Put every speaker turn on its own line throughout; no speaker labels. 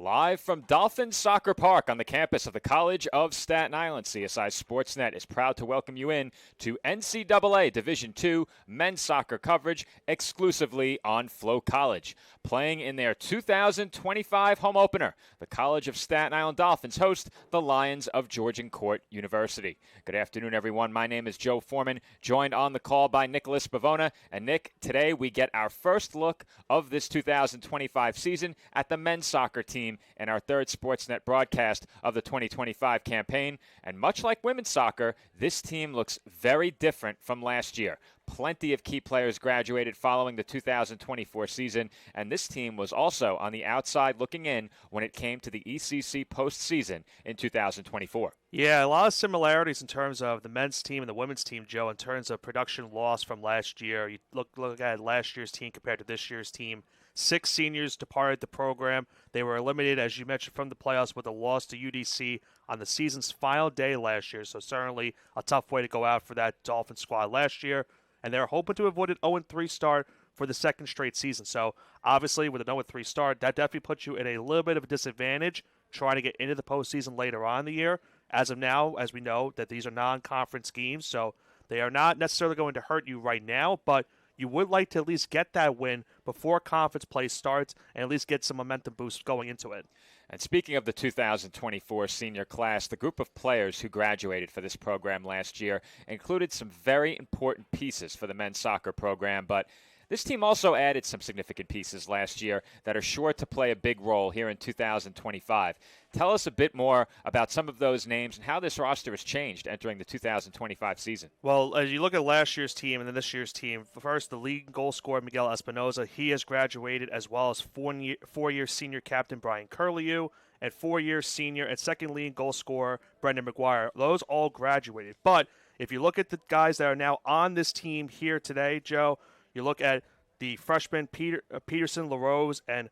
Live from Dolphin Soccer Park on the campus of the College of Staten Island, CSI Sportsnet is proud to welcome you in to NCAA Division II men's soccer coverage exclusively on Flow College. Playing in their 2025 home opener, the College of Staten Island Dolphins host the Lions of Georgian University. Good afternoon, everyone. My name is Joe Foreman, joined on the call by Nicholas Bavona. And Nick, today we get our first look of this 2025 season at the men's soccer team and our third Sportsnet broadcast of the 2025 campaign. And much like women's soccer, this team looks very different from last year. Plenty of key players graduated following the 2024 season, and this team was also on the outside looking in when it came to the ECC postseason in 2024.
Yeah, a lot of similarities in terms of the men's team and the women's team, Joe, in terms of production loss from last year. You look at last year's team compared to this year's team. 6 seniors departed the program. They were eliminated, as you mentioned, from the playoffs with a loss to UDC on the season's final day last year. So certainly a tough way to go out for that Dolphin squad last year. And they're hoping to avoid an 0-3 start for the second straight season. So obviously with an 0-3 start, that definitely puts you in a little bit of a disadvantage trying to get into the postseason later on in the year. As of now, as we know, that these are non-conference games, so they are not necessarily going to hurt you right now, but you would like to at least get that win before conference play starts and at least get some momentum boost going into it.
And speaking of the 2024 senior class, the group of players who graduated for this program last year included some very important pieces for the men's soccer program, but this team also added some significant pieces last year that are sure to play a big role here in 2025. Tell us a bit more about some of those names and how this roster has changed entering the 2025 season.
Well, as you look at last year's team and then this year's team, first, the league goal scorer, Miguel Espinoza, he has graduated, as well as four-year senior captain Brian Curlew and 4-year senior and second league goal scorer Brendan McGuire. Those all graduated. But if you look at the guys that are now on this team here today, Joe, you look at the freshmen Peterson, LaRose, and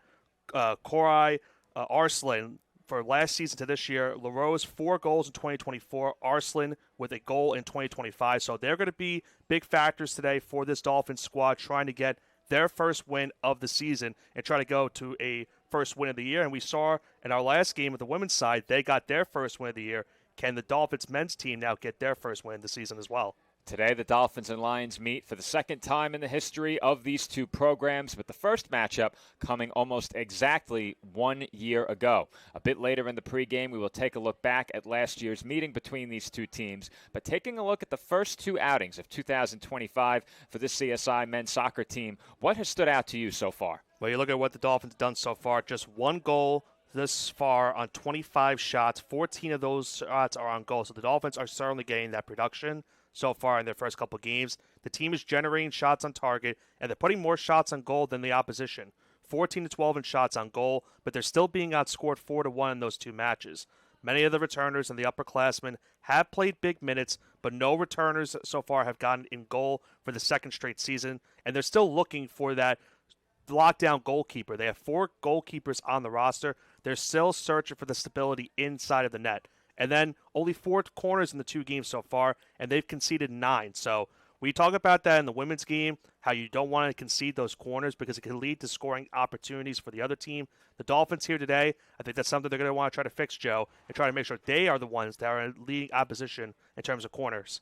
Korai Arslan for last season to this year. LaRose, 4 goals in 2024. Arslan with a goal in 2025. So they're going to be big factors today for this Dolphins squad trying to get their first win of the season and try to go to a first win of the year. And we saw in our last game with the women's side, they got their first win of the year. Can the Dolphins men's team now get their first win of the season as well?
Today, the Dolphins and Lions meet for the second time in the history of these two programs, with the first matchup coming almost exactly 1 year ago. A bit later in the pregame, we will take a look back at last year's meeting between these two teams, but taking a look at the first 2 outings of 2025 for the CSI men's soccer team, what has stood out to you so far?
Well, you look at what the Dolphins have done so far, just 1 goal this far on 25 shots. 14 of those shots are on goal, so the Dolphins are certainly getting that production so far in their first couple games. The team is generating shots on target, and they're putting more shots on goal than the opposition. 14-12 in shots on goal, but they're still being outscored 4-1 in those 2 matches. Many of the returners and the upperclassmen have played big minutes, but no returners so far have gotten in goal for the second straight season, and they're still looking for that lockdown goalkeeper. They have 4 goalkeepers on the roster. They're still searching for the stability inside of the net. And then only 4 corners in the 2 games so far, and they've conceded 9. So we talk about that in the women's game, how you don't want to concede those corners because it can lead to scoring opportunities for the other team. The Dolphins here today, I think that's something they're going to want to try to fix, Joe, and try to make sure they are the ones that are leading opposition in terms of corners.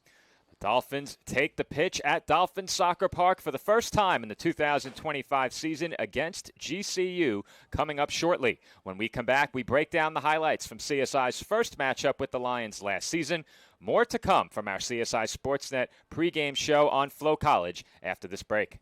Dolphins take the pitch at Dolphin Soccer Park for the first time in the 2025 season against GCU coming up shortly. When we come back, we break down the highlights from CSI's first matchup with the Lions last season. More to come from our CSI Sportsnet pregame show on Flow College after this break.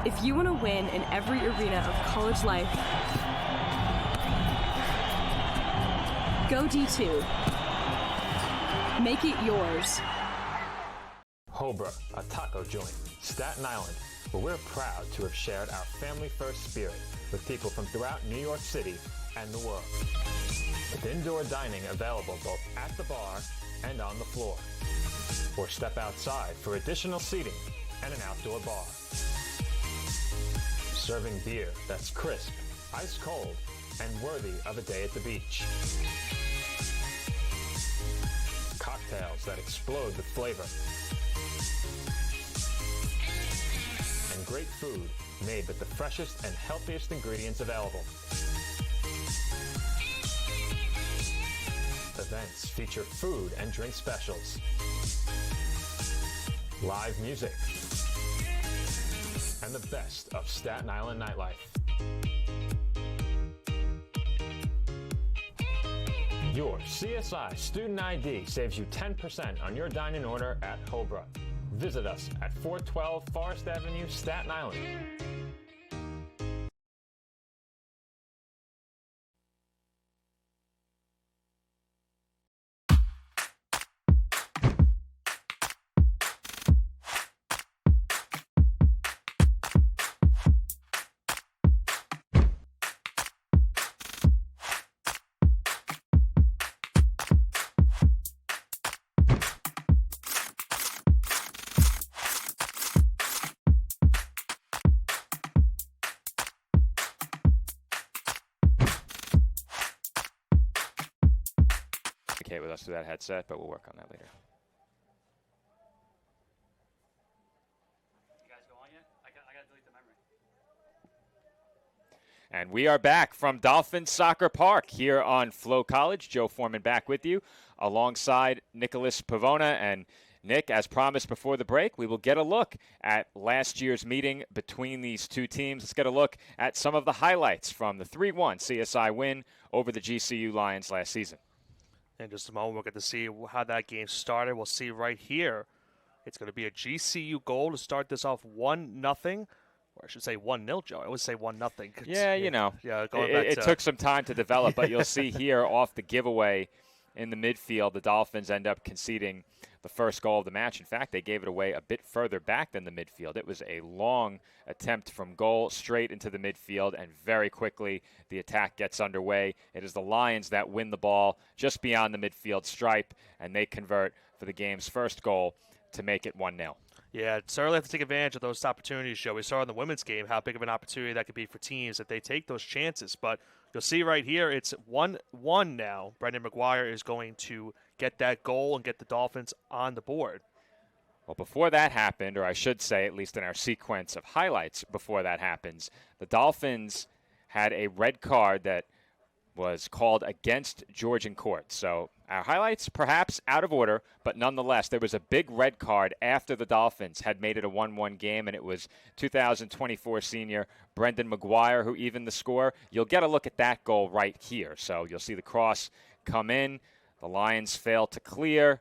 If you want to win in every arena of college life, go D2. Make it yours.
Hobra, a taco joint, Staten Island, where we're proud to have shared our family-first spirit with people from throughout New York City and the world. With indoor dining available both at the bar and on the floor. Or step outside for additional seating and an outdoor bar. serving beer that's crisp, ice cold, and worthy of a day at the beach. Cocktails that explode with flavor. And great food made with the freshest and healthiest ingredients available. Events feature food and drink specials, live music, and the best of Staten Island nightlife. Your CSI Student ID saves you 10% on your dining order at Hobra. Visit us at 412 Forest Avenue, Staten Island.
Communicate with us through that headset, but we'll work on that later.
You guys go on yet? I got to delete the memory.
And we are back from Dolphin Soccer Park here on Flow College. Joe Foreman back with you alongside Nicholas Pavona. And Nick, as promised before the break, we will get a look at last year's meeting between these two teams. Let's get a look at some of the highlights from the 3-1 CSI win over the GCU Lions last season.
In just a moment, we'll get to see how that game started. We'll see right here. It's going to be a GCU goal to start this off 1-0. Or I should say 1-0, Joe. I always say 1-0.
Yeah, you know.
Yeah,
it took some time to develop, but you'll see here off the giveaway in the midfield, the Dolphins end up conceding the first goal of the match. In fact, they gave it away a bit further back than the midfield. It was a long attempt from goal straight into the midfield, and very quickly the attack gets underway. It is the Lions that win the ball just beyond the midfield stripe, and they convert for the game's first goal to make it 1-0.
Yeah, certainly have to take advantage of those opportunities, Joe. We saw in the women's game how big of an opportunity that could be for teams if they take those chances. But you'll see right here, it's 1-1 now. Brendan McGuire is going to get that goal and get the Dolphins on the board.
Well, before that happened, or I should say, at least in our sequence of highlights before that happens, the Dolphins had a red card that was called against Georgian court. So our highlights perhaps out of order, but nonetheless, there was a big red card after the Dolphins had made it a 1-1 game, and it was 2024 senior Brendan McGuire who evened the score. You'll get a look at that goal right here. So you'll see the cross come in. The Lions fail to clear.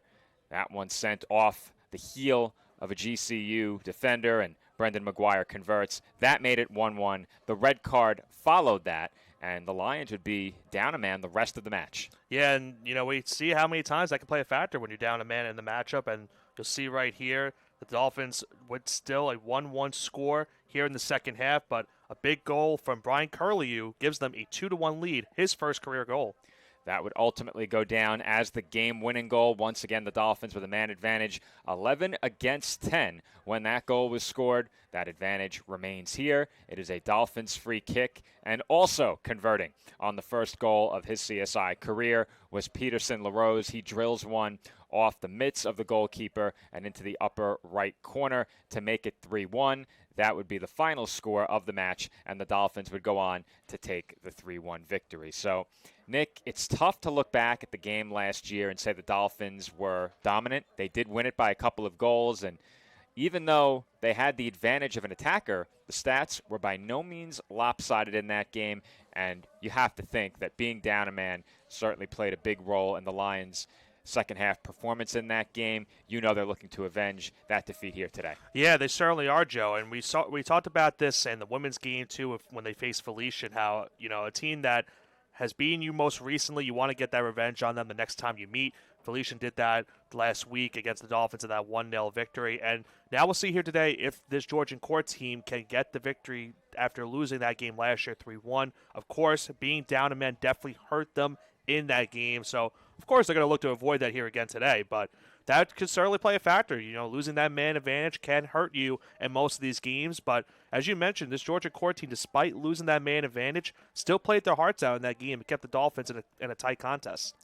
That one sent off the heel of a GCU defender, and Brendan McGuire converts. That made it 1-1. The red card followed that, and the Lions would be down a man the rest of the match.
Yeah, and, you know, we see how many times that can play a factor when you're down a man in the matchup, and you'll see right here the Dolphins would still a 1-1 score here in the second half, but a big goal from Brian Curlew gives them a 2-1 lead, his first career goal.
That would ultimately go down as the game-winning goal. Once again, the Dolphins with a man advantage, 11 against 10 when that goal was scored. That advantage remains here. It is a Dolphins free kick, and also converting on the first goal of his CSI career was Peterson LaRose. He drills one off the mitts of the goalkeeper and into the upper right corner to make it 3-1. That would be the final score of the match, and the Dolphins would go on to take the 3-1 victory. So, Nick, it's tough to look back at the game last year and say the Dolphins were dominant. They did win it by a couple of goals, and even though they had the advantage of an attacker, the stats were by no means lopsided in that game, and you have to think that being down a man certainly played a big role in the Lions' second half performance in that game. You know they're looking to avenge that defeat here today.
Yeah, they certainly are, Joe. And we talked about this in the women's game too, when they faced Felicia, how, you know, a team that has beaten you most recently, you want to get that revenge on them the next time you meet. Felician did that last week against the Dolphins in that 1-0 victory. And now we'll see here today if this Georgian court team can get the victory after losing that game last year 3-1. Of course, being down a man definitely hurt them in that game. So, of course, they're going to look to avoid that here again today. But that could certainly play a factor. Losing that man advantage can hurt you in most of these games. But as you mentioned, this Georgia core team, despite losing that man advantage, still played their hearts out in that game and kept the Dolphins in a tight contest.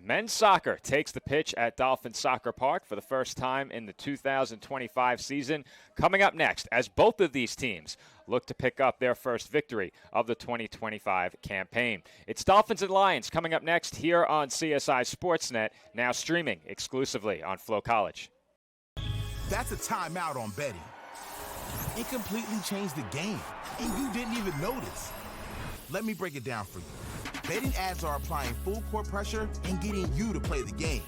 Men's soccer takes the pitch at Dolphin Soccer Park for the first time in the 2025 season. Coming up next, as both of these teams look to pick up their first victory of the 2025 campaign. It's Dolphins and Lions coming up next here on CSI Sportsnet, now streaming exclusively on Flow College.
That's a timeout on betting. It completely changed the game, and you didn't even notice. Let me break it down for you. Betting ads are applying full court pressure and getting you to play the game.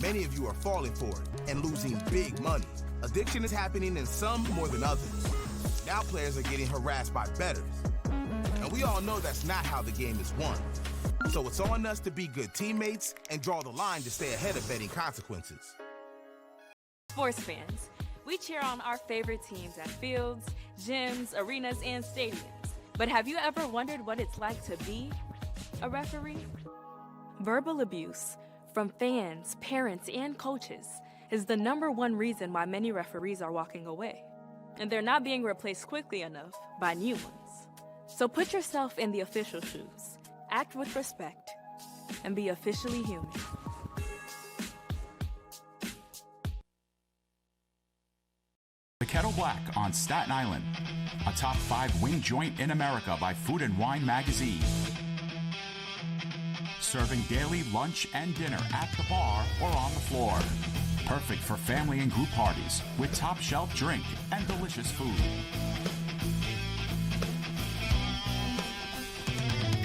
Many of you are falling for it and losing big money. Addiction is happening in some more than others. Now players are getting harassed by bettors. And we all know that's not how the game is won. So it's on us to be good teammates and draw the line to stay ahead of betting consequences.
Sports fans, we cheer on our favorite teams at fields, gyms, arenas, and stadiums. But have you ever wondered what it's like to be a referee? Verbal abuse from fans, parents, and coaches is the #1 reason why many referees are walking away. And they're not being replaced quickly enough by new ones. So put yourself in the official shoes, act with respect, and be officially human.
The Kettle Black on Staten Island, a top 5 wing joint in America by Food and Wine magazine. Serving daily lunch and dinner at the bar or on the floor. Perfect for family and group parties with top shelf drink and delicious food.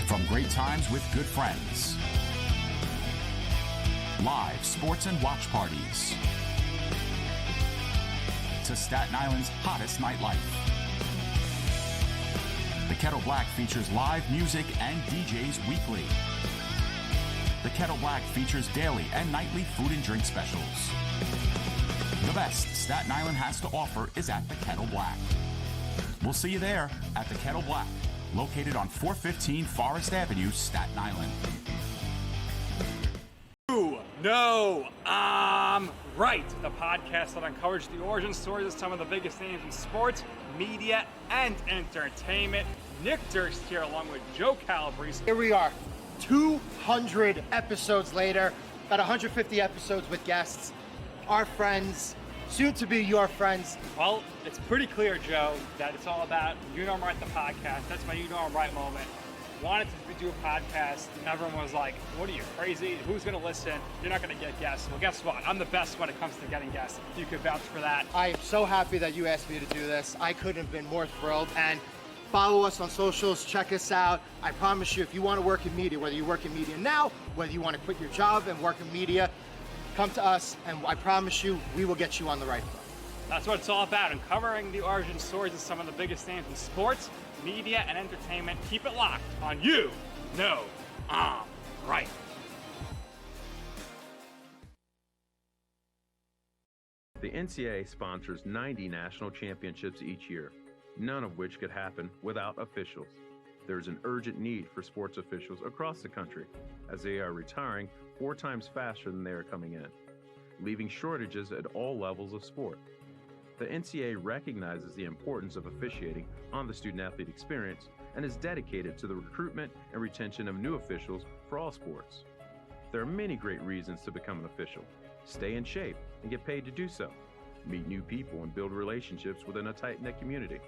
From great times with good friends. Live sports and watch parties. To Staten Island's hottest nightlife. The Kettle Black features live music and DJs weekly. The Kettle Black features daily and nightly food and drink specials. The best Staten Island has to offer is at the Kettle Black. We'll see you there at the Kettle Black, located on 415 Forest Avenue, Staten Island.
No, I'm right. The podcast that uncovers the origin stories of some of the biggest names in sports, media, and entertainment. Nick Durst here along with Joe Calabrese.
Here we are, 200 episodes later, about 150 episodes with guests, our friends, soon to be your friends.
Well, it's pretty clear, Joe, that it's all about You Know I'm Right, the podcast. That's my You Know I'm Right moment. Wanted to do a podcast, and everyone was like, what are you, crazy? Who's going to listen? You're not going to get guests. Well, guess what? I'm the best when it comes to getting guests. You can vouch for that.
I am so happy that you asked me to do this. I couldn't have been more thrilled. And follow us on socials, check us out. I promise you, if you want to work in media, whether you work in media now, whether you want to quit your job and work in media, come to us, and I promise you, we will get you on the right foot.
That's what it's all about, uncovering the origin stories of some of the biggest names in sports, media, and entertainment. Keep it locked on You Know I'm Right.
The NCAA sponsors 90 national championships each year, none of which could happen without officials. There is an urgent need for sports officials across the country, as they are retiring 4 times faster than they are coming in, leaving shortages at all levels of sport. The NCAA recognizes the importance of officiating on the student-athlete experience and is dedicated to the recruitment and retention of new officials for all sports. There are many great reasons to become an official. Stay in shape and get paid to do so. Meet new people and build relationships within a tight-knit community.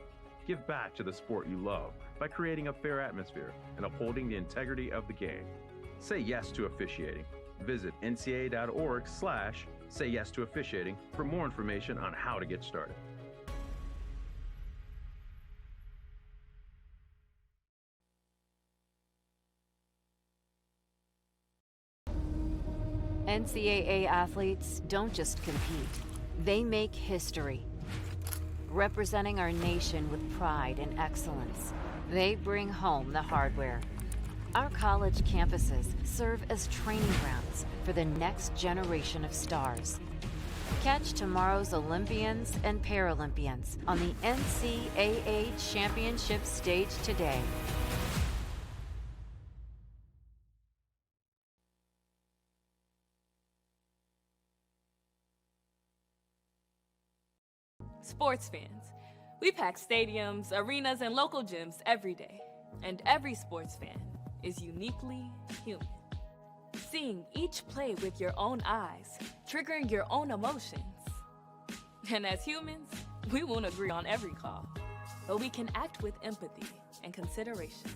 Give back to the sport you love by creating a fair atmosphere and upholding the integrity of the game. Say yes to officiating. Visit ncaa.org/Say Yes to Officiating for more information on how to get started.
NCAA athletes don't just compete, they make history. Representing our nation with pride and excellence, they bring home the hardware. Our college campuses serve as training grounds for the next generation of stars. Catch tomorrow's Olympians and Paralympians on the NCAA Championship stage today.
Sports fans, we pack stadiums, arenas, and local gyms every day. And every sports fan is uniquely human. Seeing each play with your own eyes, triggering your own emotions. And as humans, we won't agree on every call, but we can act with empathy and consideration.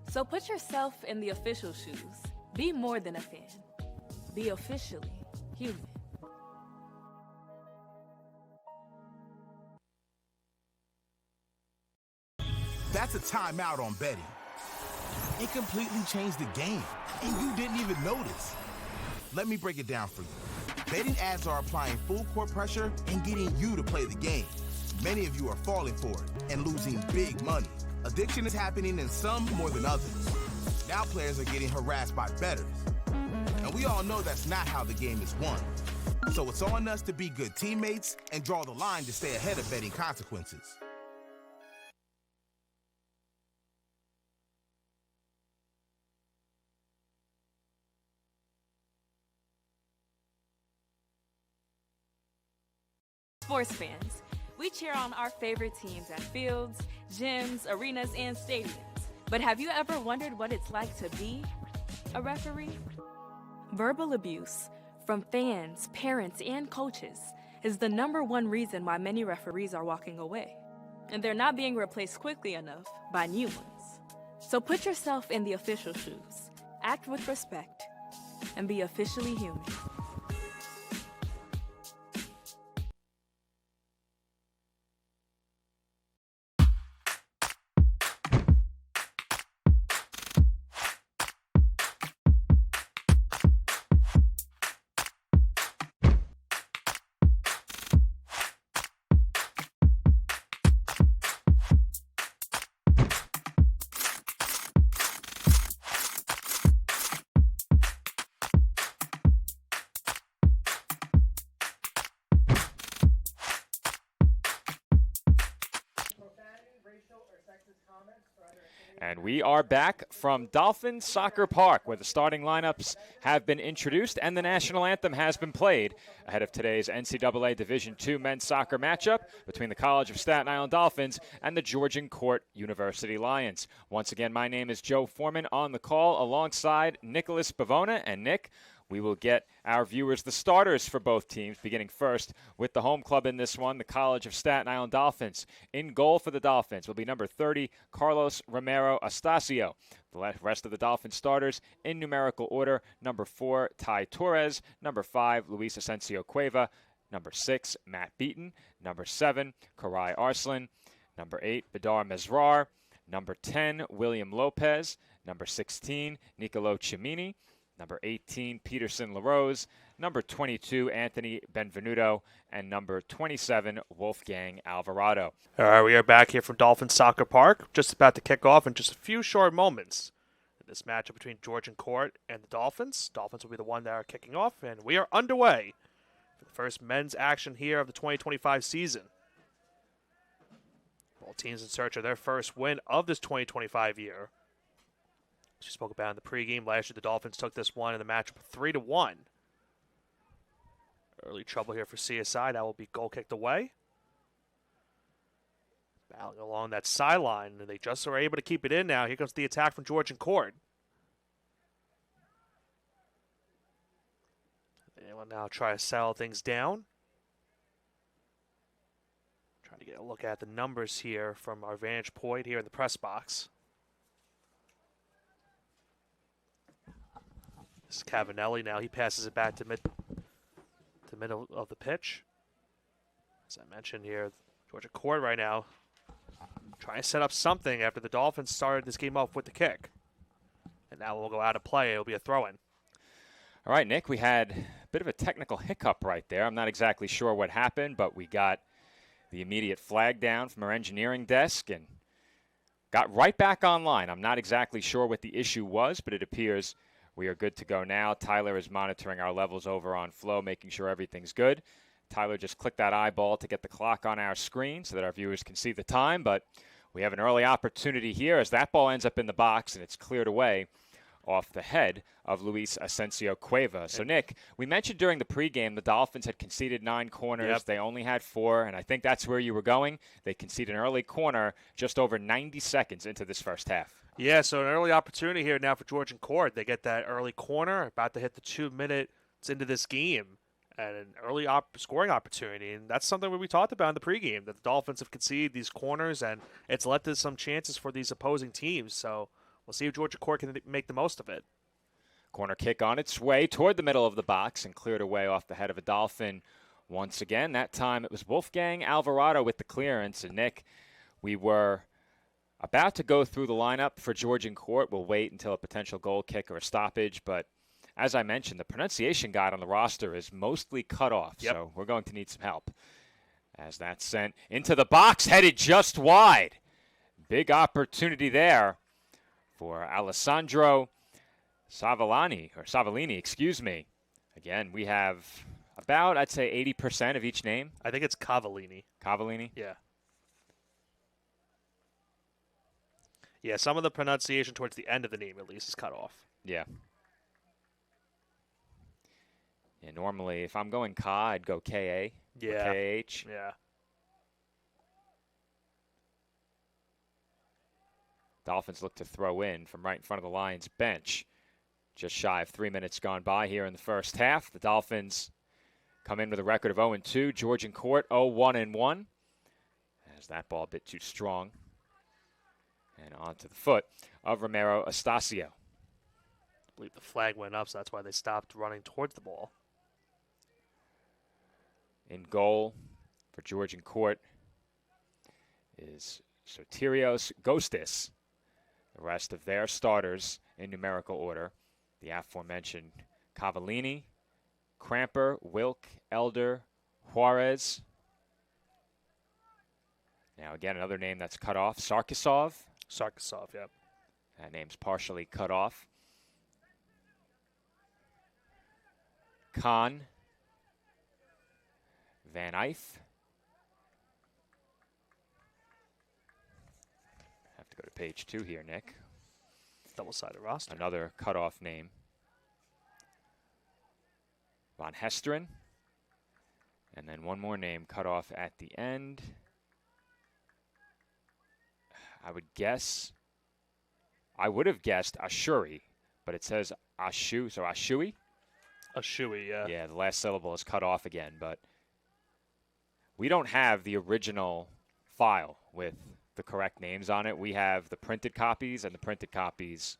So put yourself in the official shoes. Be more than a fan. Be officially human.
That's a timeout on betting. It completely changed the game, and you didn't even notice. Let me break it down for you. Betting ads are applying full court pressure and getting you to play the game. Many of you are falling for it and losing big money. Addiction is happening in some more than others. Now players are getting harassed by bettors. And we all know that's not how the game is won. So it's on us to be good teammates and draw the line to stay ahead of betting consequences.
Sports fans, we cheer on our favorite teams at fields, gyms, arenas, and stadiums. But have you ever wondered what it's like to be a referee? Verbal abuse from fans, parents, and coaches is the #1 reason why many referees are walking away. And they're not being replaced quickly enough by new ones. So put yourself in the official shoes, act with respect, and be officially human.
And we are back from Dolphin Soccer Park, where the starting lineups have been introduced and the national anthem has been played ahead of today's NCAA Division II men's soccer matchup between the College of Staten Island Dolphins and the Georgian Court University Lions. Once again, my name is Joe Foreman on the call alongside Nicholas Bavona. And Nick, we will get our viewers the starters for both teams, beginning first with the home club in this one, the College of Staten Island Dolphins. In goal for the Dolphins will be number 30, Carlos Romero Astacio. The rest of the Dolphins starters in numerical order: number 4, Ty Torres; number 5, Luis Asensio Cueva; number 6, Matt Beaton; number 7, Karai Arslan; number 8, Badar Mezrar; number 10, William Lopez; number 16, Nicolo Cimini; number 18, Peterson LaRose; number 22, Anthony Benvenuto; and number 27, Wolfgang Alvarado.
All right, we are back here from Dolphin Soccer Park, just about to kick off in just a few short moments. This matchup between Georgian Court and the Dolphins. Dolphins will be the one that are kicking off, and we are underway for the first men's action here of the 2025 season. Both teams in search of their first win of this 2025 year. As we spoke about in the pregame, last year the Dolphins took this one in the matchup 3-1. Early trouble here for CSI. That will be goal kicked away. Battling along that sideline, and they just are able to keep it in now. Here comes the attack from Georgian Court. They will now try to settle things down. Trying to get a look at the numbers here from our vantage point here in the press box. This is Cavanelli now. He passes it back to middle of the pitch. As I mentioned here, Georgia Court right now trying to set up something after the Dolphins started this game off with the kick. And now we'll go out of play. It'll be a throw-in.
All right, Nick, we had a bit of a technical hiccup right there. I'm not exactly sure what happened, but we got the immediate flag down from our engineering desk and got right back online. I'm not exactly sure what the issue was, but it appears we are good to go now. Tyler is monitoring our levels over on Flow, making sure everything's good. Tyler just clicked that eyeball to get the clock on our screen so that our viewers can see the time, but we have an early opportunity here as that ball ends up in the box and it's cleared away off the head of Luis Asensio Cueva. So, Nick, we mentioned during the pregame the Dolphins had conceded 9 corners.
Yep.
They only had 4, and I think that's where you were going. They conceded an early corner just over 90 seconds into this first half.
Yeah, so an early opportunity here now for Georgian Court. They get that early corner, about to hit the 2 minutes into this game, and an early scoring opportunity. And that's something we talked about in the pregame, that the Dolphins have conceded these corners, and it's led to some chances for these opposing teams. So we'll see if Georgia Court can make the most of it.
Corner kick on its way toward the middle of the box and cleared away off the head of a Dolphin once again. That time it was Wolfgang Alvarado with the clearance. And, Nick, we were about to go through the lineup for Georgian Court. We'll wait until a potential goal kick or a stoppage. But as I mentioned, the pronunciation guide on the roster is mostly cut off.
Yep.
So we're going to need some help. As that's sent into the box, headed just wide. Big opportunity there for Alessandro Savellini, excuse me. Again, we have about, I'd say, 80% of each name.
I think it's Cavallini.
Cavallini?
Yeah. Yeah, some of the pronunciation towards the end of the name, at least, is cut off.
Yeah. Yeah, normally, if I'm going Ka, I'd go K-A or K-H.
Yeah.
Dolphins look to throw in from right in front of the Lions bench. Just shy of 3 minutes gone by here in the first half. The Dolphins come in with a record of 0-2. Georgian Court 0-1-1. As that ball a bit too strong. And onto the foot of Romero Estacio.
I believe the flag went up, so that's why they stopped running towards the ball.
In goal for Georgian Court is Sotirios Ghostis. The rest of their starters in numerical order. The aforementioned Cavallini, Cramper, Wilk, Elder, Juarez. Now again, another name that's cut off, Sarkisov.
Sarkisov, yep.
That name's partially cut off. Khan, Van Eyck. Have to go to page 2 here, Nick.
Double-sided roster.
Another cut-off name. Von Hesteren. And then one more name cut off at the end. I would have guessed Ashuri, but it says Ashu, so Ashui?
Ashui, yeah.
Yeah, the last syllable is cut off again, but we don't have the original file with the correct names on it. We have the printed copies, and the printed copies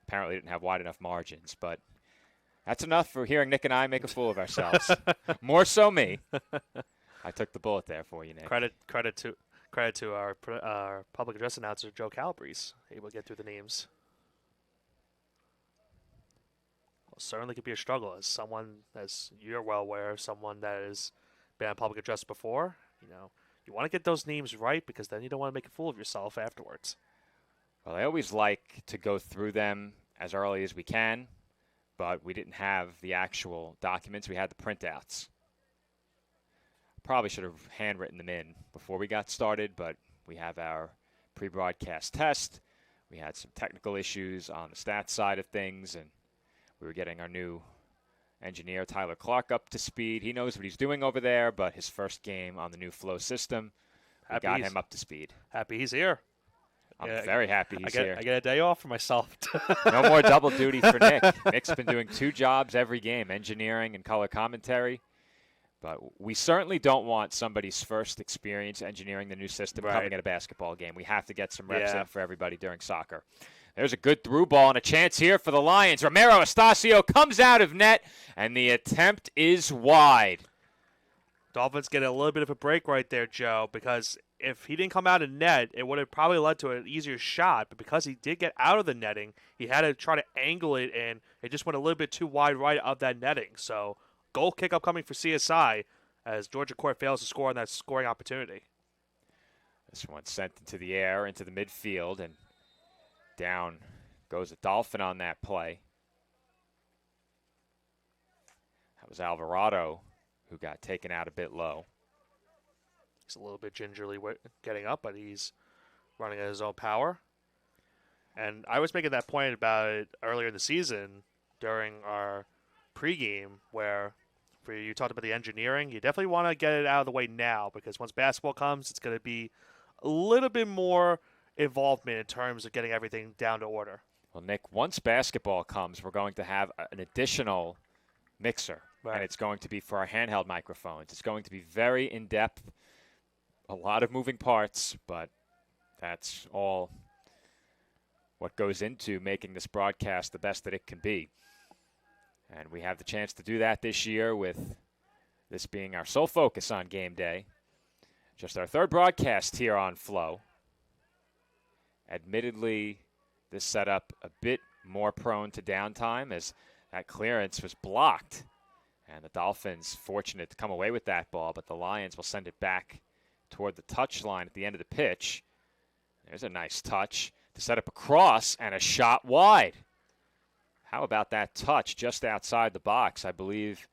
apparently didn't have wide enough margins, but that's enough for hearing Nick and I make a fool of ourselves. More so me. I took the bullet there for you, Nick.
Credit to our public address announcer, Joe Calabrese, able to get through the names. Well, certainly could be a struggle as someone, as you're well aware, someone that has been on public address before. You know, you want to get those names right because then you don't want to make a fool of yourself afterwards.
Well, I always like to go through them as early as we can, but we didn't have the actual documents. We had the printouts. Probably should have handwritten them in before we got started, but we have our pre-broadcast test. We had some technical issues on the stats side of things, and we were getting our new engineer, Tyler Clark, up to speed. He knows what he's doing over there, but his first game on the new flow system, we got him up to speed.
Happy he's here.
I'm very happy he's here.
I get a day off for myself.
No more double duty for Nick. Nick's been doing 2 jobs every game, engineering and color commentary. But we certainly don't want somebody's first experience engineering the new system coming at a basketball game. We have to get some reps in for everybody during soccer. There's a good through ball and a chance here for the Lions. Romero Estacio comes out of net, and the attempt is wide.
Dolphins get a little bit of a break right there, Joe, because if he didn't come out of net, it would have probably led to an easier shot. But because he did get out of the netting, he had to try to angle it, and it just went a little bit too wide right of that netting. So goal kick upcoming for CSI as Georgia Court fails to score on that scoring opportunity.
This one sent into the air, into the midfield, and down goes a Dolphin on that play. That was Alvarado who got taken out a bit low.
He's a little bit gingerly getting up, but he's running at his own power. And I was making that point about it earlier in the season during our pregame where for you talked about the engineering. You definitely want to get it out of the way now because once basketball comes, it's going to be a little bit more involvement in terms of getting everything down to order.
Well, Nick, once basketball comes, we're going to have an additional mixer, and it's going to be for our handheld microphones. It's going to be very in-depth, a lot of moving parts, but that's all what goes into making this broadcast the best that it can be. And we have the chance to do that this year with this being our sole focus on game day. Just our third broadcast here on Flow. Admittedly, this setup a bit more prone to downtime as that clearance was blocked. And the Dolphins fortunate to come away with that ball, but the Lions will send it back toward the touchline at the end of the pitch. There's a nice touch to set up a cross and a shot wide. How about that touch just outside the box? I believe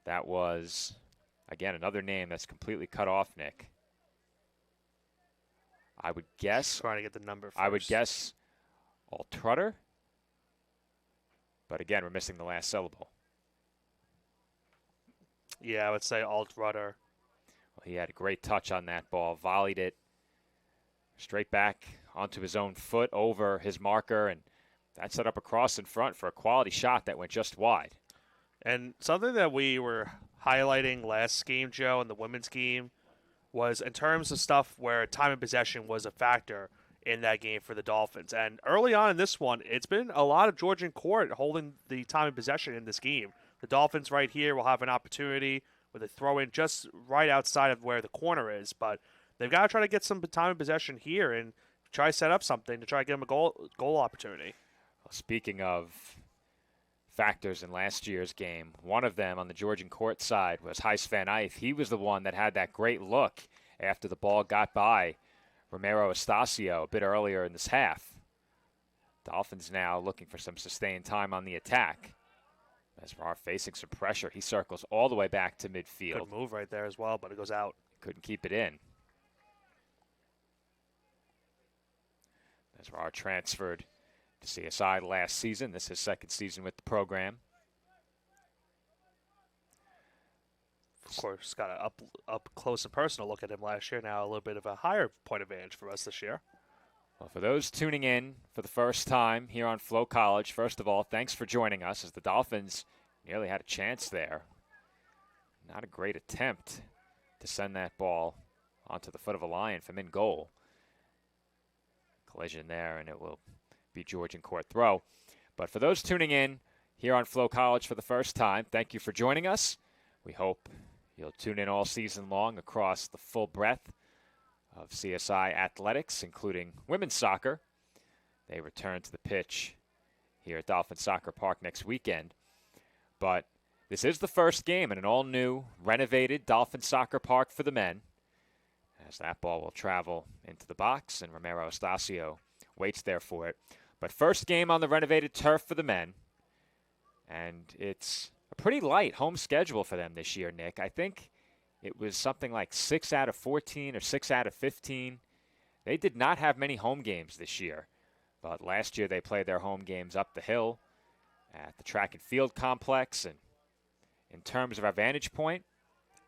that was, again, another name that's completely cut off, Nick. I would guess.
Trying to get the number first.
I would guess Altrutter. But again, we're missing the last syllable.
Yeah, I would say Altrutter.
Well, he had a great touch on that ball, volleyed it straight back onto his own foot over his marker, and that set up a cross in front for a quality shot that went just wide.
And something that we were highlighting last game, Joe, in the women's game, was in terms of stuff where time of possession was a factor in that game for the Dolphins. And early on in this one, it's been a lot of Georgian court holding the time of possession in this game. The Dolphins right here will have an opportunity with a throw-in just right outside of where the corner is, but they've got to try to get some time of possession here and try to set up something to try to get them a goal opportunity.
Well, speaking of factors in last year's game, one of them on the Georgian court side was Heis Van Eyck. He was the one that had that great look after the ball got by Romero Estacio a bit earlier in this half. Dolphins now looking for some sustained time on the attack. Mesrar facing some pressure. He circles all the way back to midfield.
Good move right there as well, but it goes out.
Couldn't keep it in. Mesrar transferred to CSI last season. This is his second season with the program.
Of course, got an up close and personal look at him last year. Now a little bit of a higher point advantage for us this year.
Well, for those tuning in for the first time here on Flow College, first of all, thanks for joining us as the Dolphins nearly had a chance there. Not a great attempt to send that ball onto the foot of a Lion from in goal. Collision there, and it will be Georgian court throw. But for those tuning in here on Flow College for the first time, thank you for joining us. We hope you'll tune in all season long across the full breadth of CSI athletics, including women's soccer. They return to the pitch here at Dolphin Soccer Park next weekend. But this is the first game in an all-new, renovated Dolphin Soccer Park for the men, as that ball will travel into the box, and Romero Estacio waits there for it. But first game on the renovated turf for the men, and it's a pretty light home schedule for them this year, Nick. I think it was something like 6 out of 14 or 6 out of 15. They did not have many home games this year, but last year they played their home games up the hill at the track and field complex. And in terms of our vantage point,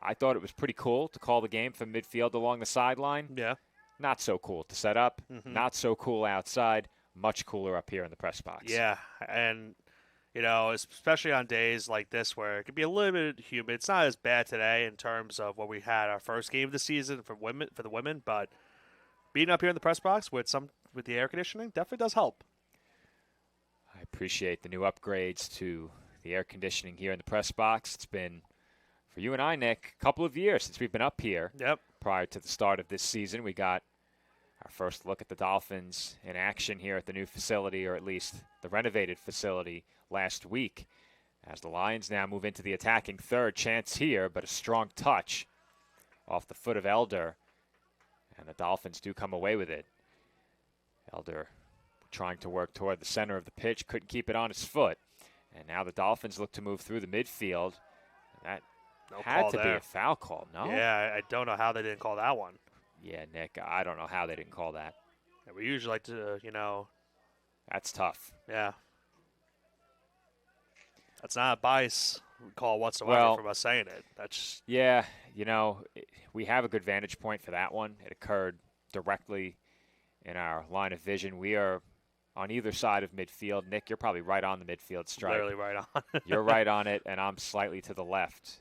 I thought it was pretty cool to call the game from midfield along the sideline.
Yeah.
Not so cool to set up. Not so cool outside. Much cooler up here in the press box.
Yeah, and you know, especially on days like this where it can be a little bit humid. It's not as bad today in terms of what we had our first game of the season for the women, but being up here in the press box with the air conditioning definitely does help.
I appreciate the new upgrades to the air conditioning here in the press box. It's been, for you and I, Nick, a couple of years since we've been up here.
Yep.
Prior to the start of this season, we got our first look at the Dolphins in action here at the new facility, or at least the renovated facility, last week. As the Lions now move into the attacking third, chance here, but a strong touch off the foot of Elder, and the Dolphins do come away with it. Elder trying to work toward the center of the pitch, couldn't keep it on his foot. And now the Dolphins look to move through the midfield. That had to be a foul call, no?
Yeah, I don't know how they didn't call that one.
Yeah, Nick, I don't know how they didn't call that.
Yeah, we usually like to,
That's tough.
Yeah. That's not a bias call whatsoever from us saying it. That's
yeah, we have a good vantage point for that one. It occurred directly in our line of vision. We are on either side of midfield. Nick, you're probably right on the midfield stripe.
literally right on.
You're right on it, and I'm slightly to the left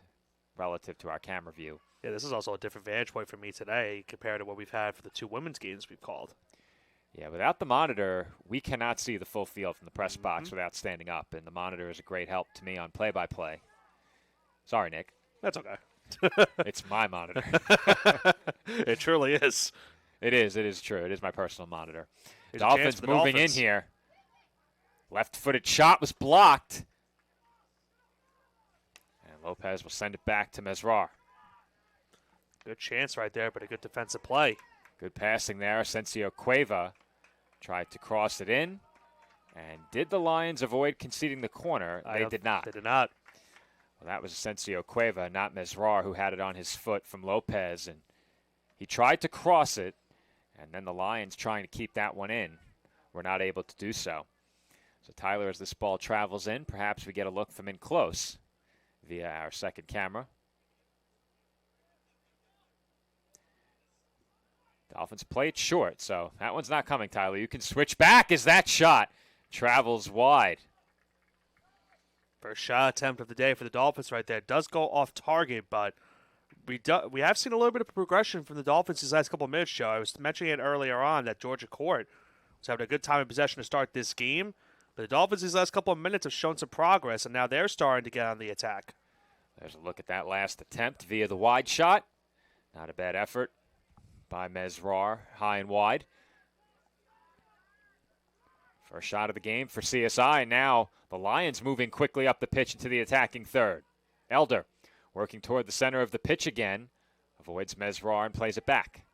relative to our camera view.
Yeah, this is also a different vantage point for me today compared to what we've had for the 2 women's games we've called.
Yeah, without the monitor, we cannot see the full field from the press box without standing up, and the monitor is a great help to me on play-by-play. Sorry, Nick.
That's okay.
It's my monitor.
It truly is.
It is true. It is my personal monitor.
Here's a chance
Dolphins
for the
moving
Dolphins.
in here. Left-footed shot was blocked. And Lopez will send it back to Mesrar.
Good chance right there, but a good defensive play.
Good passing there. Asensio Cueva tried to cross it in. And did the Lions avoid conceding the corner? They did not.
They did not.
Well, that was Asensio Cueva, not Mesrar, who had it on his foot from Lopez. And he tried to cross it, and then the Lions trying to keep that one in were not able to do so. So Tyler, as this ball travels in, perhaps we get a look from in close via our second camera. Dolphins play it short, so that one's not coming, Tyler. You can switch back as that shot travels wide.
First shot attempt of the day for the Dolphins right there. Does go off target, but we have seen a little bit of progression from the Dolphins these last couple of minutes, Joe. I was mentioning it earlier on that Georgia Court was having a good time in possession to start this game. But the Dolphins these last couple of minutes have shown some progress, and now they're starting to get on the attack.
There's a look at that last attempt via the wide shot. Not a bad effort by Mesrar, high and wide. First shot of the game for CSI. Now the Lions moving quickly up the pitch into the attacking third. Elder working toward the center of the pitch again. Avoids Mesrar and plays it back.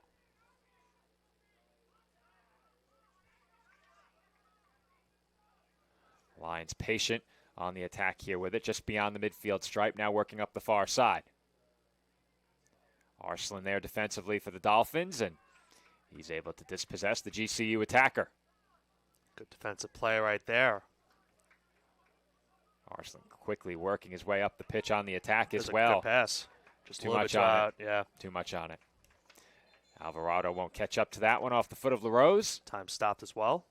Lions patient on the attack here with it, just beyond the midfield stripe, now working up the far side. Arslan there defensively for the Dolphins, and he's able to dispossess the GCU attacker.
Good defensive play right there.
Arslan quickly working his way up the pitch on the attack as
That's
well.
a good pass. Just
Too
a little
much
bit
on
out.
it.
Yeah.
Too much on it. Alvarado won't catch up to that one off the foot of LaRose.
Time stopped as well.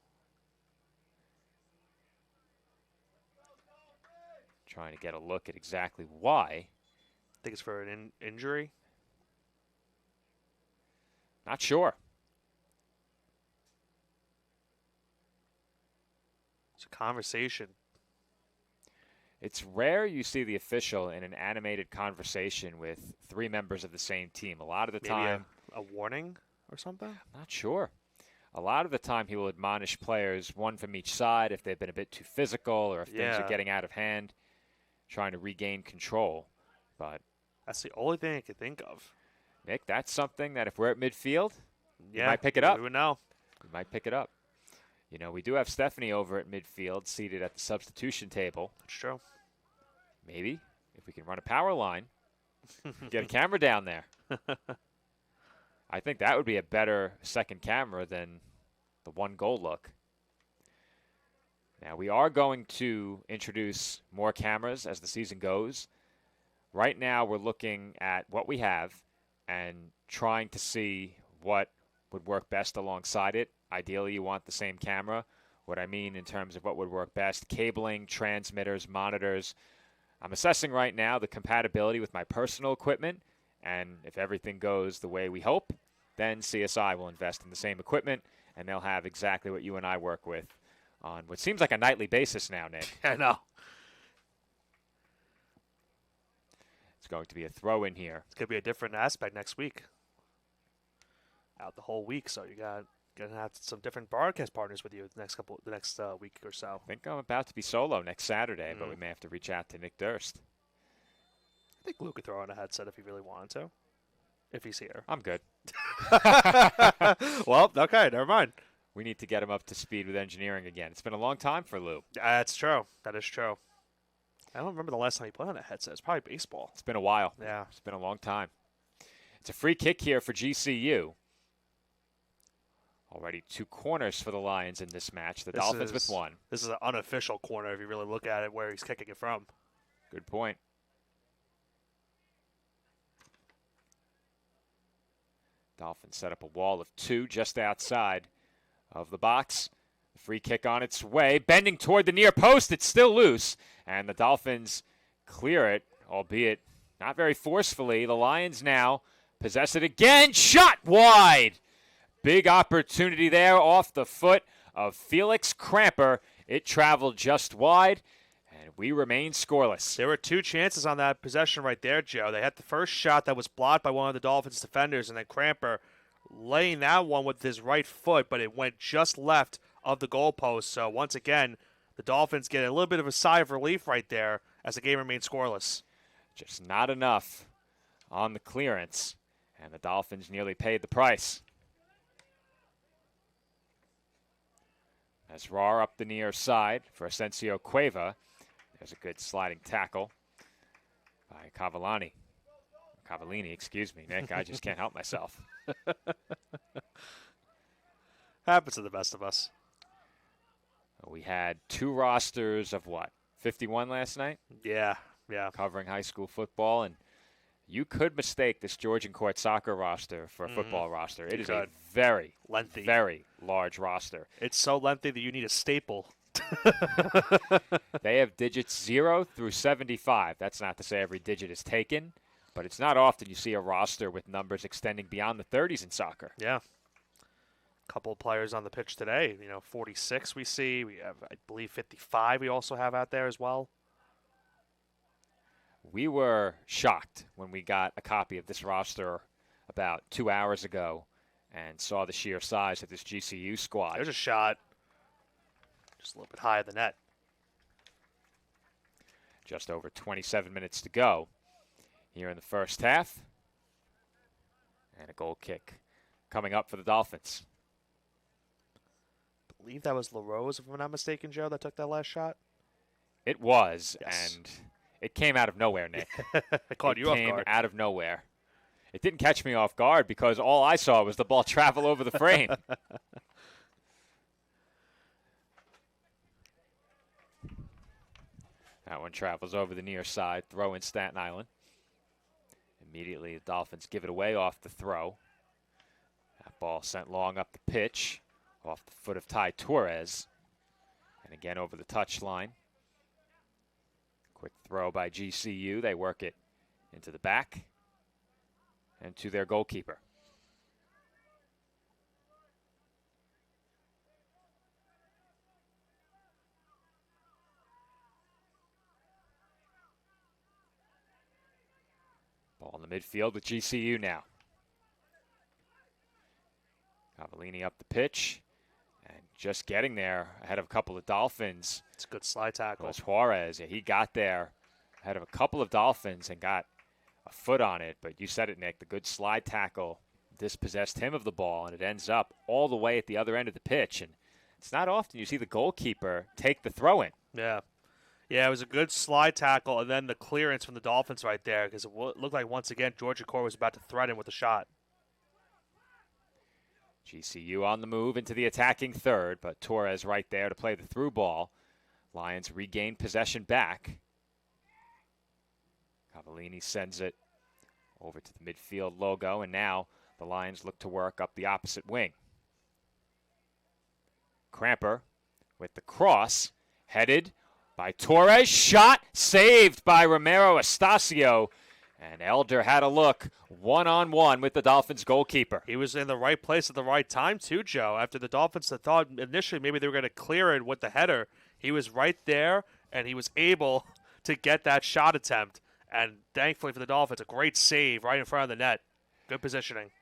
Trying to get a look at exactly why.
I think it's for an injury.
Not sure.
It's a conversation.
It's rare you see the official in an animated conversation with 3 members of the same team. A lot of the
Maybe
time,
a warning or something?
not sure. A lot of the time he will admonish players, one from each side, if they've been a bit too physical or if things are getting out of hand, trying to regain control. But
that's the only thing I can think of.
Nick, that's something that if we're at midfield,
Yeah,
you might pick it up.
We would know.
We might pick it up. You know, we do have Stephanie over at midfield, seated at the substitution table.
That's true.
Maybe, if we can run a power line, get a camera down there. I think that would be a better second camera than the 1-goal look. Now, we are going to introduce more cameras as the season goes. Right now, we're looking at what we have and trying to see what would work best alongside it. Ideally, you want the same camera. What I mean in terms of what would work best, cabling, transmitters, monitors. I'm assessing right now the compatibility with my personal equipment, and if everything goes the way we hope, then CSI will invest in the same equipment, and they'll have exactly what you and I work with on what seems like a nightly basis now, Nick.
I know.
It's going to be a throw in here.
It's going to be a different aspect next week. Out the whole week, so you got gonna have some different broadcast partners with you the next week or so.
I think I'm about to be solo next Saturday, but we may have to reach out to Nick Durst.
I think Luke could throw on a headset if he really wanted to. If he's here.
I'm good.
Well, okay, never mind.
We need to get him up to speed with engineering again. It's been a long time for Lou.
That's true. That is true. I don't remember the last time he played on a headset. It's probably baseball.
It's been a while.
Yeah.
It's been a long time. It's a free kick here for GCU. Already 2 corners for the Lions in this match. The Dolphins with 1.
This is an unofficial corner if you really look at it, where he's kicking it from.
Good point. Dolphins set up a wall of 2 just outside of the box. The free kick on its way. Bending toward the near post. It's still loose. And the Dolphins clear it, albeit not very forcefully. The Lions now possess it again. Shot wide. Big opportunity there off the foot of Felix Cramper. It traveled just wide, and we remain scoreless.
There were 2 chances on that possession right there, Joe. They had the first shot that was blocked by one of the Dolphins defenders, and then Cramper laying that one with his right foot, but it went just left of the goalpost. So once again, the Dolphins get a little bit of a sigh of relief right there as the game remains scoreless.
Just not enough on the clearance, and the Dolphins nearly paid the price. As Raw up the near side for Asensio Cueva. There's a good sliding tackle by Cavallini, excuse me, Nick. I just can't help myself.
Happens to the best of us.
We had 2 rosters of what? 51 last night?
Yeah.
Covering high school football, and you could mistake this Georgian court soccer roster for a football roster. It is a very
lengthy,
very large roster.
It's so lengthy that you need a staple.
They have digits 0 through 75. That's not to say every digit is taken, but it's not often you see a roster with numbers extending beyond the 30s in soccer.
Yeah. A couple of players on the pitch today. 46 we see. We have, I believe, 55 we also have out there as well.
We were shocked when we got a copy of this roster about 2 hours ago and saw the sheer size of this GCU squad.
There's a shot. Just a little bit high of the net.
Just over 27 minutes to go here in the first half. And a goal kick coming up for the Dolphins.
I believe that was LaRose, if I'm not mistaken, Joe, that took that last shot.
It was,
yes.
And it came out of nowhere, Nick.
I caught you off guard.
It came out of nowhere. It didn't catch me off guard because all I saw was the ball travel over the frame. That one travels over the near side, throw in Staten Island. Immediately, the Dolphins give it away off the throw. That ball sent long up the pitch, off the foot of Ty Torres. And again over the touchline. Quick throw by GCU. They work it into the back and to their goalkeeper. Ball in the midfield with GCU now. Cavallini up the pitch and just getting there ahead of a couple of Dolphins.
It's a good slide tackle.
Was Juarez. Yeah, he got there ahead of a couple of Dolphins and got a foot on it. But you said it, Nick, the good slide tackle dispossessed him of the ball, and it ends up all the way at the other end of the pitch. And it's not often you see the goalkeeper take the throw in.
Yeah. Yeah, it was a good slide tackle, and then the clearance from the Dolphins right there, because it looked like, once again, Georgian Core was about to threaten with a shot.
GCU on the move into the attacking third, but Torres right there to play the through ball. Lions regain possession back. Cavallini sends it over to the midfield logo, and now the Lions look to work up the opposite wing. Cramper with the cross, headed by Torres, shot, saved by Romero Estacio. And Elder had a look one-on-one with the Dolphins goalkeeper.
He was in the right place at the right time, too, Joe. After the Dolphins had thought initially maybe they were going to clear it with the header, he was right there, and he was able to get that shot attempt. And thankfully for the Dolphins, a great save right in front of the net. Good positioning.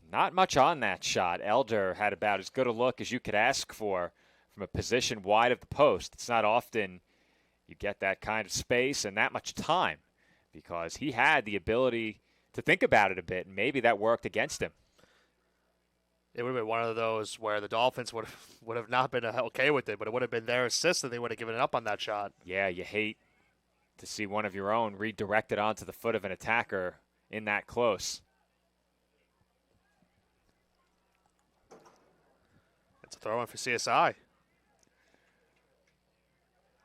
Not much on that shot. Elder had about as good a look as you could ask for from a position wide of the post. It's not often you get that kind of space and that much time, because he had the ability to think about it a bit, and maybe that worked against him.
It would have been one of those where the Dolphins would have not been okay with it, but it would have been their assist and they would have given up on that shot.
Yeah, you hate to see one of your own redirected onto the foot of an attacker in that close.
throw in for CSI.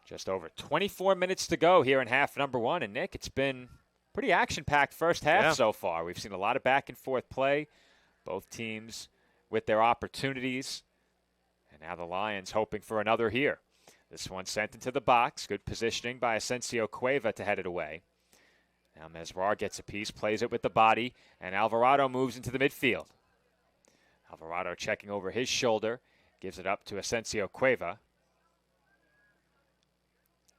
Just over 24 minutes to go here in half number one. And, Nick, it's been pretty action-packed first half so far. We've seen a lot of back-and-forth play. Both teams with their opportunities. And now the Lions hoping for another here. This one sent into the box. Good positioning by Asensio Cueva to head it away. Now Mesrar gets a piece, plays it with the body, and Alvarado moves into the midfield. Alvarado checking over his shoulder, gives it up to Asensio Cueva.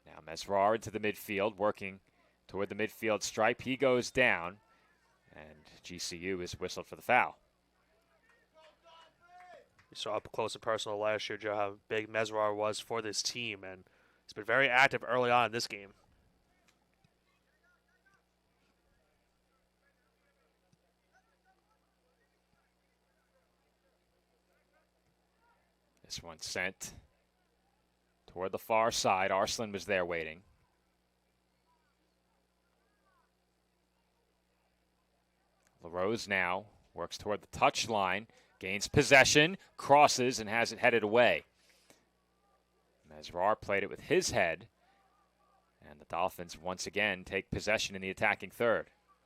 Now Mesrar into the midfield, working toward the midfield stripe. He goes down, and GCU is whistled for the foul.
You saw up close and personal last year, Joe, how big Mesrar was for this team, and he's been very active early on in this game.
This one sent toward the far side. Arslan was there waiting. LaRose now works toward the touch line, gains possession, crosses, and has it headed away. Mesrar played it with his head, and the Dolphins once again take possession in the attacking third.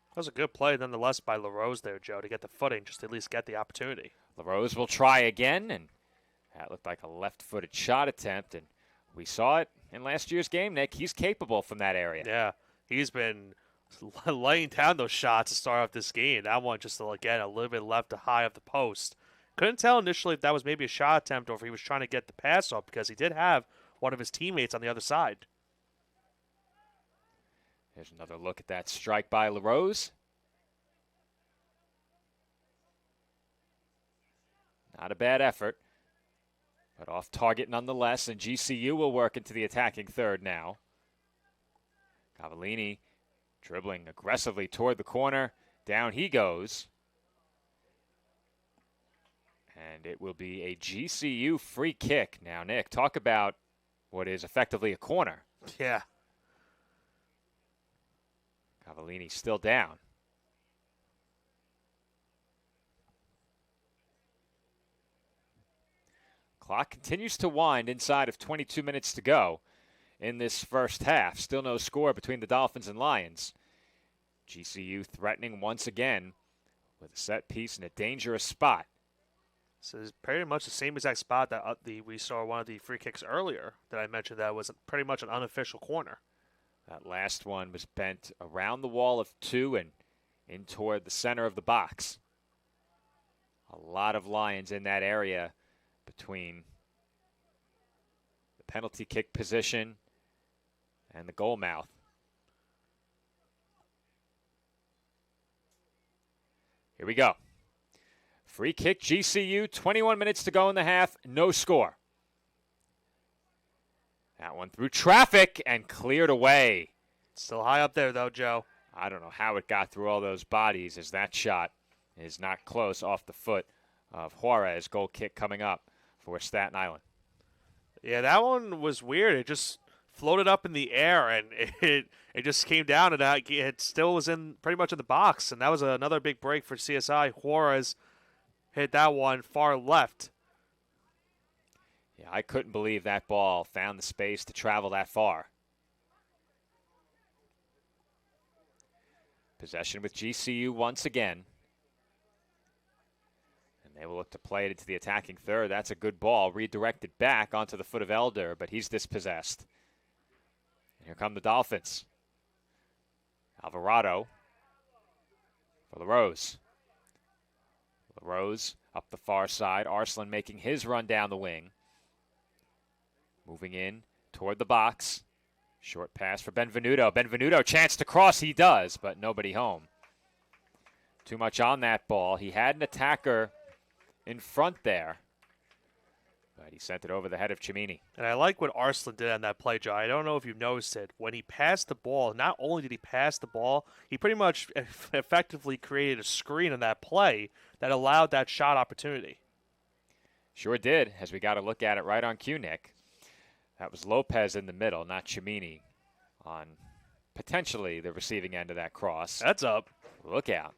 That was a good play nonetheless by LaRose there, Joe, to get the footing, just to at least get the opportunity.
LaRose will try again, and that looked like a left-footed shot attempt, and we saw it in last year's game, Nick. He's capable from that area.
Yeah, he's been laying down those shots to start off this game. That one just, again, a little bit left to high of the post. Couldn't tell initially if that was maybe a shot attempt or if he was trying to get the pass off because he did have one of his teammates on the other side.
Here's another look at that strike by LaRose. Not a bad effort, but off target nonetheless, and GCU will work into the attacking third now. Cavallini dribbling aggressively toward the corner. Down he goes. And it will be a GCU free kick. Now, Nick, talk about what is effectively a corner.
Yeah.
Cavallini still down. Clock continues to wind inside of 22 minutes to go in this first half. Still no score between the Dolphins and Lions. GCU threatening once again with a set piece in a dangerous spot.
This is pretty much the same exact spot that we saw one of the free kicks earlier that I mentioned that was pretty much an unofficial corner.
That last one was bent around the wall of two and in toward the center of the box. A lot of Lions in that area between the penalty kick position and the goal mouth. Here we go. Free kick, GCU, 21 minutes to go in the half, no score. That one through traffic and cleared away.
Still high up there, though, Joe.
I don't know how it got through all those bodies as that shot is not close off the foot of Juarez. Goal kick coming up for Staten Island.
Yeah, that one was weird. It just floated up in the air, and it just came down, and it still was in pretty much in the box. And that was another big break for CSI. Juarez hit that one far left.
Yeah, I couldn't believe that ball found the space to travel that far. Possession with GCU once again. And they will look to play it into the attacking third. That's a good ball. Redirected back onto the foot of Elder, but he's dispossessed. And here come the Dolphins. Alvarado for LaRose. LaRose up the far side. Arslan making his run down the wing. Moving in toward the box. Short pass for Benvenuto. Benvenuto, chance to cross. He does, but nobody home. Too much on that ball. He had an attacker in front there, but he sent it over the head of Cimini.
And I like what Arslan did on that play, Joe. I don't know if you've noticed it. When he passed the ball, not only did he pass the ball, he pretty much effectively created a screen on that play that allowed that shot opportunity.
Sure did, as we got to look at it right on cue, Nick. That was Lopez in the middle, not Cimini, on potentially the receiving end of that cross.
That's up.
Look out.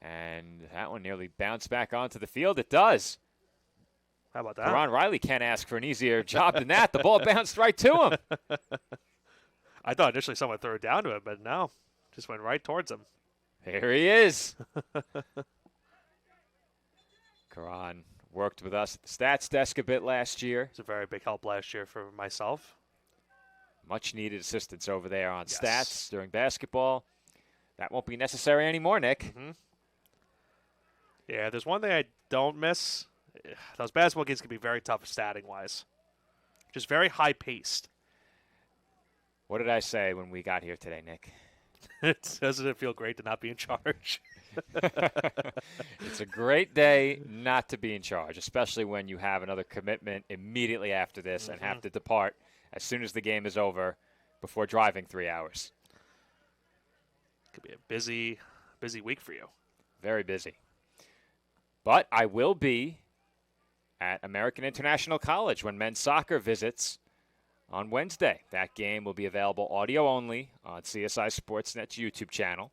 And that one nearly bounced back onto the field. It does.
How about that?
Ron Riley can't ask for an easier job than that. The ball bounced right to him.
I thought initially someone threw it down to him, but no, just went right towards him.
Here he is. Karan worked with us at the stats desk a bit last year.
It's a very big help last year for myself.
Much needed assistance over there on
Yes.
stats during basketball. That won't be necessary anymore, Nick.
Mm-hmm. Yeah, there's one thing I don't miss. Those basketball games can be very tough statting-wise. Just very high-paced.
What did I say when we got here today, Nick?
Doesn't it feel great to not be in charge?
It's a great day not to be in charge, especially when you have another commitment immediately after this and have to depart as soon as the game is over before driving 3 hours.
Could be a busy week for you.
Very busy. But I will be at American International College when men's soccer visits on Wednesday. That game will be available audio only on CSI Sportsnet's YouTube channel.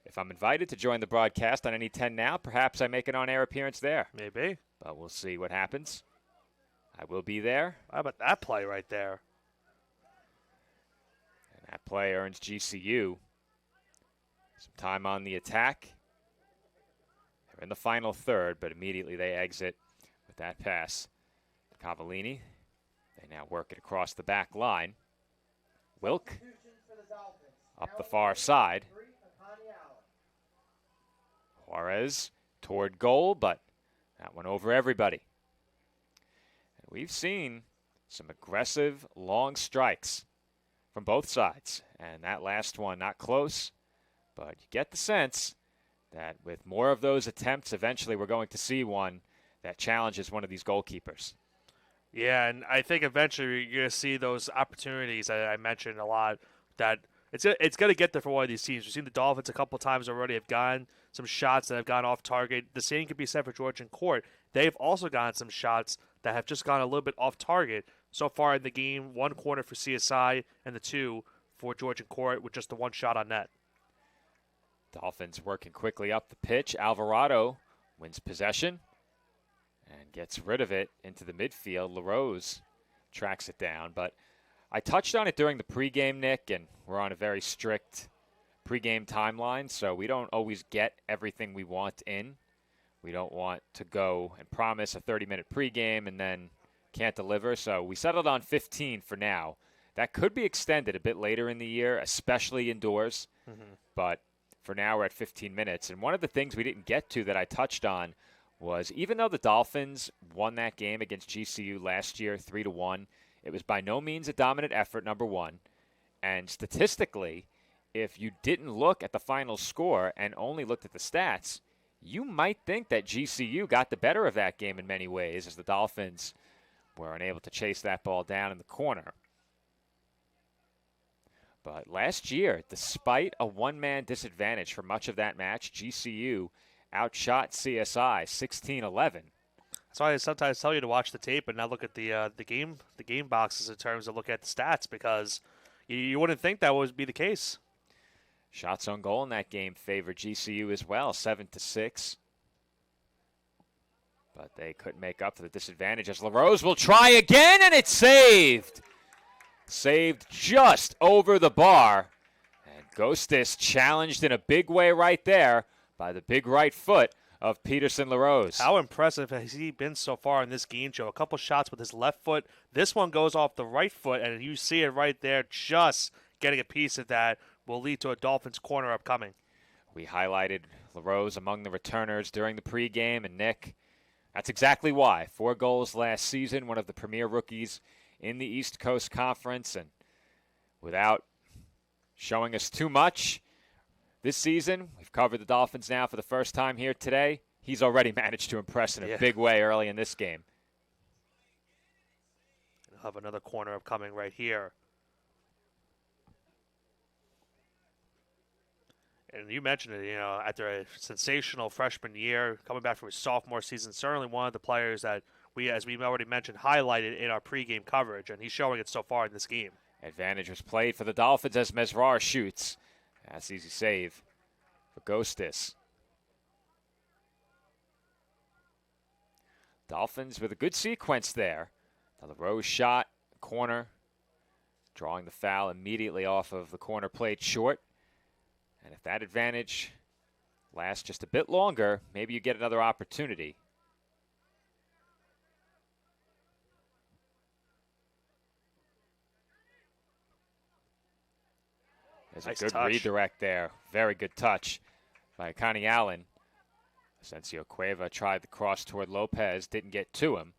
If I'm invited to join the broadcast on any 10 now, perhaps I make an on-air appearance there.
Maybe.
But we'll see what happens. I will be there.
How about that play right there?
And that play earns GCU some time on the attack. They're in the final third, but immediately they exit with that pass. Cavallini. They now work it across the back line. Wilk up the far side. Juarez toward goal, but that went over everybody. And we've seen some aggressive long strikes from both sides. And that last one, not close, but you get the sense that with more of those attempts, eventually we're going to see one that challenges one of these goalkeepers.
Yeah, and I think eventually you're going to see those opportunities that I mentioned a lot, that it's going to get there for one of these teams. We've seen the Dolphins a couple times already have gotten some shots that have gone off target. The same could be said for Georgian Court. They've also gotten some shots that have just gone a little bit off target. So far in the game, one corner for CSI and the two for Georgian Court with just the one shot on net.
Dolphins working quickly up the pitch. Alvarado wins possession and gets rid of it into the midfield. LaRose tracks it down. But I touched on it during the pregame, Nick, and we're on a very strict pregame timeline, so we don't always get everything we want in. We don't want to go and promise a 30-minute pregame and then can't deliver, so we settled on 15 for now. That could be extended a bit later in the year, especially indoors, but for now we're at 15 minutes. And one of the things we didn't get to that I touched on was even though the Dolphins won that game against GCU last year 3-1, it was by no means a dominant effort, number one. And statistically, if you didn't look at the final score and only looked at the stats, you might think that GCU got the better of that game in many ways as the Dolphins were unable to chase that ball down in the corner. But last year, despite a one-man disadvantage for much of that match, GCU outshot CSI 16-11.
That's why I sometimes tell you to watch the tape and not look at the game boxes in terms of look at the stats, because you wouldn't think that would be the case.
Shots on goal in that game favored GCU as well, 7-6. But they couldn't make up for the disadvantage as LaRose will try again, and it's saved. Saved just over the bar. And Ghostis challenged in a big way right there by the big right foot of Peterson LaRose.
How impressive has he been so far in this game, Joe? A couple shots with his left foot. This one goes off the right foot, and you see it right there, just getting a piece of that will lead to a Dolphins corner upcoming.
We highlighted LaRose among the returners during the pregame, and Nick, that's exactly why. 4 goals last season, one of the premier rookies in the East Coast Conference, and without showing us too much this season, we've covered the Dolphins now for the first time here today. He's already managed to impress in a big way early in this game.
We'll have another corner upcoming right here. And you mentioned it, after a sensational freshman year, coming back from his sophomore season, certainly one of the players that we, as we've already mentioned, highlighted in our pregame coverage, and he's showing it so far in this game.
Advantage was played for the Dolphins as Mesrar shoots. That's easy save for Ghostis. Dolphins with a good sequence there. The LaRose shot, corner, drawing the foul immediately off of the corner plate short. And if that advantage lasts just a bit longer, maybe you get another opportunity. There's
Nice
a good
touch.
redirect there. Very good touch by Connie Allen. Asensio Cueva tried the cross toward Lopez, didn't get to him.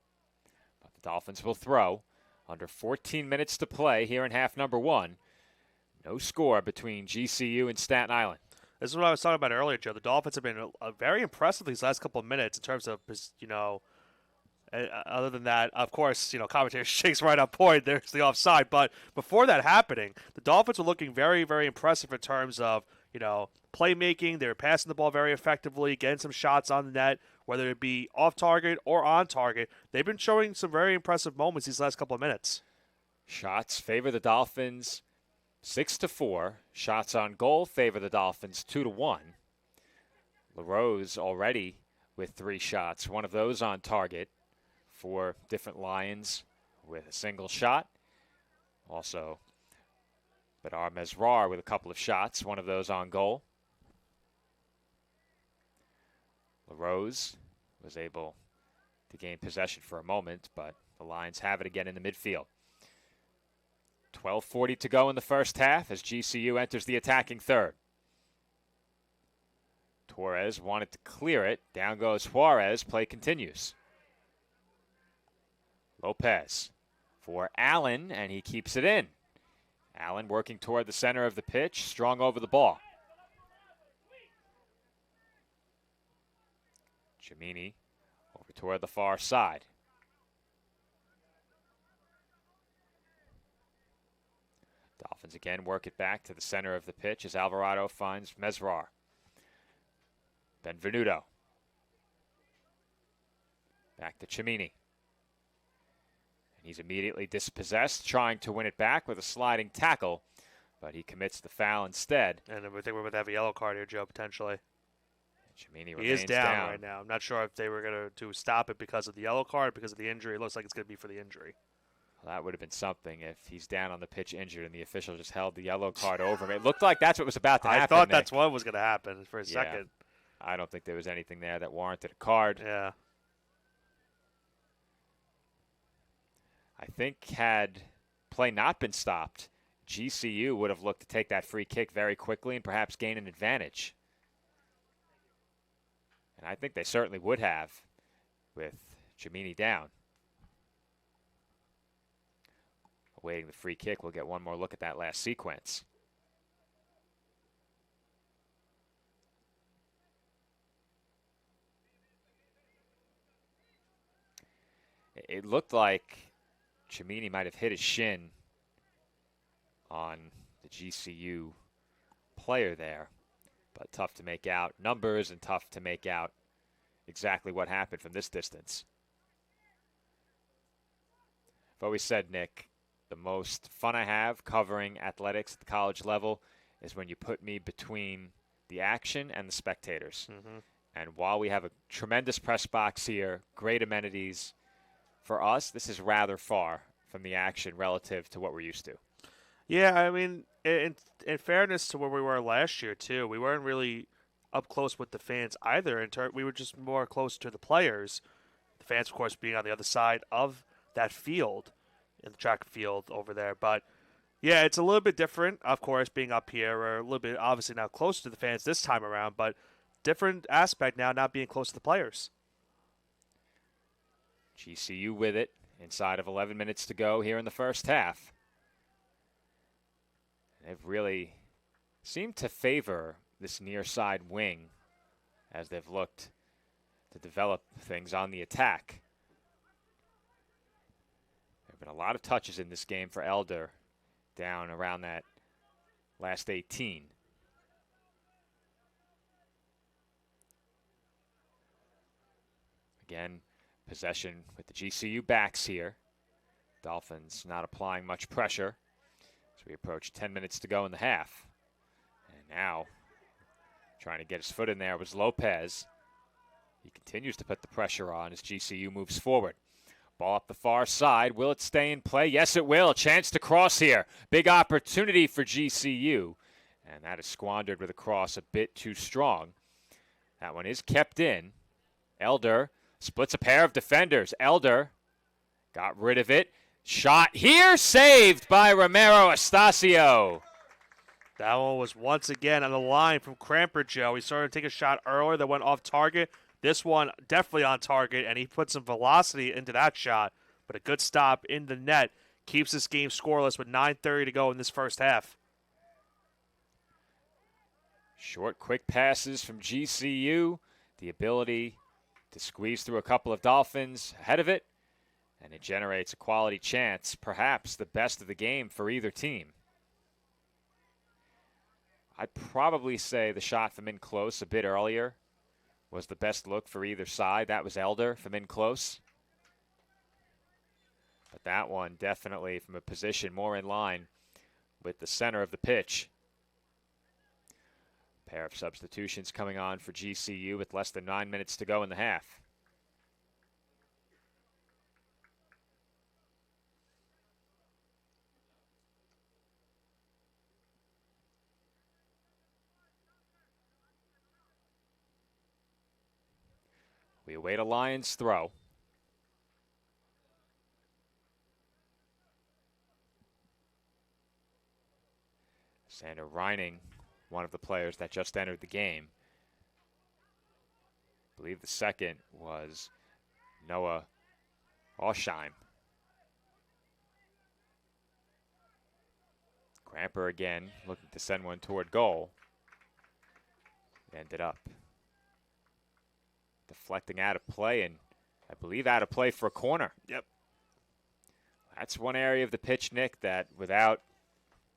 But the Dolphins will throw. Under 14 minutes to play here in half number one. No score between GCU and Staten Island.
This is what I was talking about earlier, Joe. The Dolphins have been very impressive these last couple of minutes in terms of, other than that, of course, commentator shakes right on point. There's the offside. But before that happening, the Dolphins were looking very, very impressive in terms of, playmaking. They were passing the ball very effectively, getting some shots on the net, whether it be off target or on target. They've been showing some very impressive moments these last couple of minutes.
Shots favor the Dolphins 6-4. Shots on goal favor the Dolphins 2-1. LaRose already with 3 shots, one of those on target. 4 different Lions with a single shot. Also, Badar Mesrar with a couple of shots, one of those on goal. LaRose was able to gain possession for a moment, but the Lions have it again in the midfield. 12:40 to go in the first half as GCU enters the attacking third. Torres wanted to clear it. Down goes Juarez. Play continues. Lopez for Allen, and he keeps it in. Allen working toward the center of the pitch, strong over the ball. Cimini over toward the far side. Dolphins again work it back to the center of the pitch as Alvarado finds Mesrar. Benvenuto. Back to Cimini. And he's immediately dispossessed, trying to win it back with a sliding tackle, but he commits the foul instead.
And I think we're going to have a yellow card here, Joe, potentially.
Cimini
He is
remains
down right now. I'm not sure if they were going to stop it because of the yellow card, because of the injury. It looks like it's going to be for the injury.
Well, that would have been something if he's down on the pitch injured and the official just held the yellow card over him. It looked like that's what was about to happen.
I thought
Nick.
that's what was going to happen for a second.
I don't think there was anything there that warranted a card.
Yeah.
I think had play not been stopped, GCU would have looked to take that free kick very quickly and perhaps gain an advantage. And I think they certainly would have with Cimini down. Awaiting the free kick, we'll get one more look at that last sequence. It looked like Cimini might have hit his shin on the GCU player there, but tough to make out numbers and tough to make out exactly what happened from this distance. I've always said, Nick, the most fun I have covering athletics at the college level is when you put me between the action and the spectators.
Mm-hmm.
And while we have a tremendous press box here, great amenities, for us, this is rather far from the action relative to what we're used to.
Yeah, I mean, in fairness to where we were last year, too, we weren't really up close with the fans either. We were just more close to the players. The fans, of course, being on the other side of that field, in the track field over there. But, yeah, it's a little bit different, of course, being up here. We're a little bit, obviously, now close to the fans this time around, but different aspect now, not being close to the players.
GCU with it inside of 11 minutes to go here in the first half. They've really seemed to favor this near side wing as they've looked to develop things on the attack. There have been a lot of touches in this game for Elder down around that last 18. Again, possession with the GCU backs here. Dolphins not applying much pressure as we approach 10 minutes to go in the half. And now, trying to get his foot in there was Lopez. He continues to put the pressure on as GCU moves forward. Ball up the far side. Will it stay in play? Yes, it will. Chance to cross here. Big opportunity for GCU. And that is squandered with a cross a bit too strong. That one is kept in. Elder splits a pair of defenders. Elder got rid of it. Shot here, saved by Romero Estacio.
That one was once again on the line from Cramper Joe. He started to take a shot earlier that went off target. This one definitely on target, and he put some velocity into that shot. But a good stop in the net keeps this game scoreless with 9:30 to go in this first half.
Short, quick passes from GCU. The ability to squeeze through a couple of Dolphins ahead of it. And it generates a quality chance, perhaps the best of the game for either team. I'd probably say the shot from in close a bit earlier was the best look for either side. That was Elder from in close. But that one definitely from a position more in line with the center of the pitch. Pair of substitutions coming on for GCU with less than 9 minutes to go in the half. We await a Lions throw. Sander Reining, one of the players that just entered the game. I believe the second was Noah Osheim. Cramper again looking to send one toward goal. It ended up deflecting out of play, and I believe out of play for a corner.
Yep.
That's one area of the pitch, Nick, that without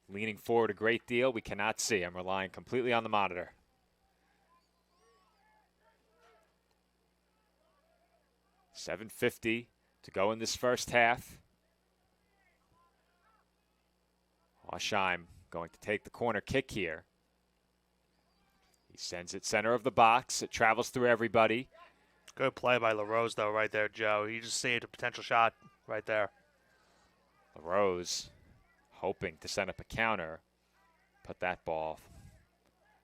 leaning forward a great deal, we cannot see. I'm relying completely on the monitor. $7:50 to go in this first half. Osheim going to take the corner kick here. He sends it center of the box. It travels through everybody.
Good play by LaRose, though, right there, Joe. He just saved a potential shot right there.
LaRose hoping to set up a counter. Put that ball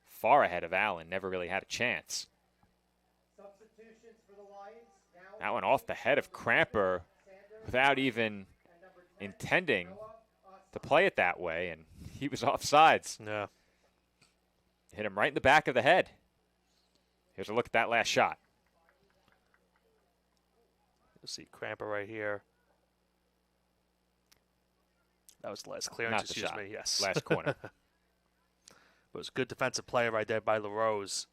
far ahead of Allen. Never really had a chance. That went off the head of Cramper without even intending to play it that way, and he was offsides.
Yeah.
Hit him right in the back of the head. Here's a look at that last shot.
You'll see Cramper right here. That was the last clearance,
Not the
excuse
shot.
me. Yes.
Last corner.
It was good defensive play right there by LaRose,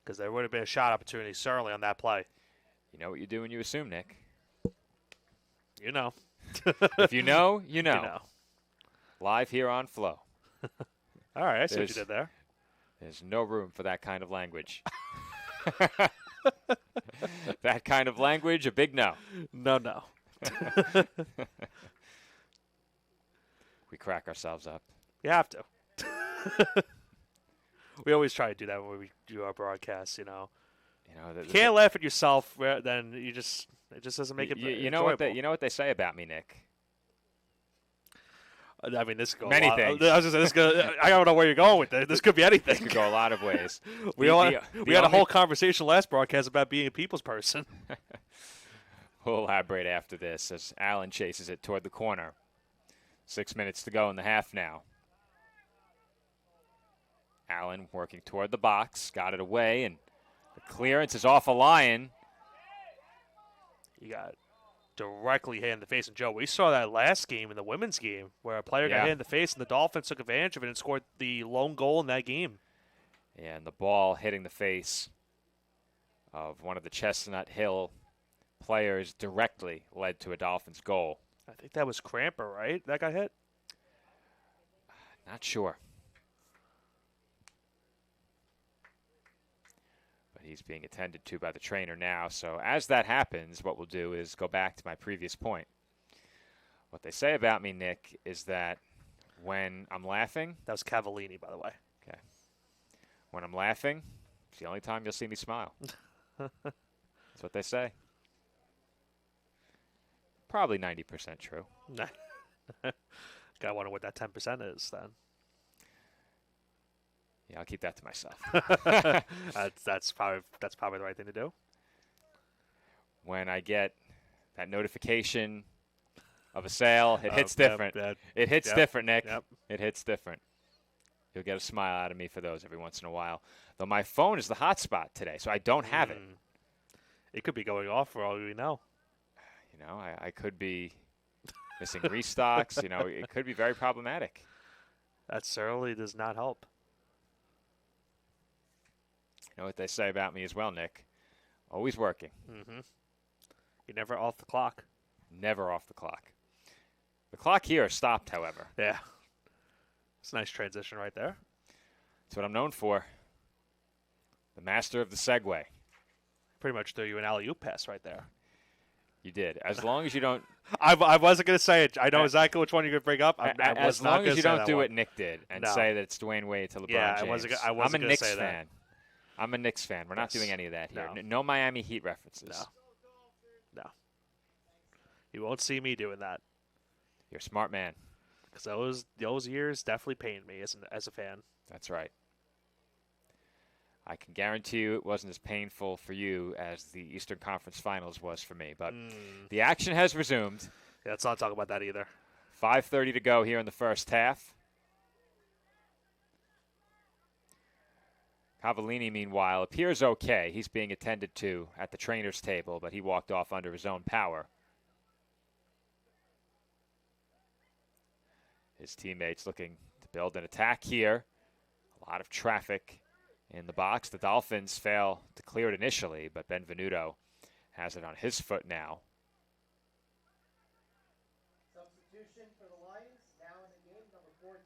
because there would have been a shot opportunity certainly on that play.
You know what you do when you assume, Nick.
You know.
If you know, you know.
You know.
Live here on Flow.
All right, I see what you did there.
There's no room for that kind of language. That kind of language, a big no.
No.
We crack ourselves up.
You have to. We always try to do that when we do our broadcasts, you know. You can't laugh at yourself, then it just doesn't make it
you know what they say about me, Nick.
I mean, this could go
many
a lot.
things.
I was just saying, I don't know where you're going with this. This could be anything.
This could go a lot of ways.
We had a whole conversation last broadcast about being a people's person.
We'll elaborate after this as Allen chases it toward the corner. 6 minutes to go in the half now. Allen working toward the box, got it away, and the clearance is off a Lion.
You got directly hit in the face. And, Joe, we saw that last game in the women's game where a player got hit in the face and the Dolphins took advantage of it and scored the lone goal in that game.
Yeah, and the ball hitting the face of one of the Chestnut Hill players directly led to a Dolphins goal.
I think that was Cramper, right? That got hit?
Not sure. But he's being attended to by the trainer now. So as that happens, what we'll do is go back to my previous point. What they say about me, Nick, is that when I'm laughing.
That was Cavallini, by the way.
Okay. When I'm laughing, it's the only time you'll see me smile. That's what they say. Probably 90% true.
Gotta wonder what that 10% is then.
Yeah, I'll keep that to myself.
That's probably the right thing to do.
When I get that notification of a sale, it hits different. It hits different, Nick.
Yep.
It hits different. You'll get a smile out of me for those every once in a while. Though my phone is the hotspot today, so I don't have it.
It could be going off for all we know.
You know, I could be missing restocks. You know, it could be very problematic.
That certainly does not help.
You know what they say about me as well, Nick? Always working.
Mm-hmm. You're never off the clock.
Never off the clock. The clock here stopped, however.
Yeah. It's a nice transition right there.
That's what I'm known for. The master of the segue.
Pretty much threw you an alley-oop pass right there.
You did. As long as you don't...
I wasn't going to say it. I know exactly which one you're going to bring up.
As long as you don't do what Nick did and say that it's Dwayne Wade to LeBron James.
I'm
a Knicks fan. I'm a Knicks fan. We're not doing any of that here. No Miami Heat references.
No. You won't see me doing that.
You're a smart man.
Because those years definitely pained me as a fan.
That's right. I can guarantee you it wasn't as painful for you as the Eastern Conference Finals was for me. But the action has resumed.
Yeah, let's not talk about that either.
5:30 to go here in the first half. Cavallini, meanwhile, appears okay. He's being attended to at the trainer's table, but he walked off under his own power. His teammates looking to build an attack here. A lot of traffic in the box. The Dolphins fail to clear it initially, but Benvenuto has it on his foot now.
Substitution for the Lions, now in the game, number 14,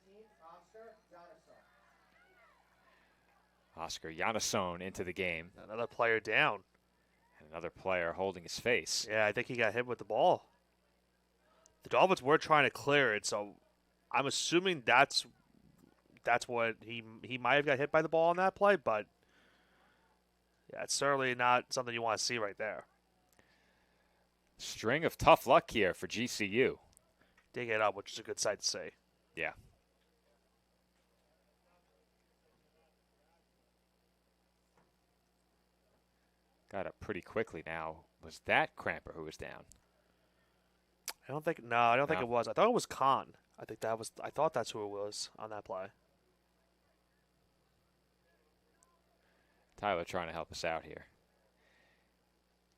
Oscar Giannisson into the game.
Another player down.
And another player holding his face.
Yeah, I think he got hit with the ball. The Dolphins were trying to clear it, so I'm assuming that's what he might have got hit by the ball on that play, but yeah, it's certainly not something you want to see right there.
String of tough luck here for GCU.
Dig it up, which is a good sight to see.
Yeah. Got up pretty quickly now. Was that Cramper who was down?
I don't think it was. I thought it was Khan. I thought that's who it was on that play.
Tyler trying to help us out here.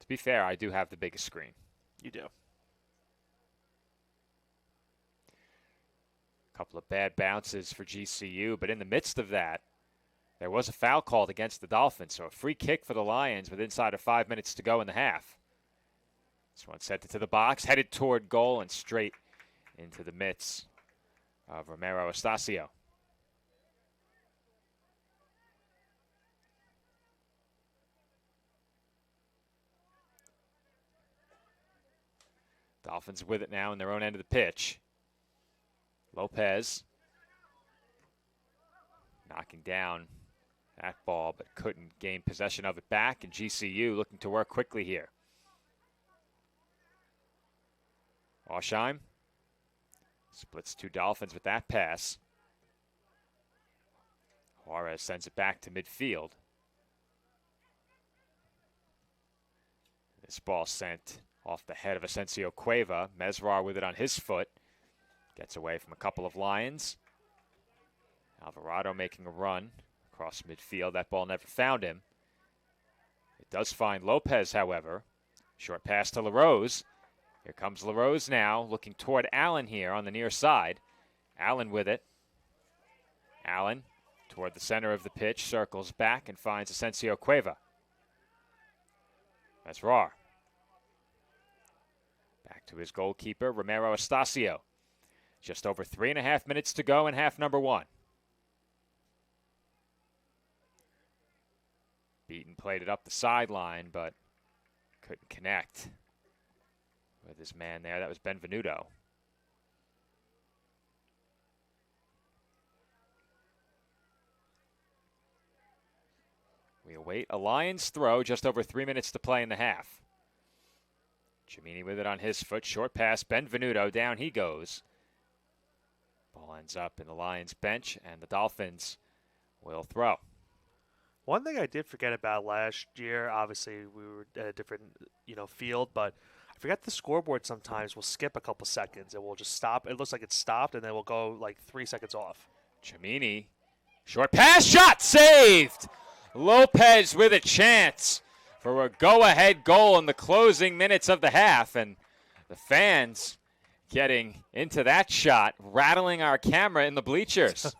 To be fair, I do have the biggest screen.
You do.
A couple of bad bounces for GCU, but in the midst of that, there was a foul called against the Dolphins, so a free kick for the Lions with inside of 5 minutes to go in the half. This one sent it to the box, headed toward goal and straight into the midst of Romero Estacio. Dolphins with it now in their own end of the pitch. Lopez knocking down that ball, but couldn't gain possession of it back, and GCU looking to work quickly here. Osheim splits two Dolphins with that pass. Juarez sends it back to midfield. This ball sent off the head of Asensio Cueva. Mesrar with it on his foot. Gets away from a couple of Lions. Alvarado making a run across midfield. That ball never found him. It does find Lopez, however. Short pass to LaRose. Here comes LaRose now, looking toward Allen here on the near side. Allen with it. Allen toward the center of the pitch, circles back and finds Asensio Cueva. That's Raw. Back to his goalkeeper, Romero Estacio. Just over 3.5 minutes to go in half number one. Beaton played it up the sideline, but couldn't connect with his man there. That was Benvenuto. We We await a Lions throw, just over 3 minutes to play in the half. Cimini with it on his foot, short pass, Benvenuto, down he goes. Ball ends up in the Lions bench, and the Dolphins will throw.
One thing I did forget about last year, obviously we were at a different, field, but I forgot the scoreboard sometimes will skip a couple seconds and we'll just stop. It looks like it's stopped, and then we'll go like 3 seconds off.
Cimini, short pass, shot, saved! Lopez with a chance for a go-ahead goal in the closing minutes of the half, and the fans getting into that shot, rattling our camera in the bleachers.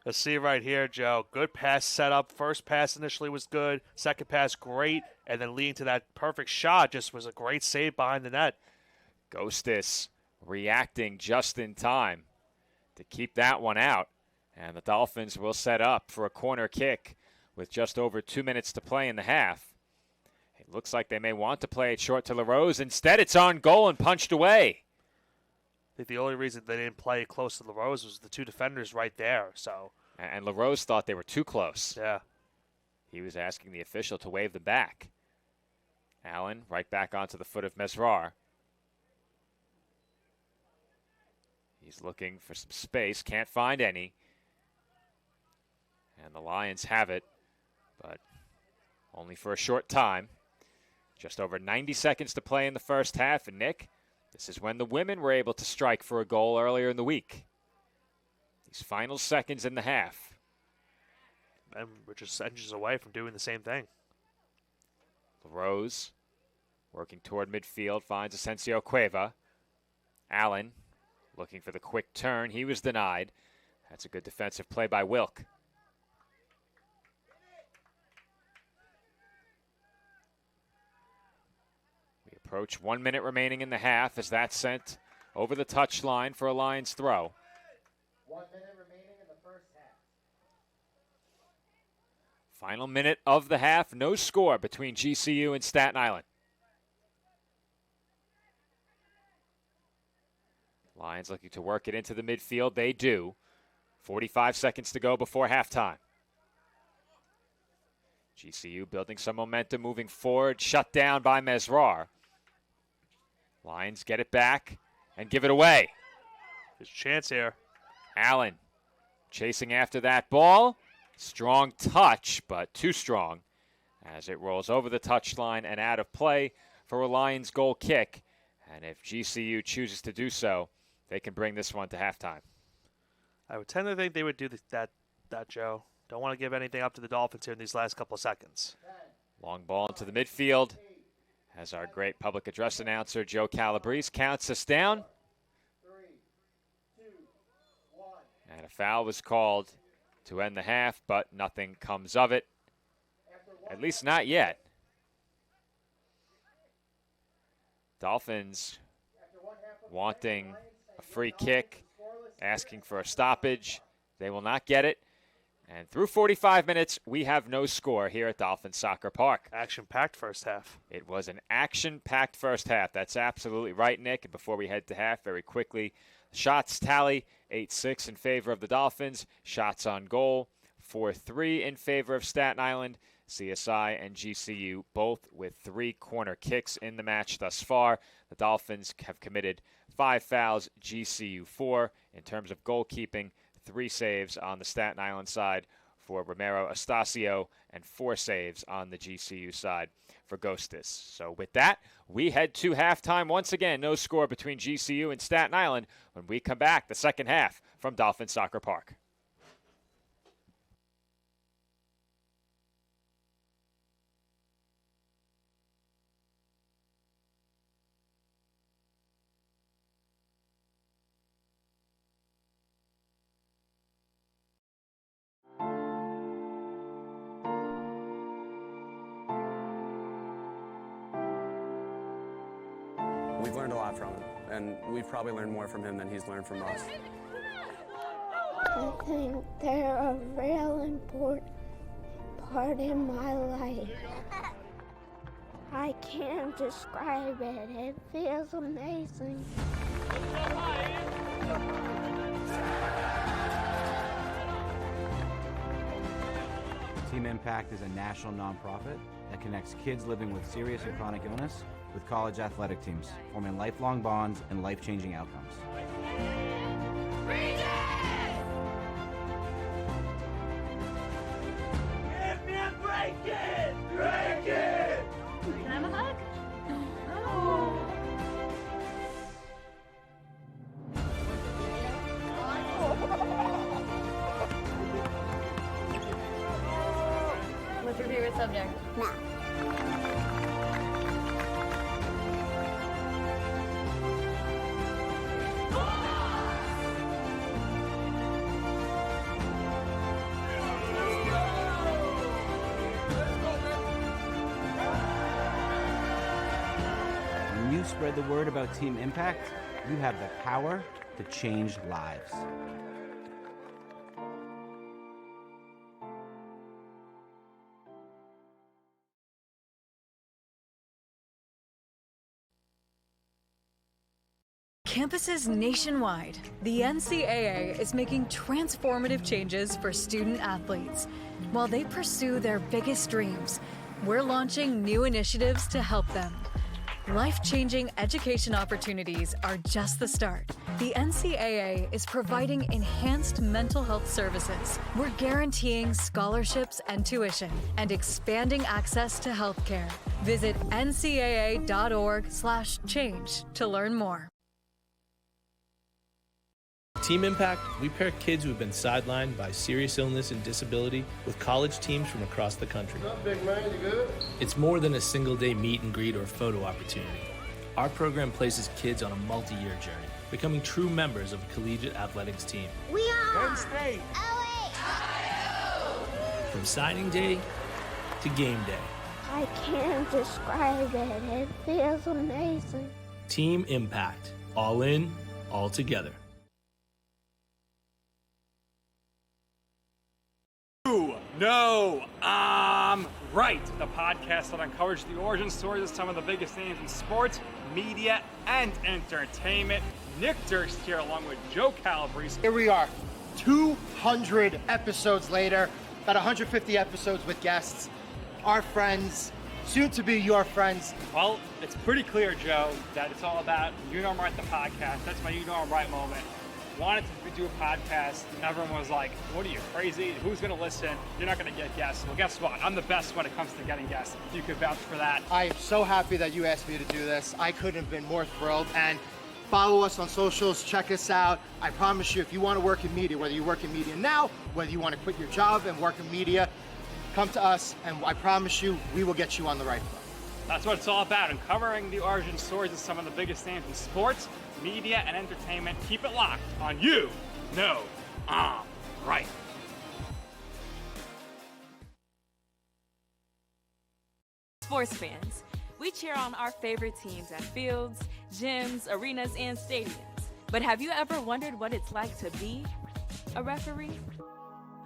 Let's see right here, Joe. Good pass set up. First pass initially was good. Second pass, great. And then leading to that perfect shot just was a great save behind the net.
Ghostis reacting just in time to keep that one out. And the Dolphins will set up for a corner kick with just over 2 minutes to play in the half. It looks like they may want to play it short to LaRose. Instead, it's on goal and punched away.
I think the only reason they didn't play close to LaRose was the two defenders right there. So,
and LaRose thought they were too close.
Yeah.
He was asking the official to wave them back. Allen right back onto the foot of Mesrar. He's looking for some space, can't find any. And the Lions have it, but only for a short time. Just over 90 seconds to play in the first half, and Nick, this is when the women were able to strike for a goal earlier in the week. These final seconds in the half.
And we're just inches away from doing the same thing.
LaRose working toward midfield, finds Asensio Cueva. Allen looking for the quick turn. He was denied. That's a good defensive play by Wilk. Approach 1 minute remaining in the half as that's sent over the touchline for a Lions throw.
1 minute remaining in the first half.
Final minute of the half, no score between GCU and Staten Island. Lions looking to work it into the midfield. They do. 45 seconds to go before halftime. GCU building some momentum, moving forward, shut down by Mesrar. Lions get it back and give it away.
There's a chance here.
Allen chasing after that ball. Strong touch, but too strong as it rolls over the touchline and out of play for a Lions goal kick. And if GCU chooses to do so, they can bring this one to halftime.
I would tend to think they would do that, Joe. Don't want to give anything up to the Dolphins here in these last couple of seconds.
Long ball into the midfield. As our great public address announcer, Joe Calabrese, counts us down.
3, 2, 1.
And a foul was called to end the half, but nothing comes of it. At least not yet. Dolphins wanting a free kick, asking for a stoppage. They will not get it. And through 45 minutes, we have no score here at Dolphin Soccer Park.
Action-packed first half.
It was an action-packed first half. That's absolutely right, Nick. And before we head to half, very quickly, shots tally, 8-6 in favor of the Dolphins. Shots on goal, 4-3 in favor of Staten Island. CSI and GCU both with 3 corner kicks in the match thus far. The Dolphins have committed 5 fouls, GCU 4. In terms of goalkeeping, 3 saves on the Staten Island side for Romero Astacio and 4 saves on the GCU side for Ghostis. So with that, we head to halftime. Once again, no score between GCU and Staten Island when we come back the second half from Dolphin Soccer Park.
We've learned a lot from him, and we've probably learned more from him than he's learned from us.
I think they're a real important part in my life. I can't describe it. It feels amazing.
Team Impact is a national nonprofit that connects kids living with serious and chronic illness with college athletic teams, forming lifelong bonds and life-changing outcomes.
Give me a break it! Break it!
Can I have a hug? What's your favorite subject?
Math.
When you spread the word about Team Impact, you have the power to change lives.
Campuses nationwide, the NCAA is making transformative changes for student athletes. While they pursue their biggest dreams, we're launching new initiatives to help them. Life-changing education opportunities are just the start. The NCAA is providing enhanced mental health services. We're guaranteeing scholarships and tuition and expanding access to healthcare. Visit ncaa.org/change to learn more.
Team Impact, we pair kids who have been sidelined by serious illness and disability with college teams from across the country.
What's up, big man? You good?
It's more than a single-day meet and greet or photo opportunity. Our program places kids on a multi-year journey, becoming true members of a collegiate athletics team.
We are
Penn State.
From signing day to game day.
I can't describe it. It feels amazing.
Team Impact. All in, all together.
No, I'm right. The podcast that uncovers the origin stories of some of the biggest names in sports, media, and entertainment. Nick Durst here along with Joe Calabrese.
Here we are, 200 episodes later, about 150 episodes with guests, our friends, soon to be your friends.
Well, it's pretty clear, Joe, that it's all about You Know I'm Right, the podcast. That's my You Know I'm Right moment. Wanted to do a podcast, and everyone was like, what are you, crazy? Who's going to listen? You're not going to get guests. Well, guess what? I'm the best when it comes to getting guests. You could vouch for that.
I am so happy that you asked me to do this. I couldn't have been more thrilled. And follow us on socials, check us out. I promise you, if you want to work in media, whether you work in media now, whether you want to quit your job and work in media, come to us, and I promise you, we will get you on the right foot.
That's what it's all about, uncovering the origin stories of some of the biggest names in sports, media, and entertainment. Keep it locked on You Know I'm Right.
Sports fans, we cheer on our favorite teams at fields, gyms, arenas, and stadiums. But have you ever wondered what it's like to be a referee?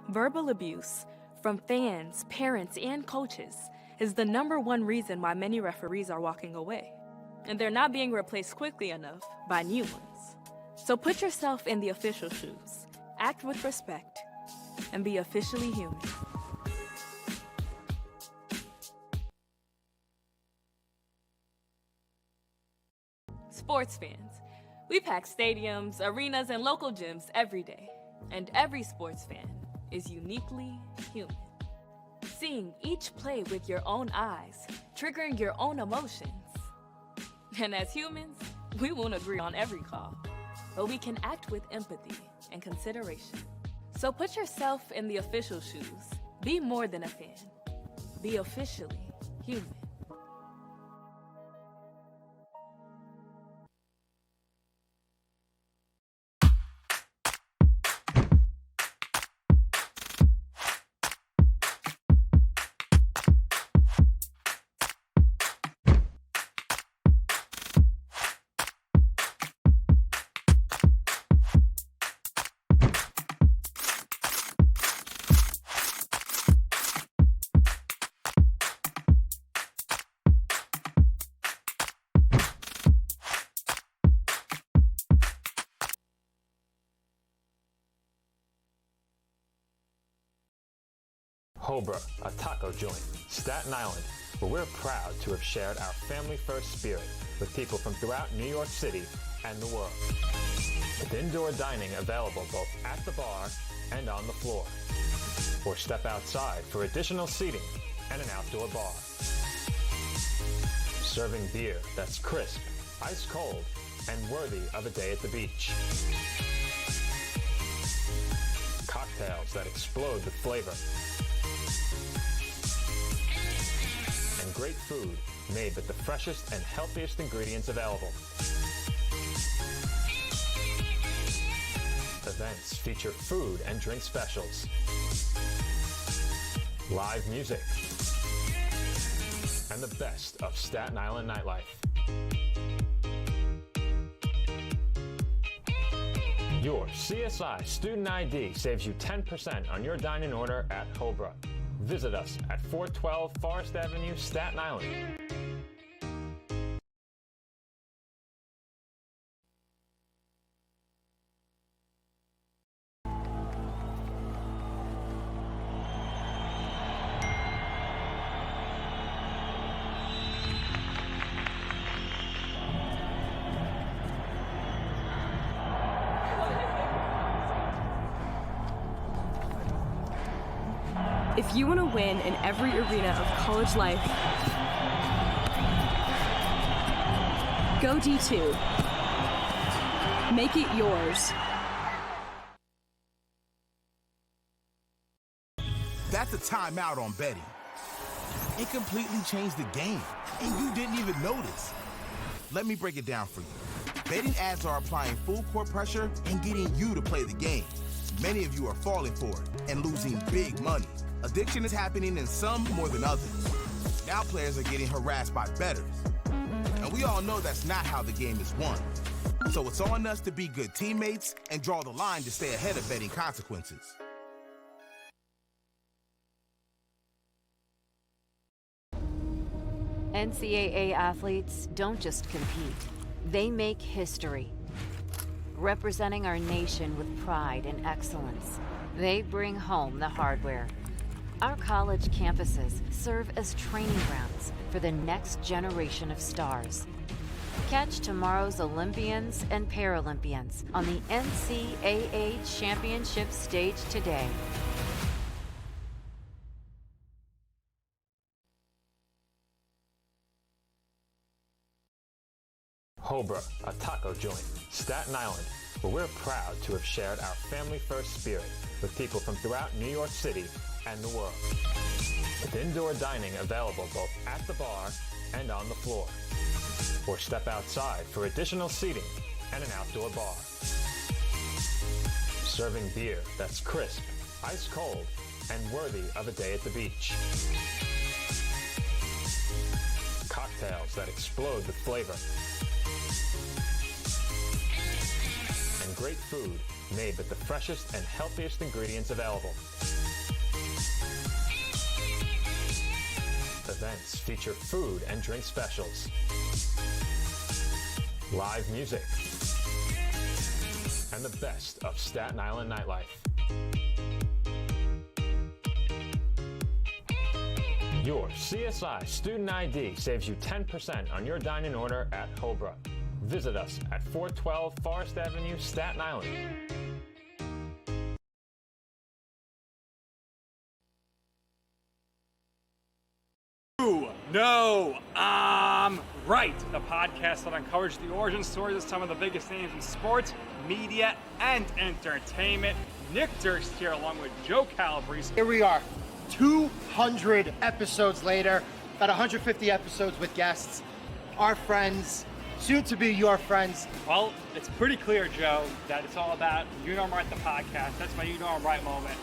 Verbal abuse from fans, parents, and coaches is the #1 reason why many referees are walking away. And they're not being replaced quickly enough by new ones. So put yourself in the official shoes, act with respect, and be officially human. Sports fans, we pack stadiums, arenas, and local gyms every day. And every sports fan is uniquely human. Seeing each play with your own eyes, triggering your own emotions. And as humans, we won't agree on every call, but we can act with empathy and consideration. So put yourself in the official shoes. Be more than a fan. Be officially human.
Cobra, a taco joint, Staten Island, where we're proud to have shared our family-first spirit with people from throughout New York City and the world. With indoor dining available both at the bar and on the floor. Or step outside for additional seating and an outdoor bar. Serving beer that's crisp, ice cold, and worthy of a day at the beach. Cocktails that explode with flavor. And great food made with the freshest and healthiest ingredients available. Events feature food and drink specials. Live music. And the best of Staten Island nightlife. Your CSI Student ID saves you 10% on your dine-in order at Cobra. Visit us at 412 Forest Avenue, Staten Island.
If you want to win in every arena of college life, go D2. Make it yours.
That's a timeout on betting. It completely changed the game, and you didn't even notice. Let me break it down for you. Betting ads are applying full court pressure and getting you to play the game. Many of you are falling for it and losing big money. Addiction is happening in some more than others. Now players are getting harassed by bettors. And we all know that's not how the game is won. So it's on us to be good teammates and draw the line to stay ahead of betting consequences.
NCAA athletes don't just compete, they make history. Representing our nation with pride and excellence, they bring home the hardware. Our college campuses serve as training grounds for the next generation of stars. Catch tomorrow's Olympians and Paralympians on the NCAA Championship stage today.
Cobra, a taco joint, Staten Island, where we're proud to have shared our family-first spirit with people from throughout New York City and the world. With indoor dining available both at the bar and on the floor. Or step outside for additional seating and an outdoor bar. Serving beer that's crisp, ice cold, and worthy of a day at the beach. Cocktails that explode with flavor. And great food made with the freshest and healthiest ingredients available. Events feature food and drink specials. Live music. And the best of Staten Island nightlife. Your CSI Student ID saves you 10% on your dine-in order at Cobra. Visit us at 412 Forest Avenue, Staten Island.
No, I'm right. The podcast that uncovers the origin stories of some of the biggest names in sports, media, and entertainment. Nick Durst here along with Joe Calabrese.
Here we are, 200 episodes later, about 150 episodes with guests, our friends, soon to be your friends.
Well, it's pretty clear, Joe, that it's all about You Know I'm Right, the podcast. That's my You Know I'm Right moment.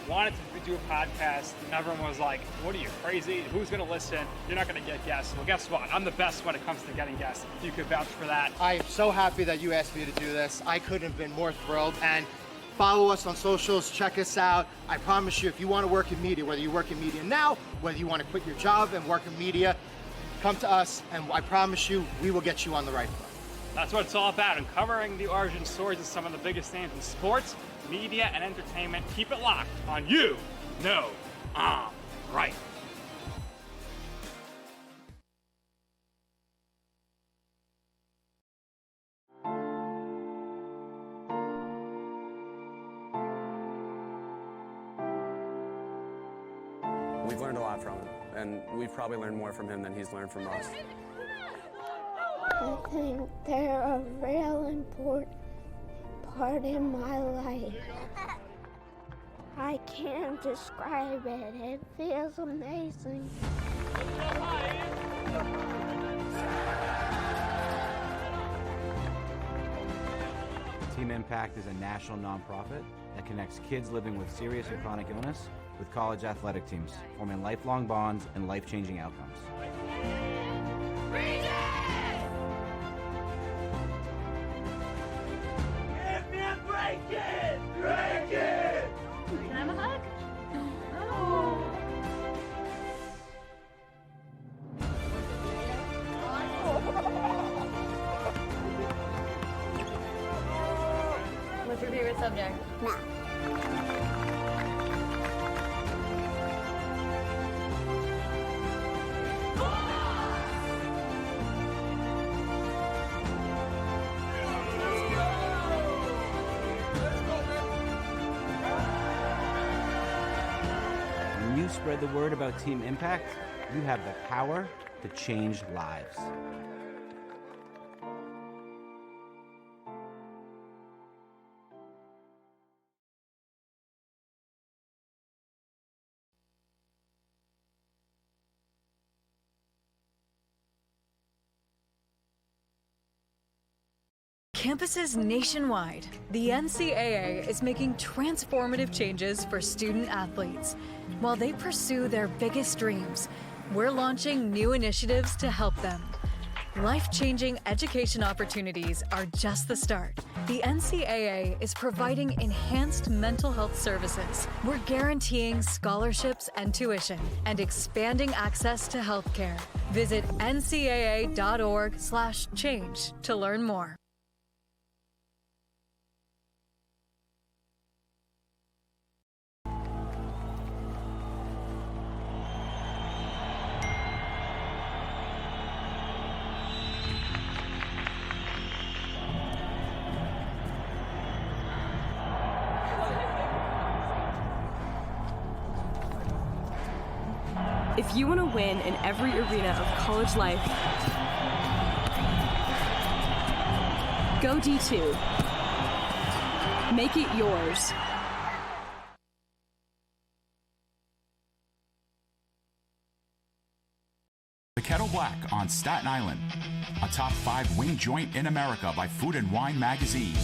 Wanted to do a podcast, and everyone was like, what are you, crazy? Who's going to listen? You're not going to get guests. Well, guess what? I'm the best when it comes to getting guests. You could vouch for that.
I am so happy that you asked me to do this. I couldn't have been more thrilled. And follow us on socials, check us out. I promise you, if you want to work in media, whether you work in media now, whether you want to quit your job and work in media, come to us, and I promise you, we will get you on the right foot.
That's what it's all about, uncovering the origin stories of some of the biggest names in sports, media, and entertainment. Keep it locked on You Know I'm right.
We've learned a lot from him, and we've probably learned more from him than he's learned from us.
I think they're a real important part in my life. I can't describe it. It feels amazing.
Team Impact is a national nonprofit that connects kids living with serious and chronic illness with college athletic teams, forming lifelong bonds and life-changing outcomes.
Champion, break it! Break it!
Can I have a hug? What's your favorite subject?
Math.
When you spread the word about Team Impact, you have the power to change lives.
Campuses nationwide, the NCAA is making transformative changes for student athletes. While they pursue their biggest dreams, we're launching new initiatives to help them. Life-changing education opportunities are just the start. The NCAA is providing enhanced mental health services. We're guaranteeing scholarships and tuition and expanding access to healthcare. Visit ncaa.org/change to learn more.
If you want to win in every arena of college life, go D2. Make it yours.
The Kettle Black on Staten Island, a top 5 wing joint in America by Food and Wine magazine.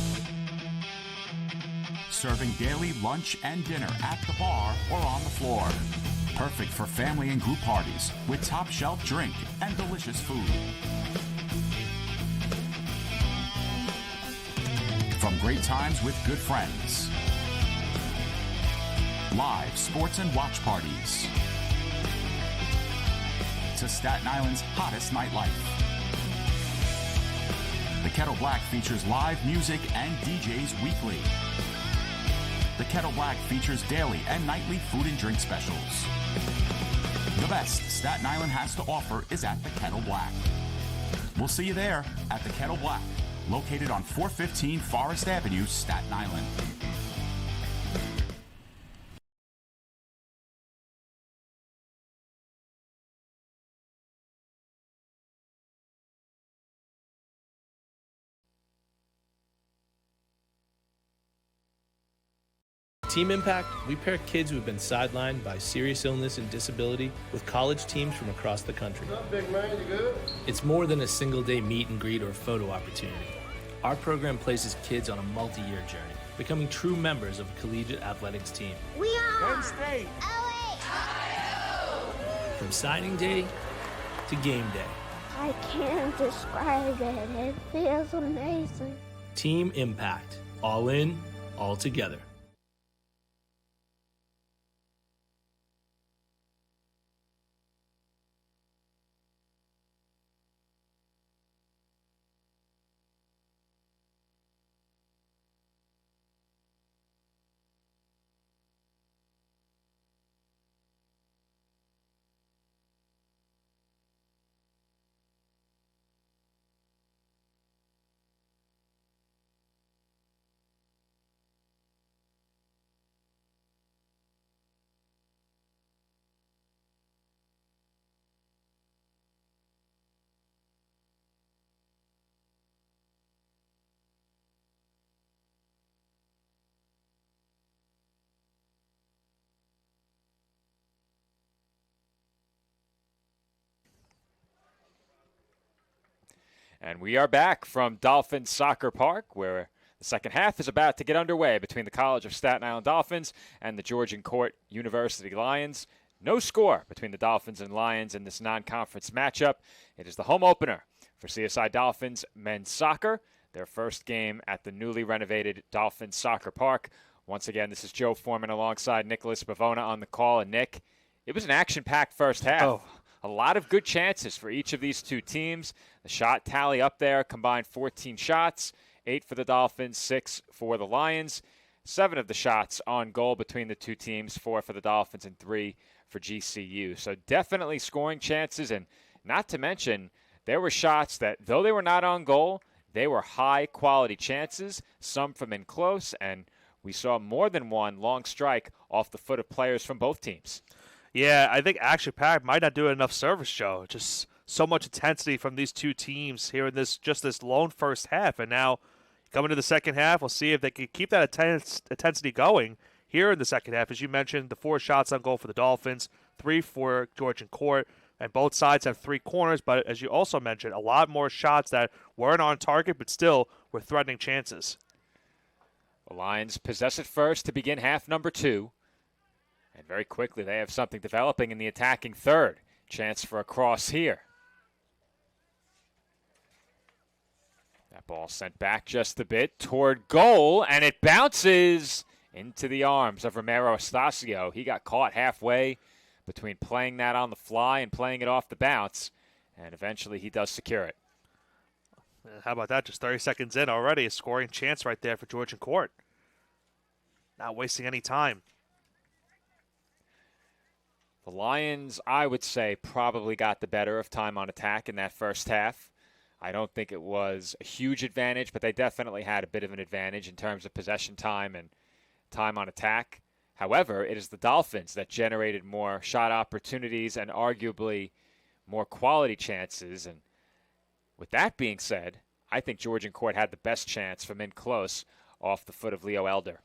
Serving daily lunch and dinner at the bar or on the floor. Perfect for family and group parties with top shelf drink and delicious food. From great times with good friends, live sports and watch parties, to Staten Island's hottest nightlife. The Kettle Black features live music and DJs weekly. The Kettle Black features daily and nightly food and drink specials. The best Staten Island has to offer is at the Kettle Black. We'll see you there at the Kettle Black, located on 415 Forest Avenue, Staten Island.
Team Impact, we pair kids who have been sidelined by serious illness and disability with college teams from across the country.
What's up, big man? You good?
It's more than a single-day meet and greet or photo opportunity. Our program places kids on a multi-year journey, becoming true members of a collegiate athletics team.
We are
Penn State.
From signing day to game day,
I can't describe it. It feels amazing.
Team Impact. All in, all together.
And we are back from Dolphins Soccer Park, where the second half is about to get underway between the College of Staten Island Dolphins and the Georgian Court University Lions. No score between the Dolphins and Lions in this non-conference matchup. It is the home opener for CSI Dolphins men's soccer, their first game at the newly renovated Dolphins Soccer Park. Once again, this is Joe Foreman alongside Nicholas Bavona on the call. And Nick, it was an action-packed first half.
Oh.
A lot of good chances for each of these two teams. The shot tally up there, combined 14 shots, 8 for the Dolphins, 6 for the Lions. 7 of the shots on goal between the two teams, 4 for the Dolphins and 3 for GCU. So definitely scoring chances, and not to mention there were shots that, though they were not on goal, they were high-quality chances, some from in close, and we saw more than one long strike off the foot of players from both teams.
Yeah, I think Action Pack might not do enough service, Joe. Just so much intensity from these two teams here in this lone first half. And now coming to the second half, we'll see if they can keep that intensity going here in the second half. As you mentioned, the 4 shots on goal for the Dolphins, 3 for Georgian Court, and both sides have 3 corners. But as you also mentioned, a lot more shots that weren't on target but still were threatening chances.
The Lions possess it first to begin half number 2. And very quickly, they have something developing in the attacking third. Chance for a cross here. That ball sent back just a bit toward goal, and it bounces into the arms of Romero Estacio. He got caught halfway between playing that on the fly and playing it off the bounce, and eventually he does secure it.
How about that? Just 30 seconds in already, a scoring chance right there for Georgian Court. Not wasting any time.
The Lions, I would say, probably got the better of time on attack in that first half. I don't think it was a huge advantage, but they definitely had a bit of an advantage in terms of possession time and time on attack. However, it is the Dolphins that generated more shot opportunities and arguably more quality chances. And with that being said, I think Georgian Court had the best chance from in close off the foot of Leo Elder.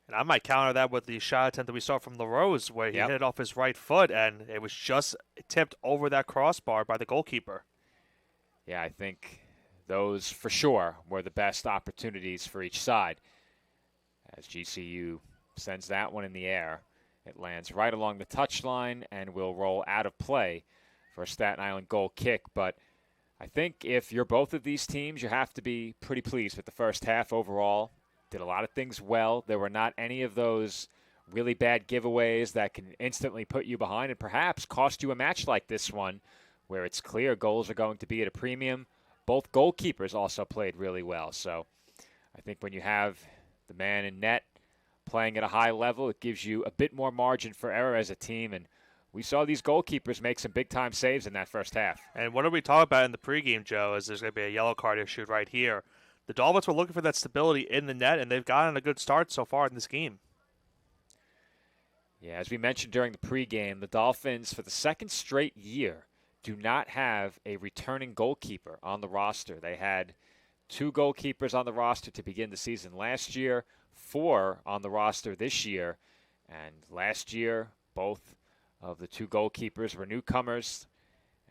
And I might counter that with the shot attempt that we saw from LaRose, where he hit it off his right foot, and it was just tipped over that crossbar by the goalkeeper.
Yeah, I think those for sure were the best opportunities for each side. As GCU sends that one in the air, it lands right along the touchline and will roll out of play for a Staten Island goal kick. But I think if you're both of these teams, you have to be pretty pleased with the first half overall. Did a lot of things well. There were not any of those really bad giveaways that can instantly put you behind and perhaps cost you a match like this one, where it's clear goals are going to be at a premium. Both goalkeepers also played really well. So I think when you have the man in net playing at a high level, it gives you a bit more margin for error as a team. And we saw these goalkeepers make some big-time saves in that first half.
And what did we talk about in the pregame, Joe, is there's going to be a yellow card issued right here. The Dolphins were looking for that stability in the net, and they've gotten a good start so far in this game.
Yeah, as we mentioned during the pregame, the Dolphins, for the second straight year, do not have a returning goalkeeper on the roster. They had 2 goalkeepers on the roster to begin the season last year, 4 on the roster this year. And last year, both of the 2 goalkeepers were newcomers,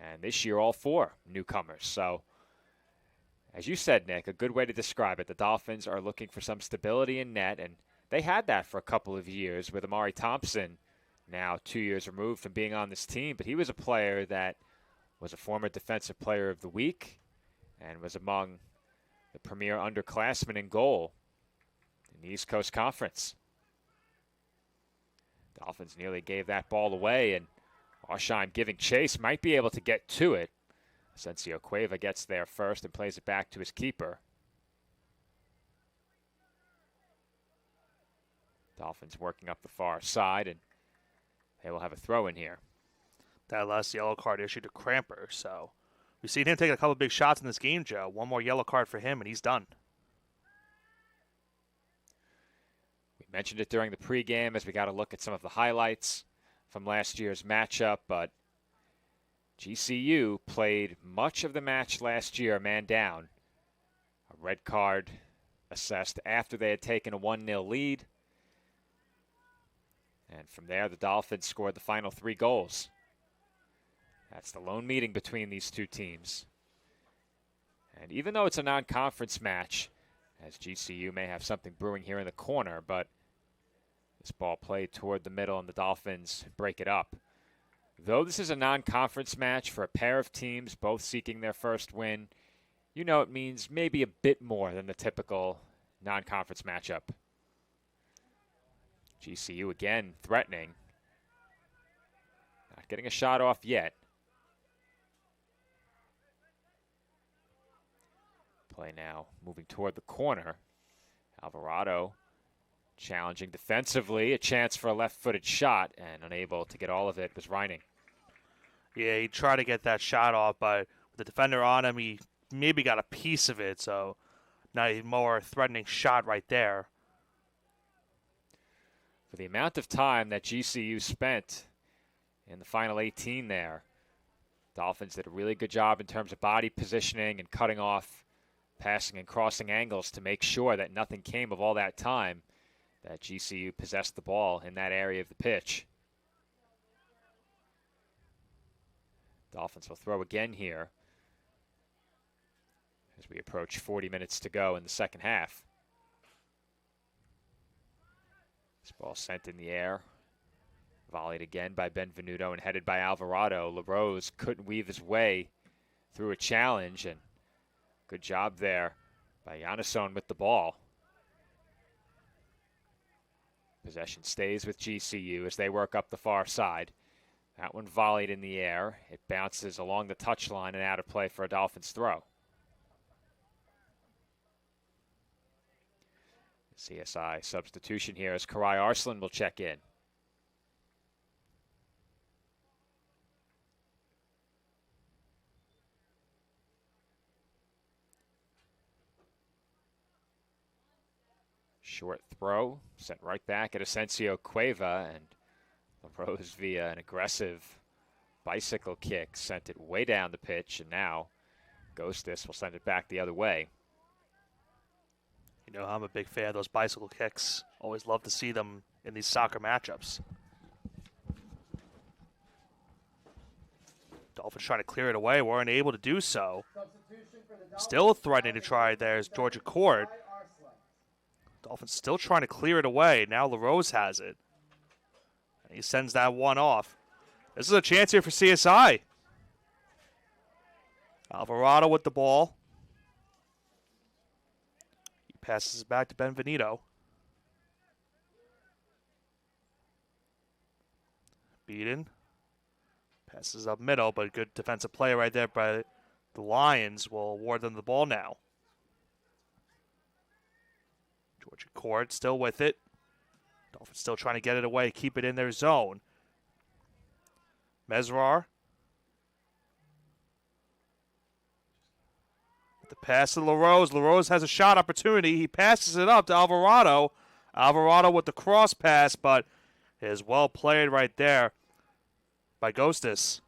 and this year all 4 newcomers. So, as you said, Nick, a good way to describe it, the Dolphins are looking for some stability in net, and they had that for a couple of years with Amari Thompson, now 2 years removed from being on this team. But he was a player that was a former Defensive Player of the Week and was among the premier underclassmen in goal in the East Coast Conference. Dolphins nearly gave that ball away, and Arsheim giving chase might be able to get to it. Asensio Cueva gets there first and plays it back to his keeper. Dolphins working up the far side, and they will have a throw in here.
That last yellow card issued to Cramper, so we've seen him take a couple of big shots in this game, Joe. One more yellow card for him, and he's done.
We mentioned it during the pregame as we got a look at some of the highlights from last year's matchup, but GCU played much of the match last year man down. A red card assessed after they had taken a 1-0 lead. And from there, the Dolphins scored the final 3 goals. That's the lone meeting between these two teams. And even though it's a non-conference match, as GCU may have something brewing here in the corner, but this ball played toward the middle and the Dolphins break it up. Though this is a non-conference match for a pair of teams both seeking their first win, you know it means maybe a bit more than the typical non-conference matchup. GCU again threatening. Not getting a shot off yet. Play now moving toward the corner. Alvarado challenging defensively. A chance for a left-footed shot and unable to get all of it was Reining.
Yeah, he tried to get that shot off, but with the defender on him, he maybe got a piece of it, so now a more threatening shot right there.
For the amount of time that GCU spent in the final 18 there, Dolphins did a really good job in terms of body positioning and cutting off passing and crossing angles to make sure that nothing came of all that time that GCU possessed the ball in that area of the pitch. Dolphins will throw again here as we approach 40 minutes to go in the second half. This ball sent in the air. Volleyed again by Benvenuto and headed by Alvarado. LaRose couldn't weave his way through a challenge, and good job there by Janusson with the ball. Possession stays with GCU as they work up the far side. That one volleyed in the air. It bounces along the touchline and out of play for a Dolphins throw. CSI substitution here as Karai Arslan will check in. Short throw, sent right back at Asensio Cueva, and LaRose via an aggressive bicycle kick sent it way down the pitch, and now Ghostis will send it back the other way.
You know, I'm a big fan of those bicycle kicks. Always love to see them in these soccer matchups. Dolphins trying to clear it away, weren't able to do so. Still threatening to try there's Georgia Court. Dolphins still trying to clear it away. Now LaRose has it. And he sends that one off. This is a chance here for CSI. Alvarado with the ball. He passes it back to Benvenuto. Beaton. Passes up middle, but good defensive play right there by the Lions will award them the ball now. Georgia Court still with it. Dolphins still trying to get it away, keep it in their zone. Mesrar. The pass to LaRose. LaRose has a shot opportunity. He passes it up to Alvarado. Alvarado with the cross pass, but it is well played right there by Ghostis.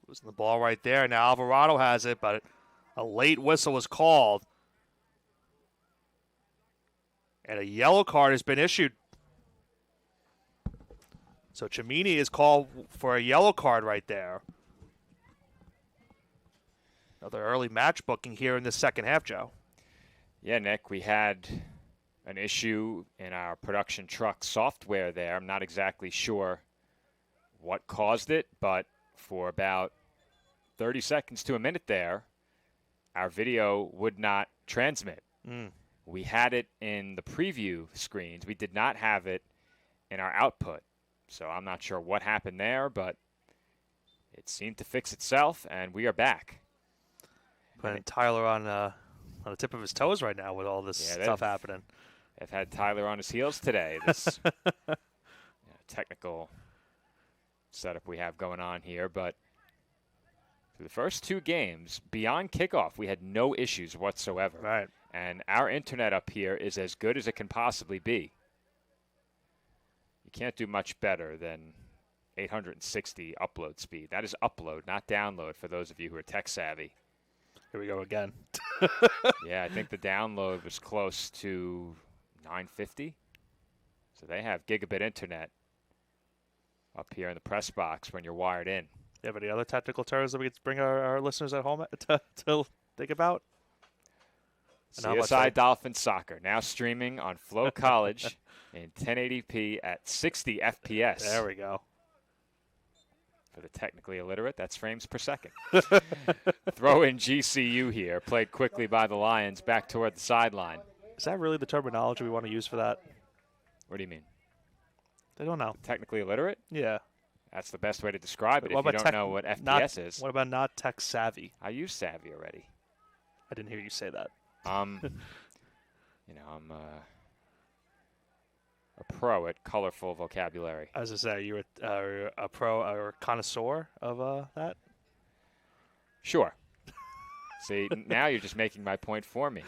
Losing the ball right there. Now Alvarado has it, but a late whistle was called. And a yellow card has been issued. So Cimini is called for a yellow card right there. Another early match booking here in the second half, Joe.
Yeah, Nick, we had an issue in our production truck software there. I'm not exactly sure what caused it, but for about 30 seconds to a minute there, our video would not transmit. We had it in the preview screens. We did not have it in our output. So I'm not sure what happened there, but it seemed to fix itself, and we are back.
Putting Tyler on the tip of his toes right now with all this stuff happening.
They've had Tyler on his heels today. This technical setup we have going on here, but for the first two games, beyond kickoff, we had no issues whatsoever.
Right.
And our internet up here is as good as it can possibly be. You can't do much better than 860 upload speed. That is upload, not download, for those of you who are tech savvy.
Here we go again.
Yeah, I think the download was close to 950. So they have gigabit internet. up here in the press box when you're wired in.
You have any other technical terms that we could bring our listeners at home to think about?
CSI Dolphins Soccer, now streaming on Flow College in 1080p at 60 FPS.
There we go.
For the technically illiterate, that's frames per second. Throw in GCU here, played quickly by the Lions back toward the sideline.
Is that really the terminology we want to use for that?
What do you mean?
I don't know.
Technically illiterate?
Yeah.
That's the best way to describe it
What
if you
about
don't know what FPS is.
What about not tech savvy?
I use savvy already.
I didn't hear you say that.
I'm a pro at colorful vocabulary.
As I say, you're a pro or a connoisseur of that?
Sure. See, now you're just making my point for me.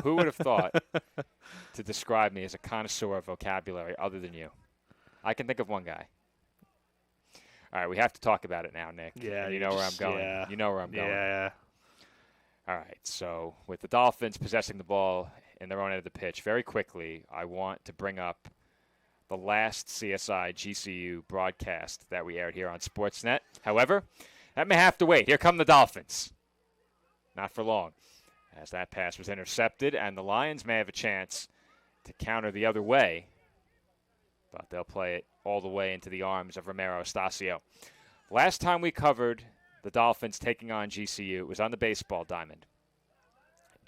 Who would have thought to describe me as a connoisseur of vocabulary other than you? I can think of one guy. All right, we have to talk about it now, Nick.
Yeah.
And you know where I'm going.
Yeah.
You know where I'm going.
Yeah.
All right, so with the Dolphins possessing the ball in their own end of the pitch, very quickly, I want to bring up the last CSI GCU broadcast that we aired here on Sportsnet. However, that may have to wait. Here come the Dolphins. Not for long, as that pass was intercepted, and the Lions may have a chance to counter the other way, but they'll play it all the way into the arms of Romero Estacio. Last time we covered the Dolphins taking on GCU, it was on the baseball diamond.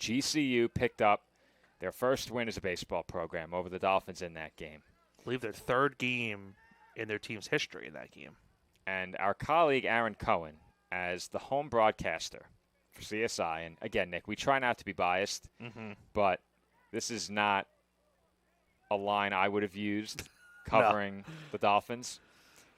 GCU picked up their first win as a baseball program over the Dolphins in that game.
I believe their third game in their team's history in that game.
And our colleague Aaron Cohen, as the home broadcaster for CSI, and again, Nick, we try not to be biased, but this is not a line I would have used covering the Dolphins.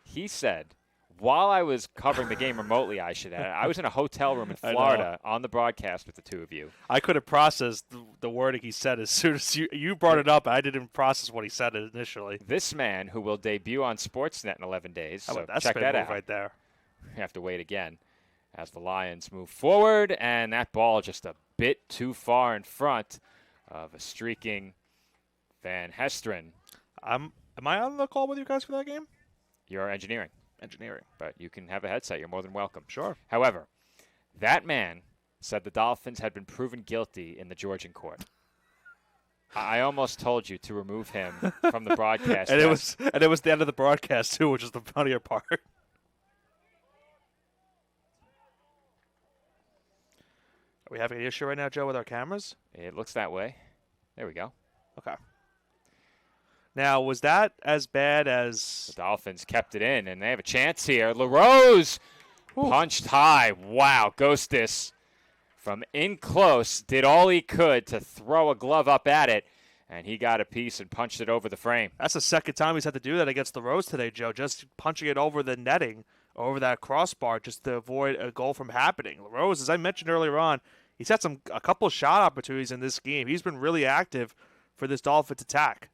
He said, while I was covering the game remotely, I should add, I was in a hotel room in Florida on the broadcast with the two of you.
I could have processed the wording he said as soon as you brought it up. I didn't process what he said initially.
This man, who will debut on Sportsnet in 11 days, so
that's
check that out.
right there.
We have to wait again as the Lions move forward, and that ball just a bit too far in front of a streaking Van Hesteren.
Am I on the call with you guys for that game?
You're engineering. But you can have a headset. You're more than welcome.
Sure.
However, that man said the Dolphins had been proven guilty in the Georgian court. I almost told you to remove him from the broadcast.
and it was the end of the broadcast too, which is the funnier part. Are we having an issue right now, Joe, with our cameras?
It looks that way. There we go.
Okay. Now, was that as bad as...
The Dolphins kept it in, and they have a chance here. LaRose punched high. Wow, Ghostis from in close did all he could to throw a glove up at it, and he got a piece and punched it over the frame.
That's the second time he's had to do that against LaRose today, Joe, just punching it over the netting, over that crossbar, just to avoid a goal from happening. LaRose, as I mentioned earlier on, he's had a couple of shot opportunities in this game. He's been really active for this Dolphins attack.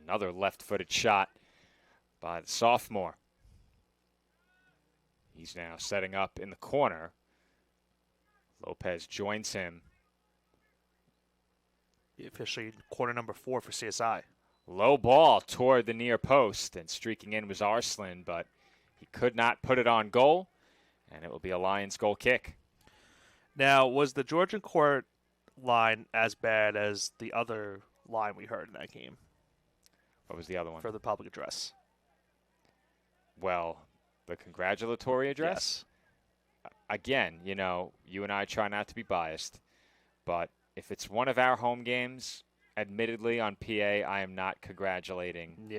Another left-footed shot by the sophomore. He's now setting up in the corner. Lopez joins him.
Officially quarter number 4 for CSI.
Low ball toward the near post, and streaking in was Arslan, but he could not put it on goal, and it will be a Lions goal kick.
Now, was the Georgian court line as bad as the other line we heard in that game?
What was the other one?
For the public address.
Well, the congratulatory address?
Yes.
Again, you and I try not to be biased, but if it's one of our home games, admittedly on PA, I am not congratulating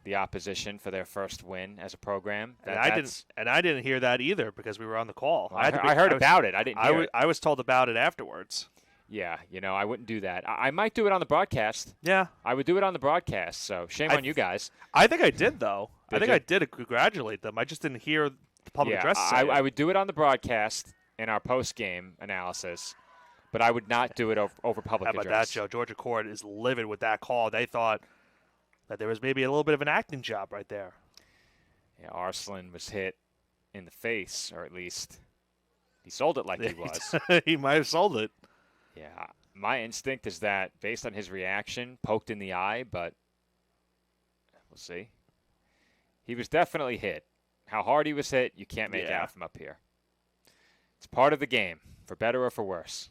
the opposition for their first win as a program.
I didn't hear that either because we were on the call.
Well, I heard about it. I didn't hear it.
I was told about it afterwards.
Yeah, I wouldn't do that. I might do it on the broadcast.
Yeah.
I would do it on the broadcast, so shame on you guys.
I think I did, though. I did congratulate them. I just didn't hear the public address say
I would do it on the broadcast in our post-game analysis, but I would not do it over public
address. How about that, Joe? Georgia Court is livid with that call. They thought that there was maybe a little bit of an acting job right there.
Yeah, Arslan was hit in the face, or at least he sold it like he was.
He might have sold it.
Yeah, my instinct is that based on his reaction, poked in the eye, but we'll see. he was definitely hit. How hard he was hit, you can't make
Yeah.
out from up here. It's part of the game, for better or for worse.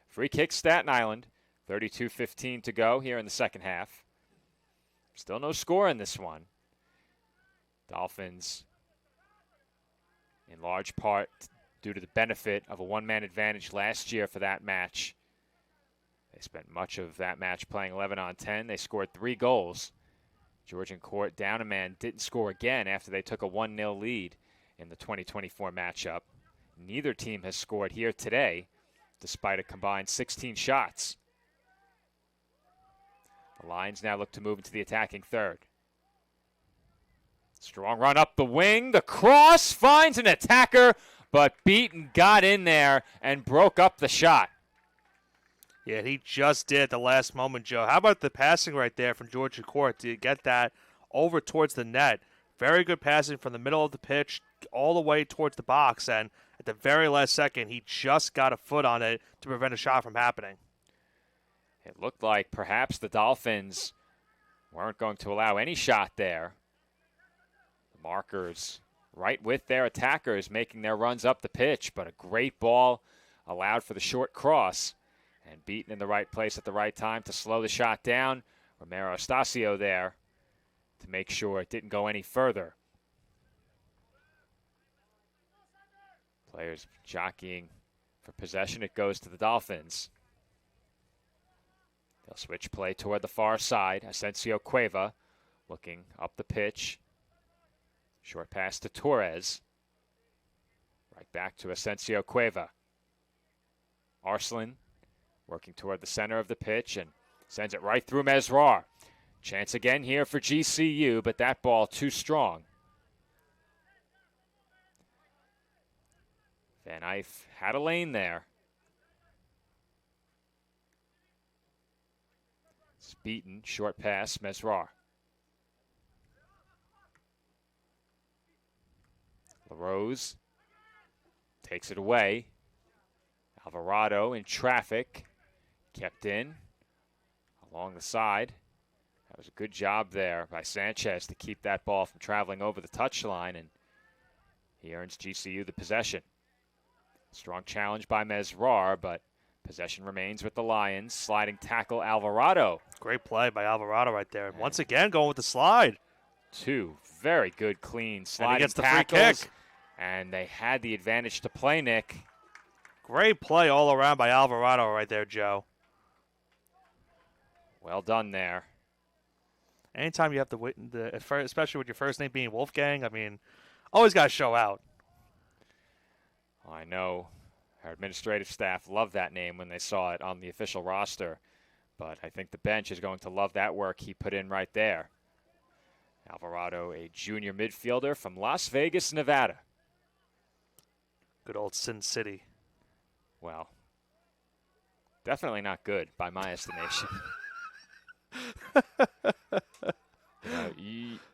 Free kick, Staten Island. 32:15 to go here in the second half. Still no score in this one. Dolphins, in large part due to the benefit of a one-man advantage last year for that match. They spent much of that match playing 11 on 10. They scored 3 goals. Georgian Court down a man, didn't score again after they took a 1-0 lead in the 2024 matchup. Neither team has scored here today, despite a combined 16 shots. The Lions now look to move into the attacking third. Strong run up the wing. The cross finds an attacker, but Beaton got in there and broke up the shot.
Yeah, he just did at the last moment, Joe. How about the passing right there from Georgian Court to get that over towards the net? Very good passing from the middle of the pitch all the way towards the box, and at the very last second, he just got a foot on it to prevent a shot from happening.
It looked like perhaps the Dolphins weren't going to allow any shot there. The markers right with their attackers making their runs up the pitch, but a great ball allowed for the short cross. And Beaton in the right place at the right time to slow the shot down. Romero Estacio there to make sure it didn't go any further. Players jockeying for possession. It goes to the Dolphins. They'll switch play toward the far side. Asensio Cueva looking up the pitch. Short pass to Torres. Right back to Asensio Cueva. Arslan working toward the center of the pitch and sends it right through Mesrar. Chance again here for GCU, but that ball too strong. Van Eyck had a lane there. It's Beaton, short pass, Mesrar. LaRose takes it away. Alvarado in traffic. Kept in along the side. That was a good job there by Sanchez to keep that ball from traveling over the touchline, and he earns GCU the possession. Strong challenge by Mesrar, but possession remains with the Lions. Sliding tackle Alvarado.
Great play by Alvarado right there. And once again, going with the slide.
2 very good, clean sliding
and he gets the
tackles.
free kick.
And they had the advantage to play, Nick.
Great play all around by Alvarado right there, Joe.
Well done there.
Anytime you have to, especially with your first name being Wolfgang, I mean, always got to show out.
I know our administrative staff loved that name when they saw it on the official roster, but I think the bench is going to love that work he put in right there. Alvarado, a junior midfielder from Las Vegas, Nevada.
Good old Sin City.
Well, definitely not good by my estimation.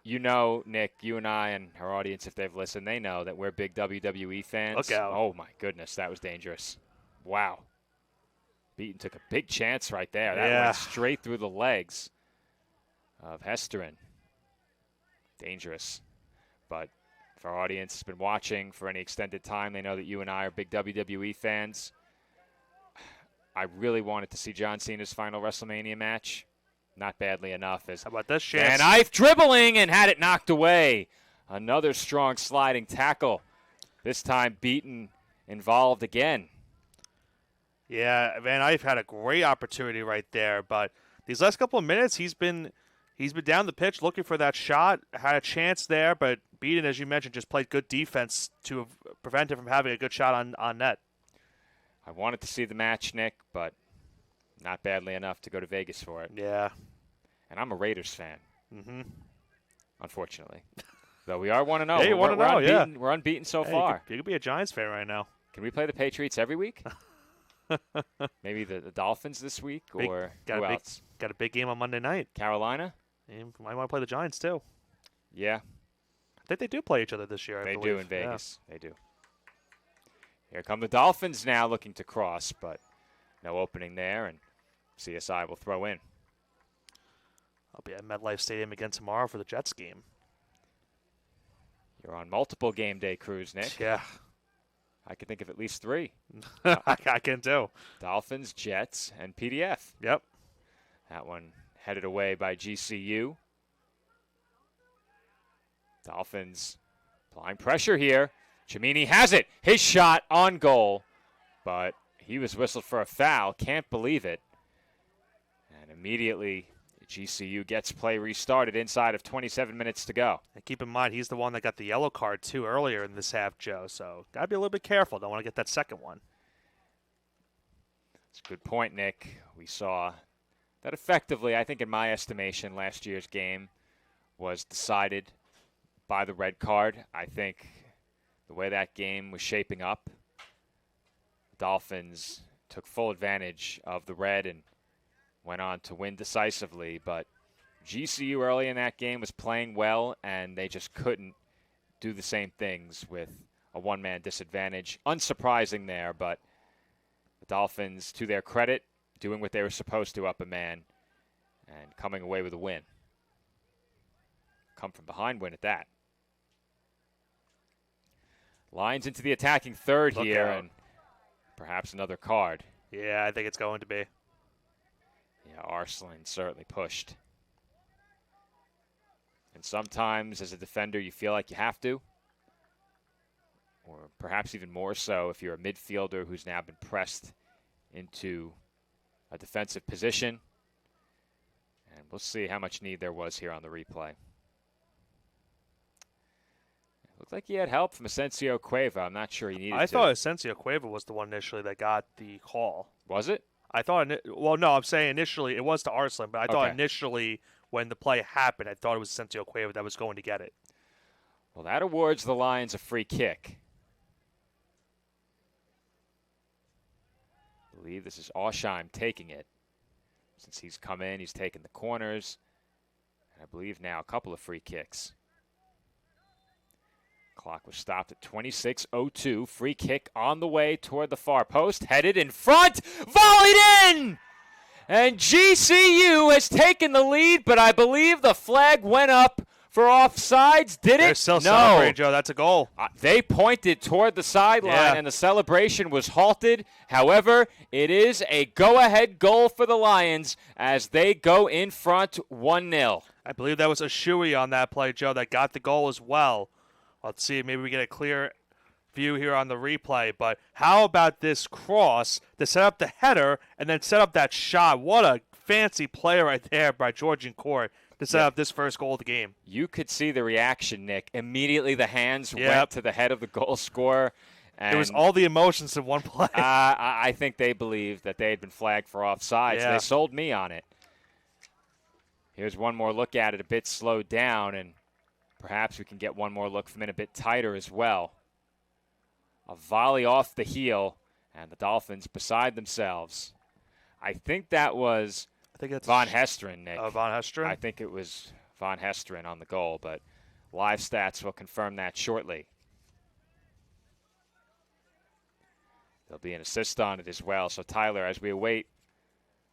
You know, Nick, you and I and our audience, if they've listened, they know that we're big WWE fans.
Look out.
Oh, my goodness, that was dangerous. Wow. Beaton took a big chance right there. That went straight through the legs of Hesterin. Dangerous. But if our audience has been watching for any extended time, they know that you and I are big WWE fans. I really wanted to see John Cena's final WrestleMania match. Not badly enough. How
about this
Van
chance?
Eyck dribbling and had it knocked away. Another strong sliding tackle. This time Beaton involved again.
Yeah, Van Eyck had a great opportunity right there, but these last couple of minutes he's been down the pitch looking for that shot, had a chance there, but Beaton, as you mentioned, just played good defense to prevent him from having a good shot on net.
I wanted to see the match, Nick, but not badly enough to go to Vegas for it.
Yeah.
And I'm a Raiders fan.
Mm-hmm.
Unfortunately. Though we are 1-0.
Hey, you want to know, yeah.
We're unbeaten so
Hey,
far.
You could be a Giants fan right now.
Can we play the Patriots every week? Maybe the Dolphins this week, or who else?
Got a big game on Monday night.
Carolina?
You might want to play the Giants, too.
Yeah.
I think they do play each other this year,
They
I believe.
do in Vegas. Yeah. They do. Here come the Dolphins now looking to cross, but no opening there, and CSI will throw in.
I'll be at MetLife Stadium again tomorrow for the Jets game.
You're on multiple game day crews, Nick.
Yeah.
I can think of at least 3.
I can too.
Dolphins, Jets, and PDF.
Yep.
That one headed away by GCU. Dolphins applying pressure here. Cimini has it. His shot on goal, but he was whistled for a foul. Can't believe it. And immediately GCU gets play restarted inside of 27 minutes to go.
And keep in mind, he's the one that got the yellow card, too, earlier in this half, Joe. So got to be a little bit careful. Don't want to get that second one.
It's a good point, Nick. We saw that effectively, I think in my estimation, last year's game was decided by the red card. I think the way that game was shaping up, the Dolphins took full advantage of the red and went on to win decisively. But GCU early in that game was playing well, and they just couldn't do the same things with a one-man disadvantage. Unsurprising there, but the Dolphins, to their credit, doing what they were supposed to up a man and coming away with a win. Come from behind win at that. Lions into the attacking third
Look
here,
out.
and perhaps another card.
Yeah, I think it's going to be.
Yeah, Arslan certainly pushed. And sometimes as a defender you feel like you have to, or perhaps even more so if you're a midfielder who's now been pressed into a defensive position. And we'll see how much need there was here on the replay. It looked like he had help from Asensio Cueva. I'm not sure he needed to.
I thought Asensio Cueva was the one initially that got the call.
Was it?
I thought, well, no, I'm saying initially it was to Arslan, but I thought
Okay.
initially when the play happened, I thought it was Asensio Cueva that was going to get it.
Well, that awards the Lions a free kick. I believe this is Osheim taking it. Since he's come in, he's taken the corners. And I believe now a couple of free kicks. Clock was stopped at 26:02. Free kick on the way toward the far post. Headed in front. Volleyed in! And GCU has taken the lead, but I believe the flag went up for offsides. Did it?
They're still
No.
celebrating, Joe. That's a goal.
They pointed toward the sideline,
Yeah.
and the celebration was halted. However, it is a go-ahead goal for the Lions as they go in front 1-0.
I believe that was a Shuey on that play, Joe, that got the goal as well. Let's see, maybe we get a clear view here on the replay. But how about this cross to set up the header and then set up that shot? What a fancy play right there by Georgian court to set up this first goal of the game.
You could see the reaction, Nick. Immediately the hands
Yep.
went to the head of the goal scorer. And
It was all the emotions in one play.
I think they believed that they had been flagged for offsides.
Yeah.
They sold me on it. Here's one more look at it, a bit slowed down, and perhaps we can get one more look from it a bit tighter as well. A volley off the heel, and the Dolphins beside themselves. I think that was Von Hesteren, Nick.
Von Hesteren?
I think it was Von Hesteren on the goal, but live stats will confirm that shortly. There'll be an assist on it as well. So, Tyler, as we await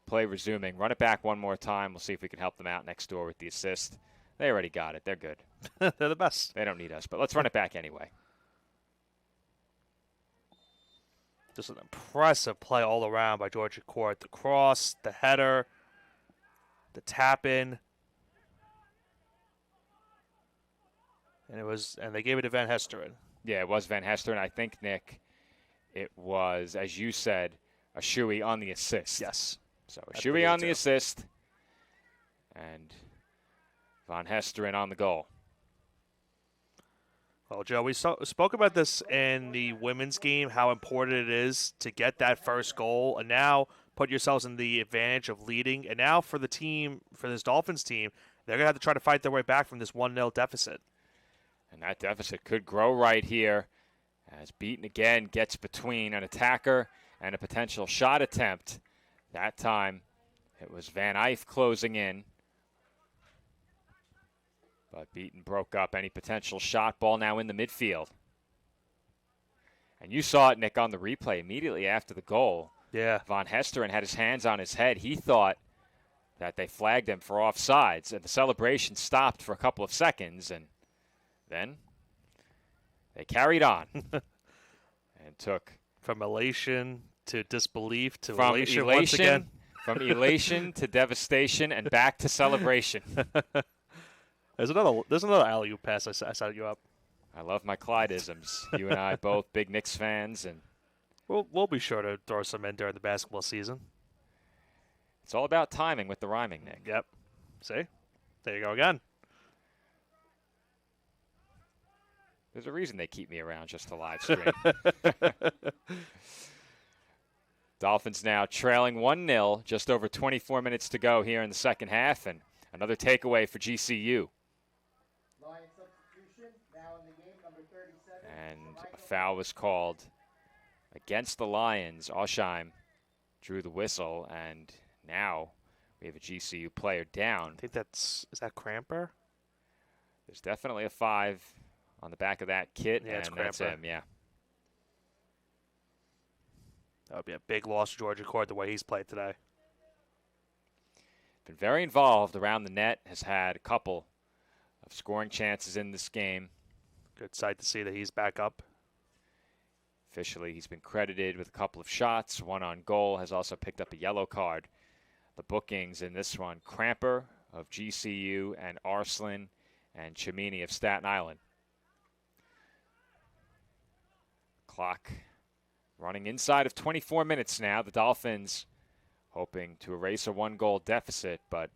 play resuming, run it back one more time. We'll see if we can help them out next door with the assist. They already got it. They're good.
They're the best.
They don't need us, but let's run it back anyway.
Just an impressive play all around by Georgia Court. The cross, the header, the tap in. And they gave it to Van Hesteren.
Yeah, it was Van Hesteren. I think, Nick, it was, as you said, a Shuey on the assist.
Yes.
So a
I
Shuey
believe
on the
so.
assist, and Von Hesteren on the goal.
Well, Joe, we spoke about this in the women's game, how important it is to get that first goal, and now put yourselves in the advantage of leading. And now for the team, for this Dolphins team, they're going to have to try to fight their way back from this 1-0 deficit.
And that deficit could grow right here as Beaton again gets between an attacker and a potential shot attempt. That time it was Van Eyck closing in. But Beaton broke up any potential shot. Ball now in the midfield. And you saw it, Nick, on the replay immediately after the goal.
Yeah.
Von Hesteren had his hands on his head. He thought that they flagged him for offsides, and the celebration stopped for a couple of seconds, and then they carried on and took
from elation to disbelief to
from
elation once again.
From elation to devastation and back to celebration.
There's another alley-oop pass I set you up.
I love my Clydeisms. You and I both big Knicks fans, and
we'll be sure to throw some in during the basketball season.
It's all about timing with the rhyming, Nick.
Yep. See? There you go again.
There's a reason they keep me around just to live stream. Dolphins now trailing 1-0, just over 24 minutes to go here in the second half, and another takeaway for GCU. And a foul was called against the Lions. Osheim drew the whistle, and now we have a GCU player down.
I think is that Cramper?
There's definitely a 5 on the back of that kit,
yeah,
and that's him, yeah.
That would be a big loss for Georgia Court the way he's played today.
Been very involved around the net, has had a couple of scoring chances in this game.
Good sight to see that he's back up.
Officially, he's been credited with a couple of shots, one on goal, has also picked up a yellow card. The bookings in this one, Cramper of GCU and Arslan and Chimini of Staten Island. Clock running inside of 24 minutes now. The Dolphins hoping to erase a 1-goal deficit, but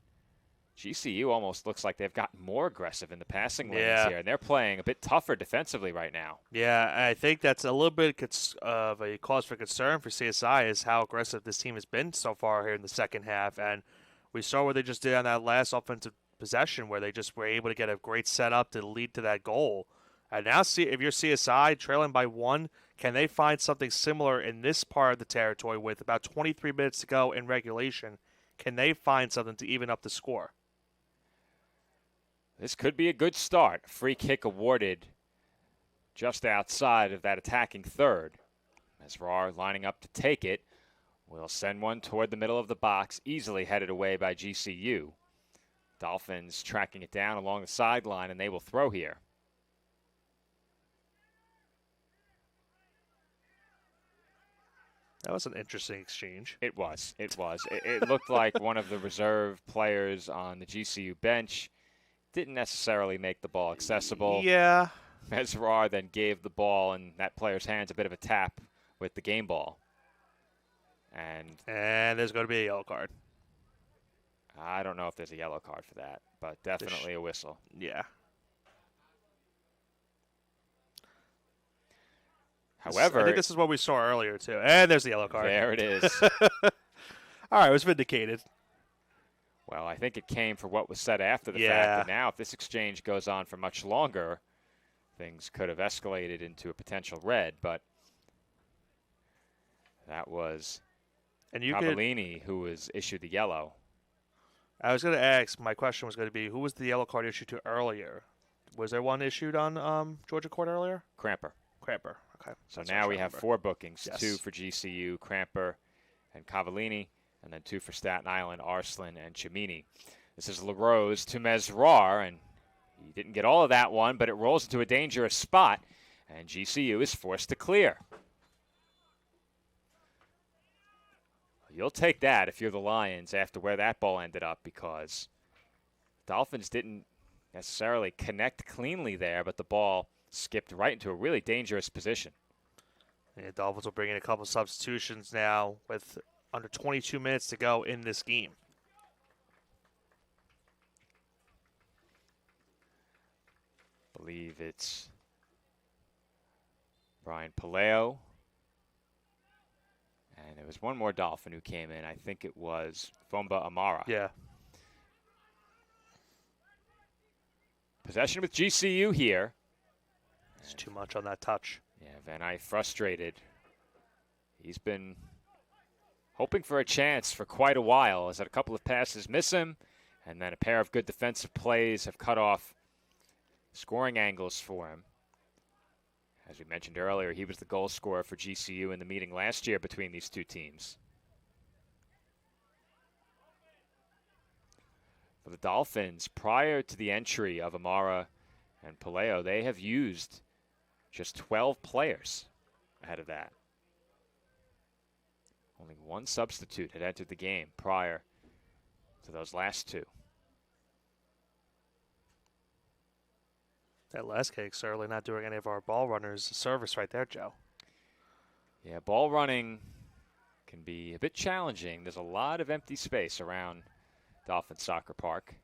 GCU almost looks like they've gotten more aggressive in the passing lanes here, and they're playing a bit tougher defensively right now.
Yeah, I think that's a little bit of a cause for concern for CSI is how aggressive this team has been so far here in the second half, and we saw what they just did on that last offensive possession where they just were able to get a great setup to lead to that goal. And now see if you're CSI trailing by 1, can they find something similar in this part of the territory with about 23 minutes to go in regulation? Can they find something to even up the score?
This could be a good start. Free kick awarded just outside of that attacking third. Mesrar lining up to take it. Will send one toward the middle of the box, easily headed away by GCU. Dolphins tracking it down along the sideline, and they will throw here.
That was an interesting exchange.
It was. It looked like one of the reserve players on the GCU bench didn't necessarily make the ball accessible.
Yeah.
Mesrar then gave the ball in that player's hands a bit of a tap with the game ball. And
there's going to be a yellow card.
I don't know if there's a yellow card for that, but definitely a whistle.
Yeah.
However,
I think this is what we saw earlier, too. And there's the yellow card.
There it is.
All right, it was vindicated.
Well, I think it came for what was said after the fact. And now, if this exchange goes on for much longer, things could have escalated into a potential red. But that was Cavallini who was issued the yellow.
I was going to ask, my question was going to be, who was the yellow card issued to earlier? Was there one issued on Georgia Court earlier?
Cramper.
Okay.
So now we have 4 bookings, 2 for GCU, Cramper and Cavallini, and then 2 for Staten Island, Arslan and Chimini. This is LaRose to Mesrar, and he didn't get all of that one, but it rolls into a dangerous spot, and GCU is forced to clear. You'll take that if you're the Lions after where that ball ended up, because Dolphins didn't necessarily connect cleanly there, but the ball skipped right into a really dangerous position.
And the Dolphins will bring in a couple substitutions now with under 22 minutes to go in this game.
I believe it's Brian Paleo. And there was one more Dolphin who came in. I think it was Fomba Amara.
Yeah.
Possession with GCU here.
It's too much on that touch.
Yeah, Van Eyck frustrated. He's been hoping for a chance for quite a while. Has had a couple of passes miss him, and then a pair of good defensive plays have cut off scoring angles for him. As we mentioned earlier, he was the goal scorer for GCU in the meeting last year between these two teams. For the Dolphins, prior to the entry of Amara and Palaio, they have used just 12 players ahead of that. Only one substitute had entered the game prior to those last two.
That last kick certainly not doing any of our ball runners a service right there, Joe.
Yeah, ball running can be a bit challenging. There's a lot of empty space around Dolphin Soccer Park.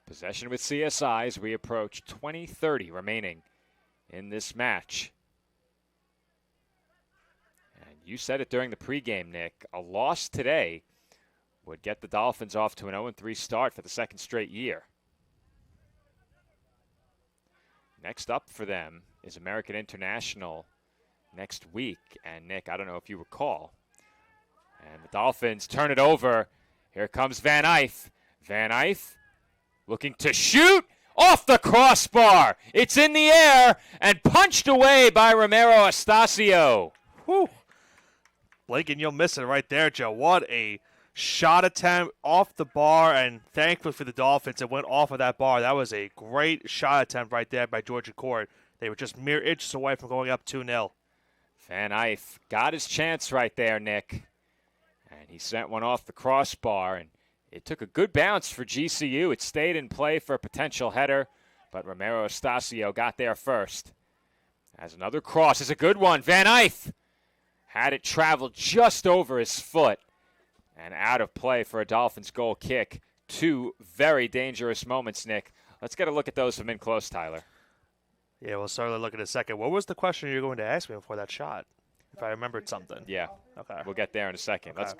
Possession with CSI as we approach 20:30 remaining in this match. And you said it during the pregame, Nick. A loss today would get the Dolphins off to an 0-3 start for the second straight year. Next up for them is American International next week. And, Nick, I don't know if you recall. And the Dolphins turn it over. Here comes Van Eyth. Van Eyth looking to shoot off the crossbar. It's in the air and punched away by Romero Astacio.
Whew. Blinking, you'll miss it right there, Joe. What a shot attempt off the bar, and thankfully for the Dolphins, it went off of that bar. That was a great shot attempt right there by Georgian Court. They were just mere inches away from going up 2-0.
Van Eyth got his chance right there, Nick. And he sent one off the crossbar, and it took a good bounce for GCU. It stayed in play for a potential header, but Romero Astacio got there first. As another cross is a good one. Van Eyth had it travel just over his foot and out of play for a Dolphins goal kick. Two very dangerous moments, Nick. Let's get a look at those from in close, Tyler.
Yeah, we'll certainly look in a second. What was the question you were going to ask me before that shot? If I remembered something.
Yeah.
Okay.
We'll get there in a second.
Okay.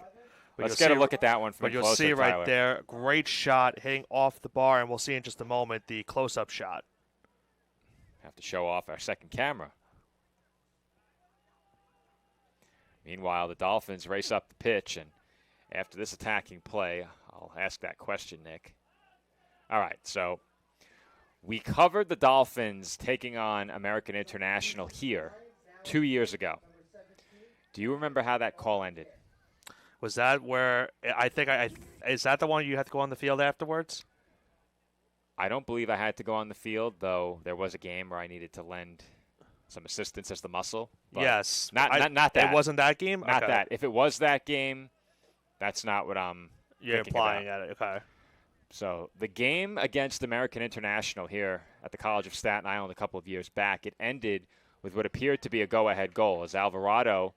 Let's get a look at that one from
But you'll
closer,
see right
Tyler.
there, great shot hitting off the bar, and we'll see in just a moment the close-up shot.
Have to show off our second camera. Meanwhile, the Dolphins race up the pitch, and after this attacking play, I'll ask that question, Nick. All right, so we covered the Dolphins taking on American International here 2 years ago. Do you remember how that call ended?
Was that where is that the one you had to go on the field afterwards?
I don't believe I had to go on the field, though there was a game where I needed to lend some assistance as the muscle. But
yes.
Not that.
It wasn't that game?
Not
okay.
that. If it was that game, that's not what I'm
You're
thinking
implying
about.
at it. Okay.
So the game against American International here at the College of Staten Island a couple of years back, it ended with what appeared to be a go-ahead goal as Alvarado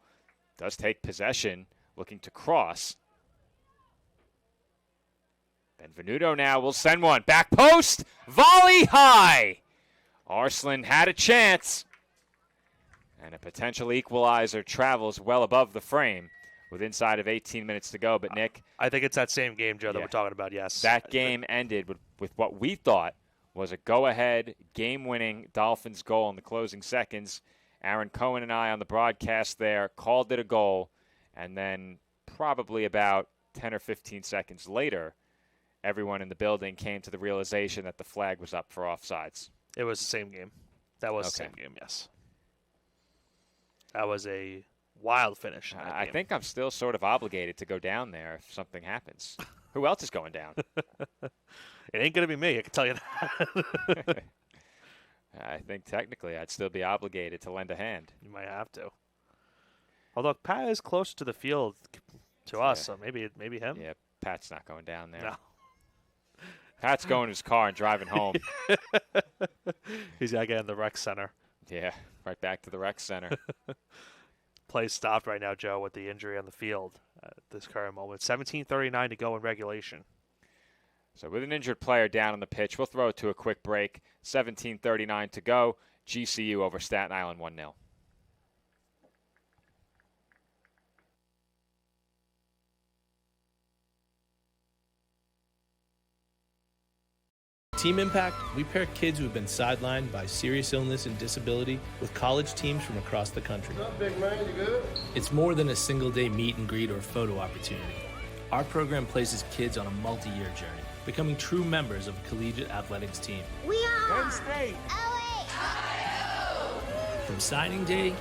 does take possession, looking to cross. Benvenuto now will send one. Back post, volley high. Arslan had a chance. And a potential equalizer travels well above the frame with inside of 18 minutes to go. But, Nick,
I think it's that same game, Joe, that we're talking about, yes.
That game ended with what we thought was a go-ahead, game-winning Dolphins goal in the closing seconds. Aaron Cohen and I on the broadcast there called it a goal. And then probably about 10 or 15 seconds later, everyone in the building came to the realization that the flag was up for offsides.
It was the same game. That was
Okay.
the same game, yes. That was a wild finish.
I think I'm still sort of obligated to go down there if something happens. Who else is going down?
It ain't going to be me, I can tell you that.
I think technically I'd still be obligated to lend a hand.
You might have to. Although Pat is closer to the field to us, so maybe him.
Yeah, Pat's not going down there.
No.
Pat's going to his car and driving home.
He's got to get in the rec center.
Yeah, right back to the rec center.
Play stopped right now, Joe, with the injury on the field at this current moment. 17:39 to go in regulation.
So with an injured player down on the pitch, we'll throw it to a quick break. 17:39 to go. GCU over Staten Island 1-0.
Team Impact, we pair kids who have been sidelined by serious illness and disability with college teams from across the country.
What's up, big man? You good?
It's more than a single-day meet and greet or photo opportunity. Our program places kids on a multi-year journey, becoming true members of a collegiate athletics team.
We are
Penn State.
From signing day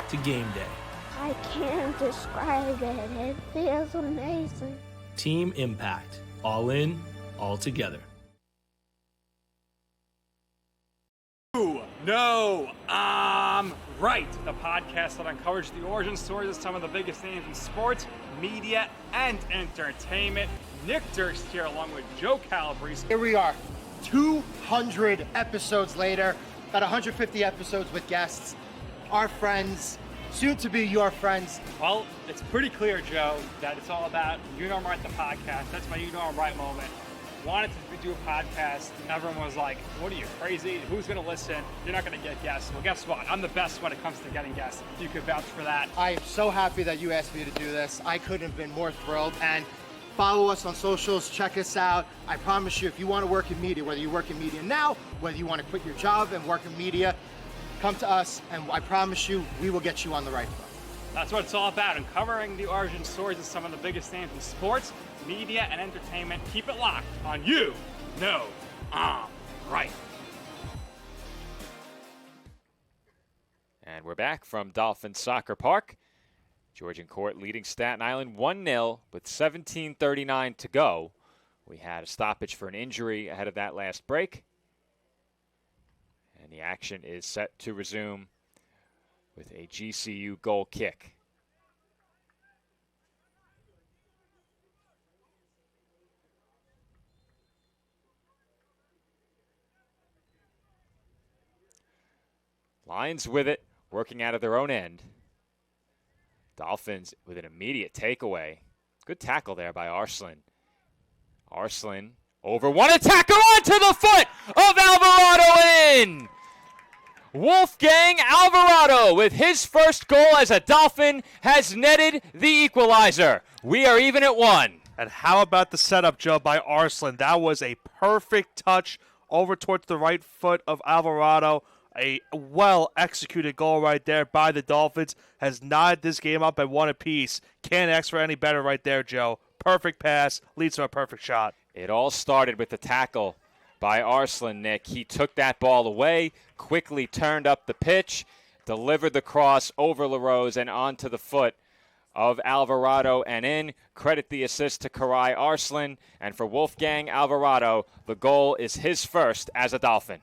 to game day,
I can't describe it. It feels amazing.
Team Impact. All in, all together.
No, I'm right. The podcast that uncovers the origin stories of some of the biggest names in sports, media, and entertainment. Nick Durst here along with Joe Calabrese.
Here we are, 200 episodes later, about 150 episodes with guests, our friends, soon to be your friends.
Well, it's pretty clear, Joe, that it's all about You Know I'm Right, the podcast. That's my You Know I'm Right moment. Wanted to do a podcast, and everyone was like, what are you, crazy? Who's going to listen? You're not going to get guests. Well, guess what? I'm the best when it comes to getting guests. You could vouch for that.
I am so happy that you asked me to do this. I couldn't have been more thrilled. And follow us on socials, check us out. I promise you, if you want to work in media, whether you work in media now, whether you want to quit your job and work in media, come to us, and I promise you, we will get you on the right foot.
That's what it's all about, uncovering the origin stories of some of the biggest names in sports, media, and entertainment. Keep it locked on You Know I'm Right.
And we're back from Dolphin Soccer Park. Georgian Court leading Staten Island 1-0 with 17:39 to go. We had a stoppage for an injury ahead of that last break. And the action is set to resume with a GCU goal kick. Lions with it, working out of their own end. Dolphins with an immediate takeaway. Good tackle there by Arslan. Arslan over one attacker onto the foot of Alvarado in! Wolfgang Alvarado with his first goal as a Dolphin has netted the equalizer. We are even at 1.
And how about the setup, Joe, by Arslan? That was a perfect touch over towards the right foot of Alvarado. A well-executed goal right there by the Dolphins. Has knotted this game up at 1 apiece. Can't ask for any better right there, Joe. Perfect pass, leads to a perfect shot.
It all started with the tackle by Arslan, Nick. He took that ball away, quickly turned up the pitch, delivered the cross over LaRose and onto the foot of Alvarado and in. Credit the assist to Karai Arslan. And for Wolfgang Alvarado, the goal is his first as a Dolphin.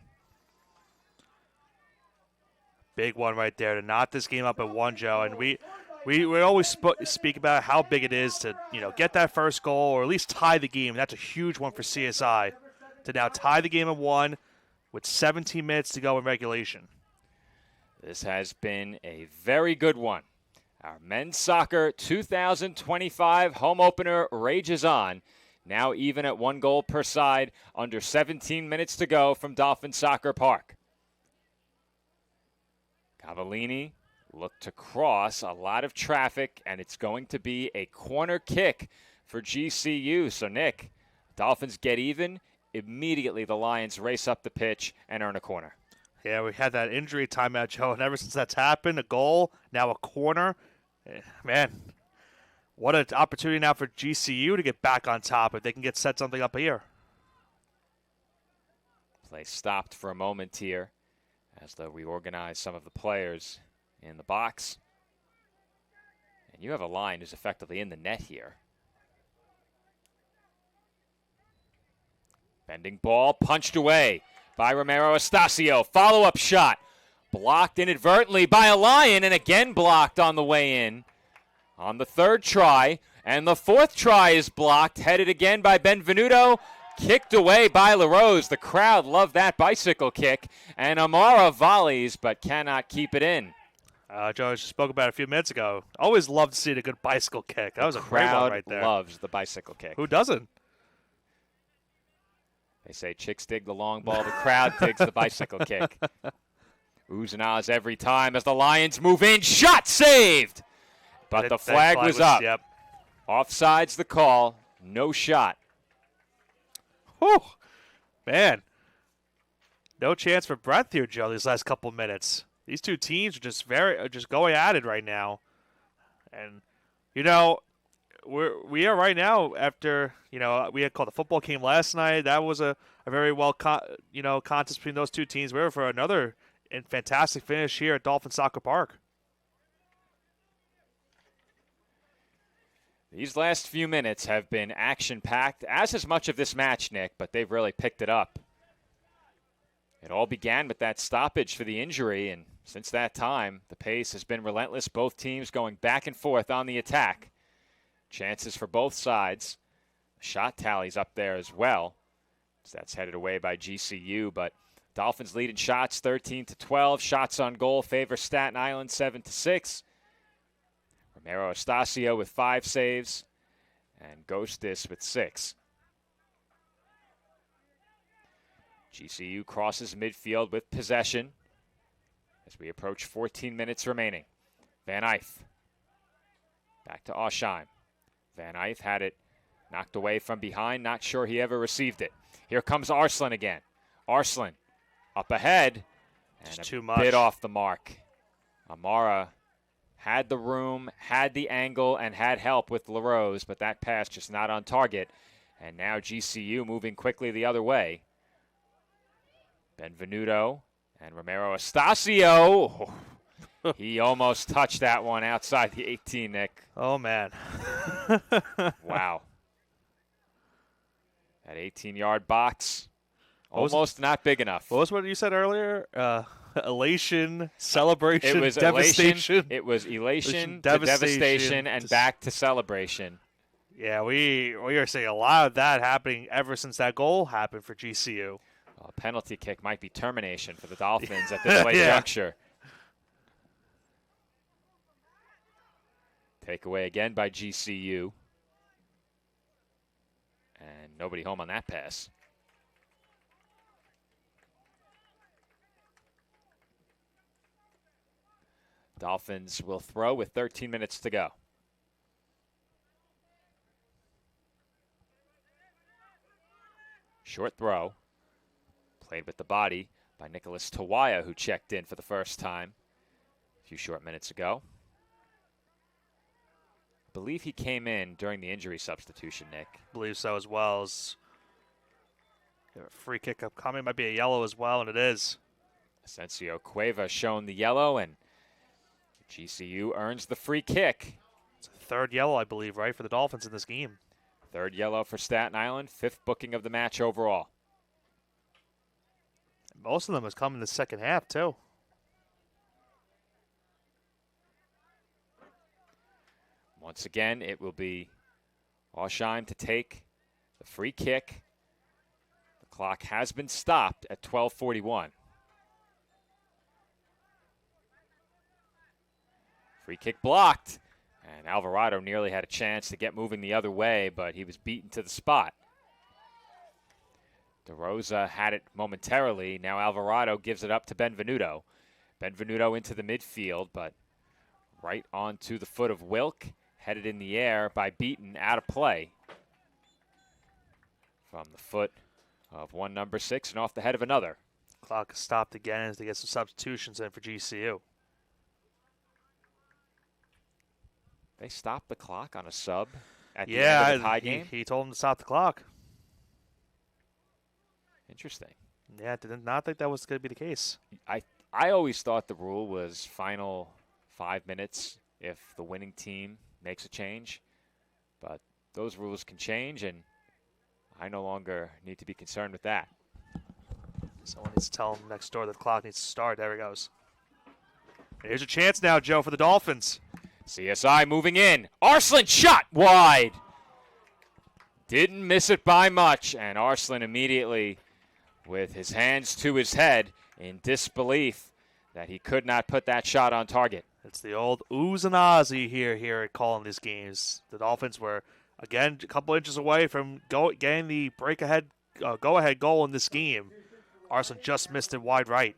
Big one right there to knot this game up at 1, Joe. And we always speak about how big it is to, get that first goal or at least tie the game. That's a huge one for CSI to now tie the game at 1 with 17 minutes to go in regulation.
This has been a very good one. Our men's soccer 2025 home opener rages on. Now even at 1 goal per side, under 17 minutes to go from Dolphin Soccer Park. Cavallini looked to cross, a lot of traffic, and it's going to be a corner kick for GCU. So, Nick, Dolphins get even. Immediately, the Lions race up the pitch and earn a corner.
Yeah, we had that injury timeout, Joe, and ever since that's happened, a goal, now a corner. Man, what an opportunity now for GCU to get back on top if they can set something up here.
Play stopped for a moment here as they reorganize some of the players in the box. And you have a line who's effectively in the net here. Bending ball, punched away by Romero Estacio. Follow-up shot. Blocked inadvertently by a Lion and again blocked on the way in on the 3rd try. And the 4th try is blocked, headed again by Benvenuto. Kicked away by LaRose. The crowd loved that bicycle kick. And Amara volleys but cannot keep it in.
Joe just spoke about it a few minutes ago. Always love to see a good bicycle kick. That was a great one right there.
The crowd loves the bicycle kick.
Who doesn't?
They say chicks dig the long ball. The crowd digs the bicycle kick. Oohs and ahs every time as the Lions move in. Shot saved! But the flag was up.
Yep.
Offside's the call. No shot.
Whew. Man. No chance for breath here, Joe, these last couple minutes. These two teams are just going at it right now. And, we are right now after, we had called the football game last night. That was a very well, contest between those two teams. We're for another fantastic finish here at Dolphin Soccer Park.
These last few minutes have been action-packed, as is much of this match, Nick, but they've really picked it up. It all began with that stoppage for the injury, and since that time, the pace has been relentless. Both teams going back and forth on the attack. Chances for both sides. The shot tally's up there as well. So that's headed away by GCU, but Dolphins lead in shots 13-12. Shots on goal favor Staten Island 7-6. Romero Estacio with 5 saves and Ghostis with 6. GCU crosses midfield with possession as we approach 14 minutes remaining. Van Eyth back to Osheim. Van Eyth had it knocked away from behind. Not sure he ever received it. Here comes Arslan again. Arslan up ahead and
Just
a
too much.
bit off the mark. Amara had the room, had the angle, and had help with LaRose, but that pass just not on target. And now GCU moving quickly the other way. Benvenuto and Romero Estacio. He almost touched that one outside the 18, Nick.
Oh, man.
Wow. That 18-yard box,
What
almost not big enough.
What was what you said earlier? Elation, celebration,
It was
devastation.
elation. It was elation, to devastation, and back to celebration.
Yeah, we are seeing a lot of that happening ever since that goal happened for GCU.
A penalty kick might be termination for the Dolphins at this late juncture. Takeaway again by GCU. And nobody home on that pass. Dolphins will throw with 13 minutes to go. Short throw. Played with the body by Nicholas Tawaya, who checked in for the first time a few short minutes ago. I believe he came in during the injury substitution, Nick.
Believe so as well. As a free kick upcoming. Might be a yellow as well, and it is.
Asensio Cueva shown the yellow, and GCU earns the free kick.
It's a third yellow, I believe, right, for the Dolphins in this game.
Third yellow for Staten Island, 5th booking of the match overall.
Most of them has come in the second half, too.
Once again, it will be Osheim to take the free kick. The clock has been stopped at 12:41. Free kick blocked, and Alvarado nearly had a chance to get moving the other way, but he was beaten to the spot. DeRosa had it momentarily. Now Alvarado gives it up to Benvenuto. Benvenuto into the midfield, but right onto the foot of Wilk. Headed in the air by Beaton, out of play. From the foot of one number 6 and off the head of another.
Clock is stopped again as they get some substitutions in for GCU.
They stopped the clock on a sub at the
Yeah,
end of the tie game?
he told them to stop the clock.
Interesting.
Yeah, did not think that was going to be the case.
I always thought the rule was final 5 minutes if the winning team makes a change. But those rules can change, and I no longer need to be concerned with that.
Someone needs to tell him next door that the clock needs to start. There he goes. Here's a chance now, Joe, for the Dolphins.
CSI moving in. Arslan shot wide. Didn't miss it by much, and Arslan immediately with his hands to his head in disbelief that he could not put that shot on target.
It's the old oohs and ahs you hear at calling these games. The Dolphins were, again, a couple inches away from getting the go-ahead goal in this game. Arslan just missed it wide right.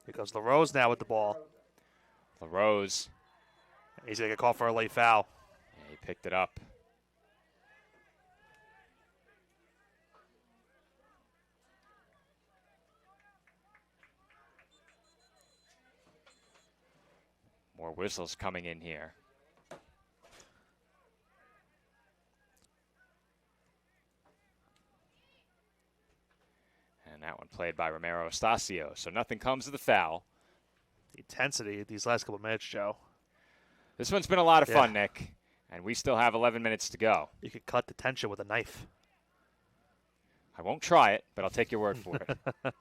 Here goes LaRose now with the ball.
LaRose.
He's going to get called for a late foul.
Yeah, he picked it up. More whistles coming in here. And that one played by Romero Estacio. So nothing comes of the foul.
intensity these last couple minutes, Joe.
This one's been a lot of fun, Nick, and we still have 11 minutes to go.
You could cut the tension with a knife.
I won't try it, but I'll take your word for it.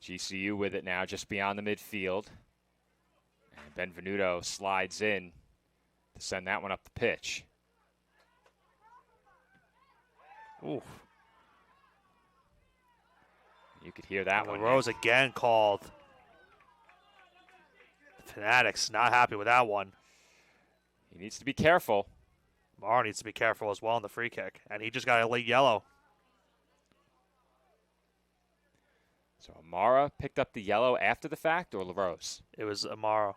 GCU with it now, just beyond the midfield. And Benvenuto slides in to send that one up the pitch.
Ooh.
You could hear that one.
LaRose again called. The Fanatics not happy with that one.
He needs to be careful.
Morrow needs to be careful as well in the free kick. And he just got a late yellow.
So Amara picked up the yellow after the fact, or LaRose?
It was Amara.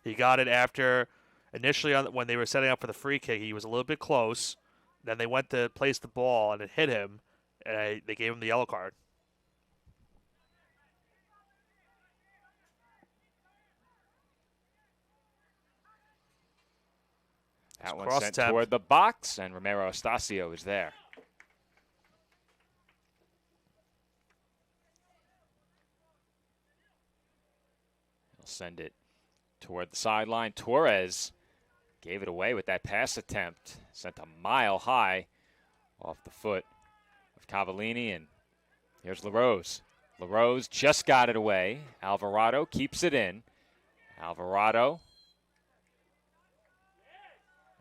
He got it after, initially when they were setting up for the free kick, he was a little bit close. Then they went to place the ball, and it hit him, and they gave him the yellow card.
That one sent toward the box, and Romero Estacio is there. He'll send it toward the sideline. Torres gave it away with that pass attempt. Sent a mile high off the foot of Cavallini, and here's LaRose. LaRose just got it away. Alvarado keeps it in. Alvarado.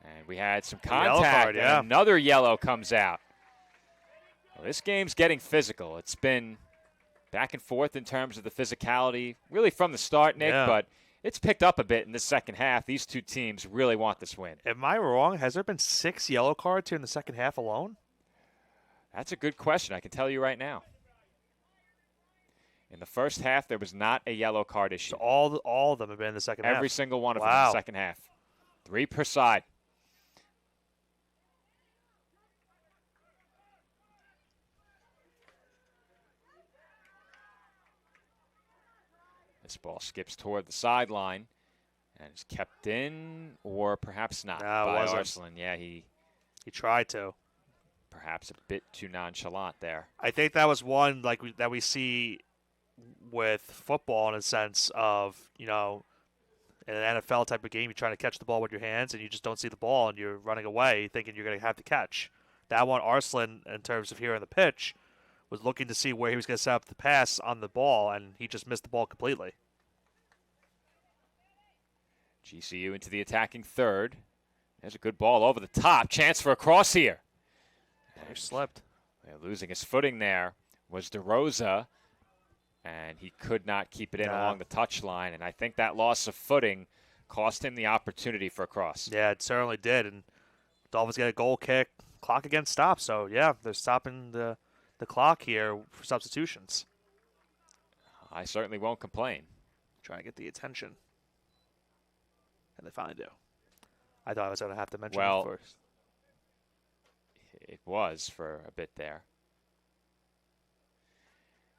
And we had some contact, and another yellow comes out. Well, this game's getting physical. It's been back and forth in terms of the physicality, really from the start, Nick, but it's picked up a bit in the second half. These two teams really want this win.
Am I wrong? Has there been 6 yellow cards here in the second half alone?
That's a good question. I can tell you right now. In the first half, there was not a yellow card issue.
So all of them have been in the second half?
Every single one of them in the second half. 3 per side. This ball skips toward the sideline and is kept in, or perhaps not, by Arslan. Yeah, he
tried to.
Perhaps a bit too nonchalant there.
I think that was one that we see with football in a sense of, in an NFL type of game, you're trying to catch the ball with your hands and you just don't see the ball and you're running away thinking you're going to have the catch. That one, Arslan, in terms of here on the pitch, was looking to see where he was going to set up the pass on the ball, and he just missed the ball completely.
GCU into the attacking third. There's a good ball over the top. Chance for a cross here.
He slipped.
Losing his footing there was DeRosa, and he could not keep it in along the touchline, and I think that loss of footing cost him the opportunity for a cross.
Yeah, it certainly did, and Dolphins get a goal kick. Clock again stops, so yeah, they're stopping the clock here for substitutions.
I certainly won't complain.
Try to get the attention. And they finally do. I thought I was going to have to mention it first.
It was for a bit there.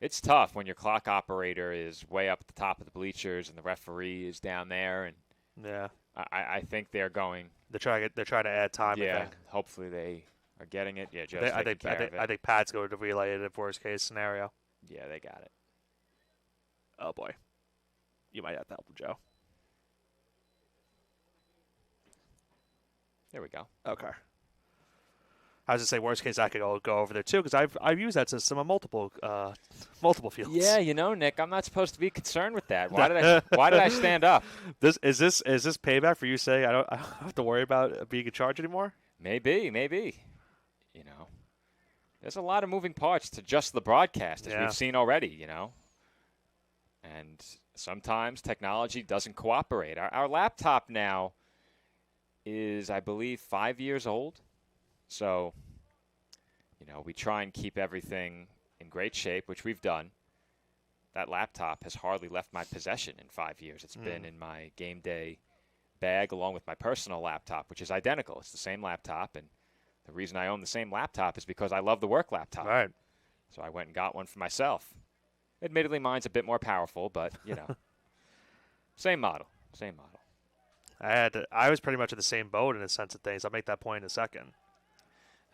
It's tough when your clock operator is way up at the top of the bleachers and the referee is down there. And
yeah,
I think they're going.
They're trying to add time.
Yeah,
I think.
Hopefully they are getting it. Yeah, Joe's taking care of it.
I think Pat's going to relay it in worst case scenario.
Yeah, they got it.
Oh boy, you might have to help him, Joe.
There we go.
Okay. I was going to say, worst case, I could go over there, too, because I've used that system on multiple fields.
Yeah, Nick, I'm not supposed to be concerned with that. Why did I stand up?
Is this payback for you saying I don't have to worry about being in charge anymore?
Maybe. There's a lot of moving parts to just the broadcast, as we've seen already, And sometimes technology doesn't cooperate. Our laptop now is, I believe, 5 years old. So, we try and keep everything in great shape, which we've done. That laptop has hardly left my possession in 5 years. It's been in my game day bag along with my personal laptop, which is identical. It's the same laptop, and the reason I own the same laptop is because I love the work laptop.
Right.
So I went and got one for myself. Admittedly, mine's a bit more powerful, but, same model.
I was pretty much in the same boat in a sense of things. I'll make that point in a second.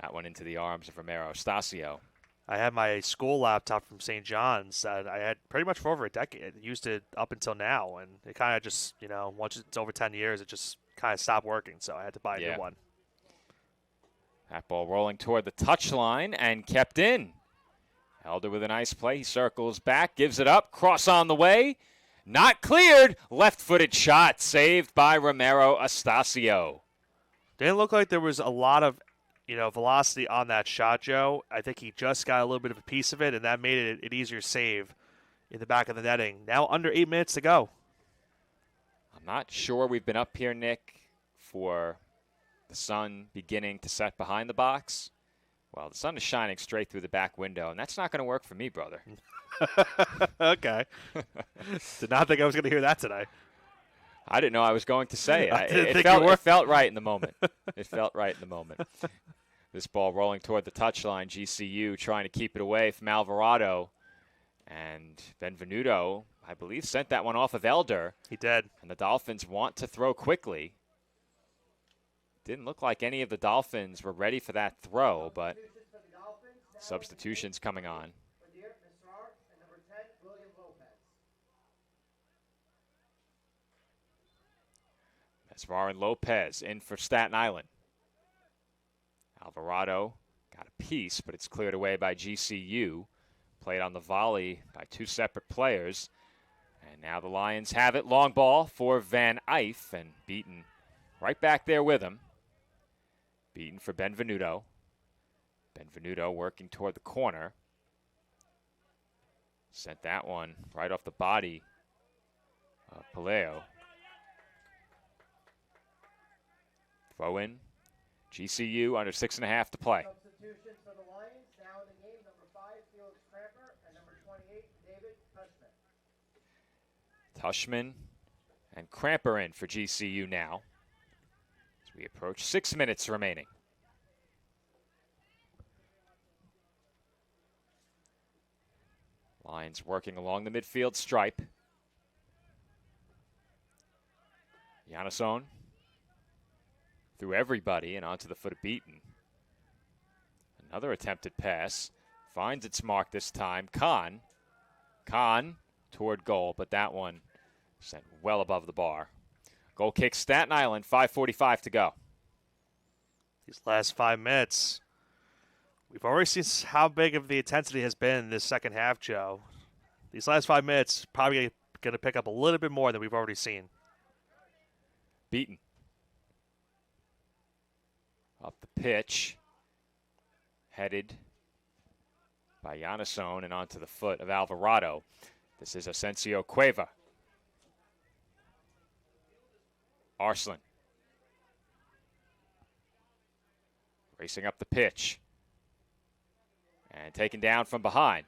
That one into the arms of Romero Estacio.
I had my school laptop from St. John's that I had pretty much for over a decade. I used it up until now, and it kind of just, once it's over 10 years, it just kind of stopped working, so I had to buy a new one.
That ball rolling toward the touchline and kept in. Elder with a nice play. He circles back, gives it up, cross on the way. Not cleared. Left-footed shot saved by Romero Astacio.
Didn't look like there was a lot of velocity on that shot, Joe. I think he just got a little bit of a piece of it, and that made it an easier save in the back of the netting. Now under 8 minutes to go.
I'm not sure we've been up here, Nick, for the sun beginning to set behind the box. Well, the sun is shining straight through the back window, and that's not going to work for me, brother.
Okay. Did not think I was going to hear that today.
I didn't know I was going to say it.
It
felt right in the moment. It felt right in the moment. This ball rolling toward the touchline. GCU trying to keep it away from Alvarado. And Benvenuto, I believe, sent that one off of Elder.
He did.
And the Dolphins want to throw quickly. Didn't look like any of the Dolphins were ready for that throw, but substitutions coming on. Mesvar and Lopez in for Staten Island. Alvarado got a piece, but it's cleared away by GCU. Played on the volley by two separate players. And now the Lions have it. Long ball for Van Eyck, and Beaton right back there with him. Beaton for Benvenuto. Benvenuto working toward the corner. Sent that one right off the body of Paleo. Throw in. GCU under 6.5 to play.
Substitution for the Lions. Now in the game, number 5, Felix Cramper, and number 28, David Tushman.
Tushman and Cramper in for GCU now. As we approach 6 minutes remaining. Lions working along the midfield stripe. Giannisson through everybody and onto the foot of Beaton. Another attempted pass. Finds its mark this time. Khan toward goal, but that one sent well above the bar. Goal kick Staten Island, 5:45 to go.
These last 5 minutes, we've already seen how big of the intensity has been in this second half, Joe. These last 5 minutes probably going to pick up a little bit more than we've already seen.
Beaton. Up the pitch. Headed by Giannisson and onto the foot of Alvarado. This is Asensio Cueva. Arslan. Racing up the pitch. And taken down from behind.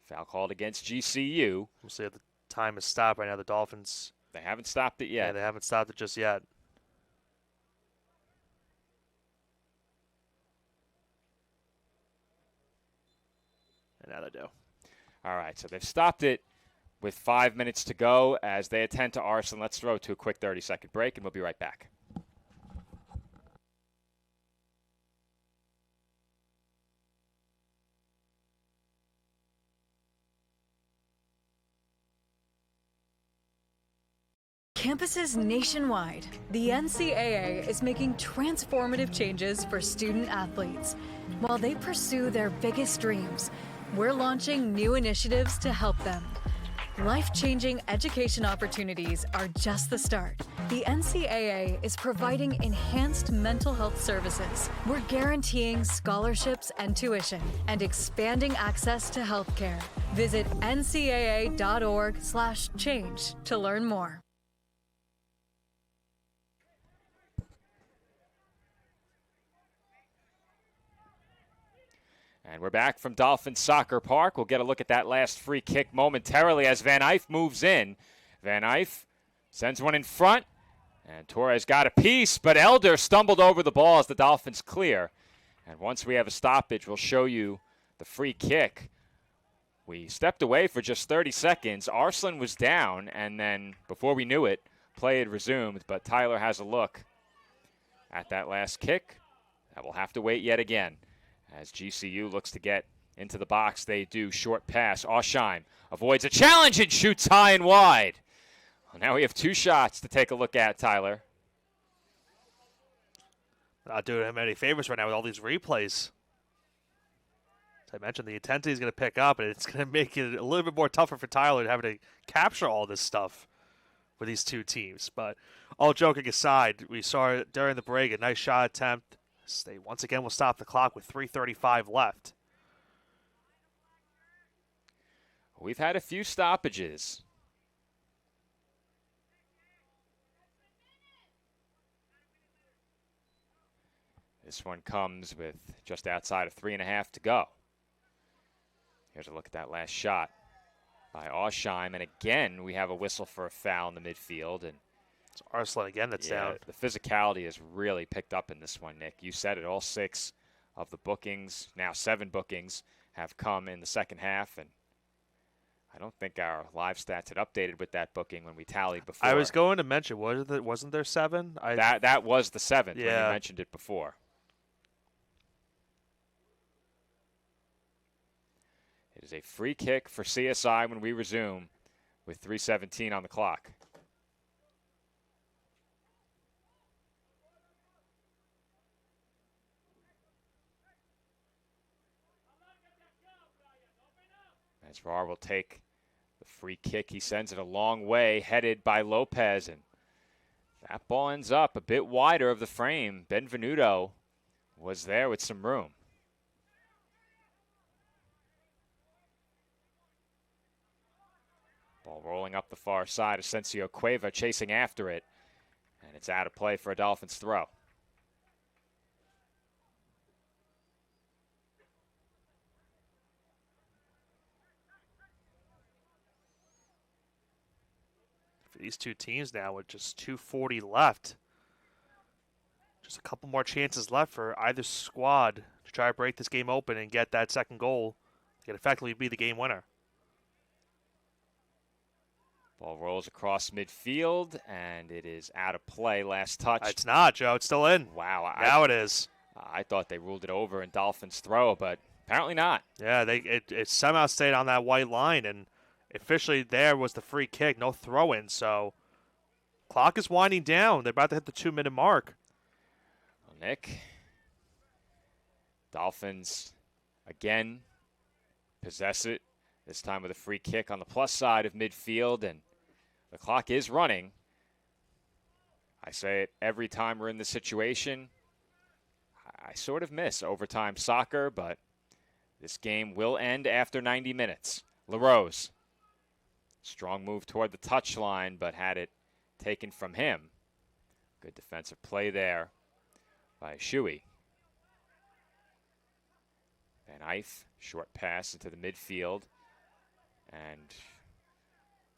Foul called against GCU.
We'll see if the time has stopped right now. The Dolphins.
They haven't stopped it yet.
Yeah, they haven't stopped it just yet. And now they do.
All right, so they've stopped it with 5 minutes to go as they attend to Arslan. Let's throw to a quick 30-second break, and we'll be right back.
Campuses nationwide, the NCAA is making transformative changes for student athletes. While they pursue their biggest dreams, we're launching new initiatives to help them. Life-changing education opportunities are just the start. The NCAA is providing enhanced mental health services. We're guaranteeing scholarships and tuition and expanding access to healthcare. Visit ncaa.org/change to learn more.
And we're back from Dolphins Soccer Park. We'll get a look at that last free kick momentarily as Van Eyck moves in. Van Eyck sends one in front, and Torres got a piece, but Elder stumbled over the ball as the Dolphins clear. And once we have a stoppage, we'll show you the free kick. We stepped away for just 30 seconds. Arslan was down, and then before we knew it, play had resumed, but Tyler has a look at that last kick That will have to wait yet again. As GCU looks to get into the box, they do. Short pass. Osheim avoids a challenge and shoots high and wide. Well, now we have 2 shots to take a look at, Tyler.
Not doing him any favors right now with all these replays. As I mentioned, the intensity is going to pick up, and it's going to make it a little bit more tougher for Tyler to have to capture all this stuff for these 2 teams. But all joking aside, we saw during the break a nice shot attempt. They once again will stop the clock with 3:35 left.
We've had a few stoppages. This one comes with just outside of 3.5 to go. Here's a look at that last shot by Osheim. And again, we have a whistle for a foul in the midfield. And
it's Arslan again that's down.
The physicality has really picked up in this one, Nick. You said it, all 6 of the bookings, now 7 bookings, have come in the second half. And I don't think our live stats had updated with that booking when we tallied before.
I was going to mention, wasn't there 7?
That was the 7th when you
Yeah.
mentioned it before. It is a free kick for CSI when we resume with 3:17 on the clock. As Rar will take the free kick. He sends it a long way, headed by Lopez, and that ball ends up a bit wider of the frame. Benvenuto was there with some room. Ball rolling up the far side. Asensio Cueva chasing after it. And it's out of play for a Dolphins throw.
For these 2 teams now with just 2:40 left. Just a couple more chances left for either squad to try to break this game open and get that second goal. It could effectively be the game winner.
Ball rolls across midfield, and it is out of play. Last touch.
It's not, Joe. It's still in.
Wow.
Now it is.
I thought they ruled it over in Dolphins throw, but apparently not.
Yeah, it somehow stayed on that white line, and officially there was the free kick, no throw-in. So clock is winding down. They're about to hit the 2-minute mark.
Well, Nick, Dolphins again possess it, this time with a free kick on the plus side of midfield, and the clock is running. I say it every time we're in this situation. I sort of miss overtime soccer, but this game will end after 90 minutes. LaRose, strong move toward the touchline, but had it taken from him. Good defensive play there by Shuey. Van Eyck, short pass into the midfield. And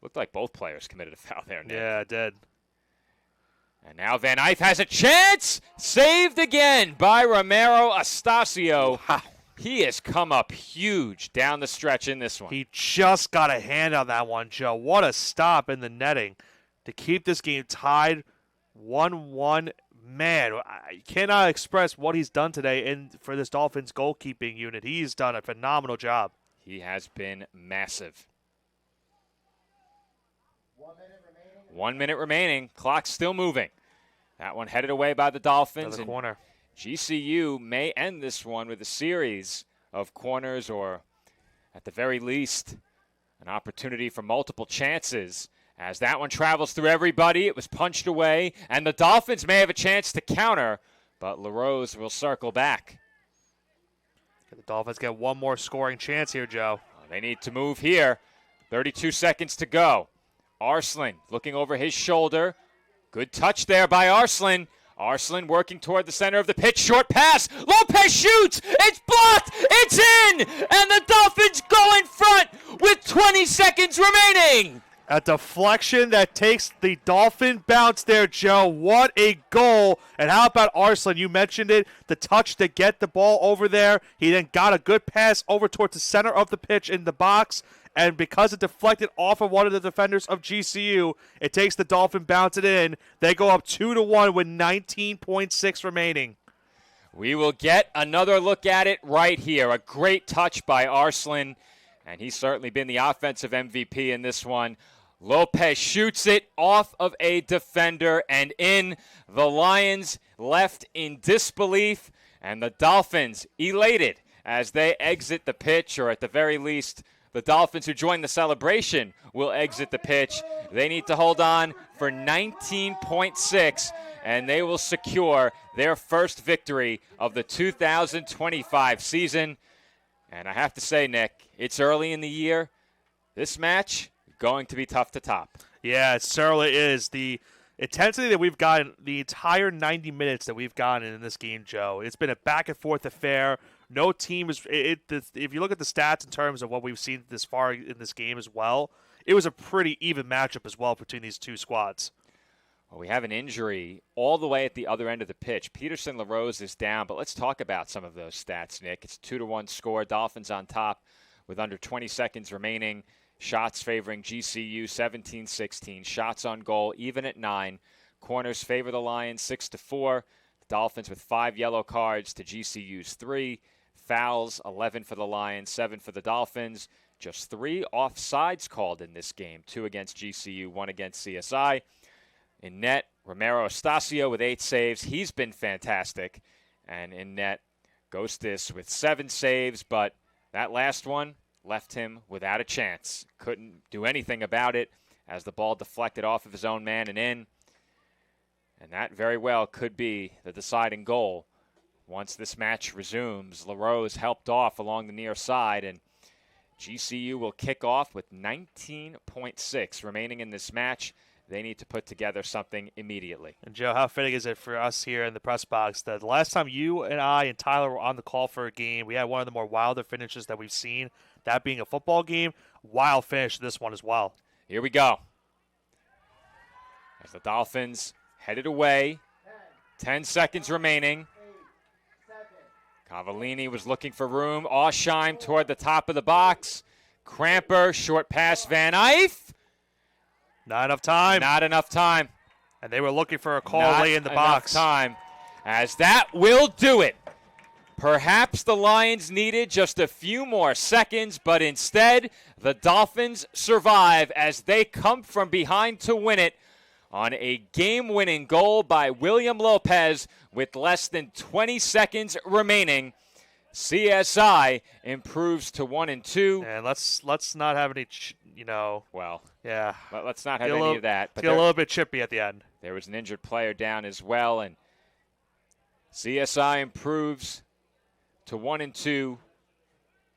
looked like both players committed a foul there, Nick.
Yeah, it did.
And now Van Eyck has a chance. Saved again by Romero Astacio.
Wow.
He has come up huge down the stretch in this one.
He just got a hand on that one, Joe. What a stop in the netting to keep this game tied 1-1. Man, I cannot express what he's done today for this Dolphins goalkeeping unit. He's done a phenomenal job.
He has been massive. 1 minute remaining. Clock still moving. That one headed away by the Dolphins.
Another corner.
GCU may end this one with a series of corners, or at the very least, an opportunity for multiple chances. As that one travels through everybody, it was punched away, and the Dolphins may have a chance to counter, but LaRose will circle back.
The Dolphins get one more scoring chance here, Joe.
They need to move here. 32 seconds to go. Arslan looking over his shoulder. Good touch there by Arslan. Arslan working toward the center of the pitch. Short pass. Lopez shoots. It's blocked. It's in. And the Dolphins go in front with 20 seconds remaining.
A deflection that takes the Dolphin bounce there, Joe. What a goal. And how about Arslan? You mentioned it. The touch to get the ball over there. He then got a good pass over towards the center of the pitch in the box. And because it deflected off of one of the defenders of GCU, it takes the Dolphin bounce it in. They go up 2-1 with 19.6 remaining.
We will get another look at it right here. A great touch by Arslan, and he's certainly been the offensive MVP in this one. Lopez shoots it off of a defender and in. The Lions left in disbelief, and the Dolphins elated as they exit the pitch, or at the very least, the Dolphins who join the celebration will exit the pitch. They need to hold on for 19.6, and they will secure their first victory of the 2025 season. And I have to say, Nick, it's early in the year. This match going to be tough to top.
Yeah, it certainly is. The intensity that we've gotten, the entire 90 minutes that we've gotten in this game, Joe, it's been a back-and-forth affair. No team is if you look at the stats in terms of what we've seen this far in this game as well, it was a pretty even matchup as well between these two squads.
Well, we have an injury all the way at the other end of the pitch. Peterson LaRose is down, but let's talk about some of those stats, Nick. It's a 2-1 score. Dolphins on top with under 20 seconds remaining. Shots favoring GCU 17-16. Shots on goal even at 9. Corners favor the Lions 6-4. The Dolphins with 5 yellow cards to GCU's 3. Fouls 11 for the Lions, 7 for the Dolphins. Just 3 offsides called in this game. 2 against GCU, 1 against CSI. In net, Romero Estacio with 8 saves. He's been fantastic. And in net, Ghostis with 7 saves, but that last one left him without a chance. Couldn't do anything about it as the ball deflected off of his own man and in. And that very well could be the deciding goal. Once this match resumes, LaRose helped off along the near side, and GCU will kick off with 19.6 remaining in this match. They need to put together something immediately.
And, Joe, how fitting is it for us here in the press box that the last time you and I and Tyler were on the call for a game, we had one of the more wilder finishes that we've seen, that being a football game. Wild finish this one as well.
Here we go. As the Dolphins headed away, 10 seconds remaining. Cavallini was looking for room. Osheim toward the top of the box. Cramper, short pass, Van Eyck.
Not enough time.
Not enough time.
And they were looking for a call late in the box.
Time, as that will do it. Perhaps the Lions needed just a few more seconds, but instead the Dolphins survive as they come from behind to win it on a game-winning goal by William Lopez with less than 20 seconds remaining. CSI improves to 1-2.
And let's not have any,
Well,
yeah.
Let's not have any of that.
But get a little bit chippy at the end.
There was an injured player down as well, and CSI improves to 1-2.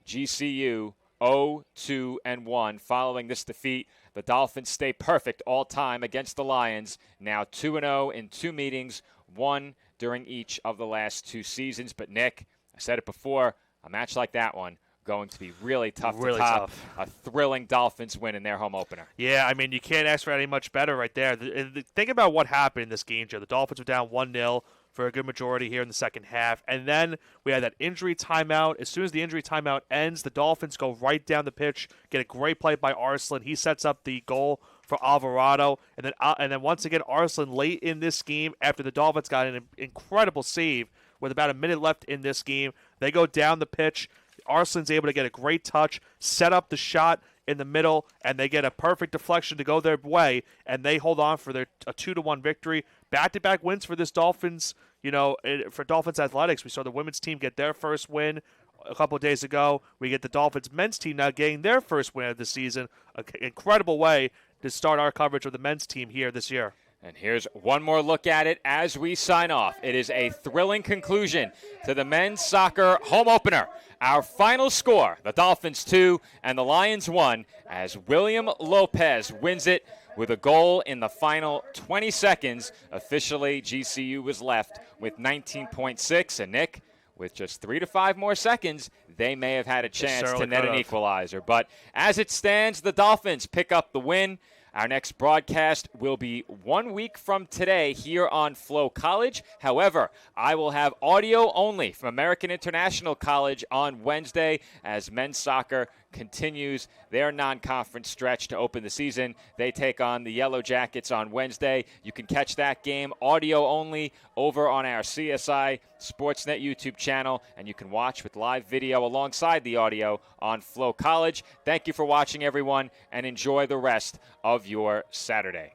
GCU 0-2-1. Following this defeat, the Dolphins stay perfect all time against the Lions. Now 2-0 in 2 meetings, 1 during each of the last 2 seasons. But Nick, I said it before, a match like that one going to be really tough to top.
Tough.
A thrilling Dolphins win in their home opener.
Yeah, I mean, you can't ask for any much better right there. Think about what happened in this game, Joe. The Dolphins were down 1-0 for a good majority here in the second half. And then we had that injury timeout. As soon as the injury timeout ends, the Dolphins go right down the pitch, get a great play by Arslan. He sets up the goal for Alvarado. And then once again, Arslan late in this game, after the Dolphins got an incredible save with about a minute left in this game, they go down the pitch. Arslan's able to get a great touch, set up the shot in the middle, and they get a perfect deflection to go their way, and they hold on for a 2-1 victory. Back-to-back wins for this Dolphins, for Dolphins Athletics. We saw the women's team get their first win a couple of days ago. We get the Dolphins men's team now getting their first win of the season. An incredible way to start our coverage of the men's team here this year.
And here's one more look at it as we sign off. It is a thrilling conclusion to the men's soccer home opener. Our final score, the Dolphins 2 and the Lions 1, as William Lopez wins it with a goal in the final 20 seconds. Officially, GCU was left with 19.6. And Nick, with just 3 to 5 more seconds, they may have had a chance to net an equalizer. But as it stands, the Dolphins pick up the win. Our next broadcast will be 1 week from today here on Flow College. However, I will have audio only from American International College on Wednesday as men's soccer continues their non-conference stretch to open the season. They take on the Yellow Jackets on Wednesday. You can catch that game audio only over on our CSI Sportsnet YouTube channel, and you can watch with live video alongside the audio on Flow College. Thank you for watching, everyone, and enjoy the rest of your Saturday.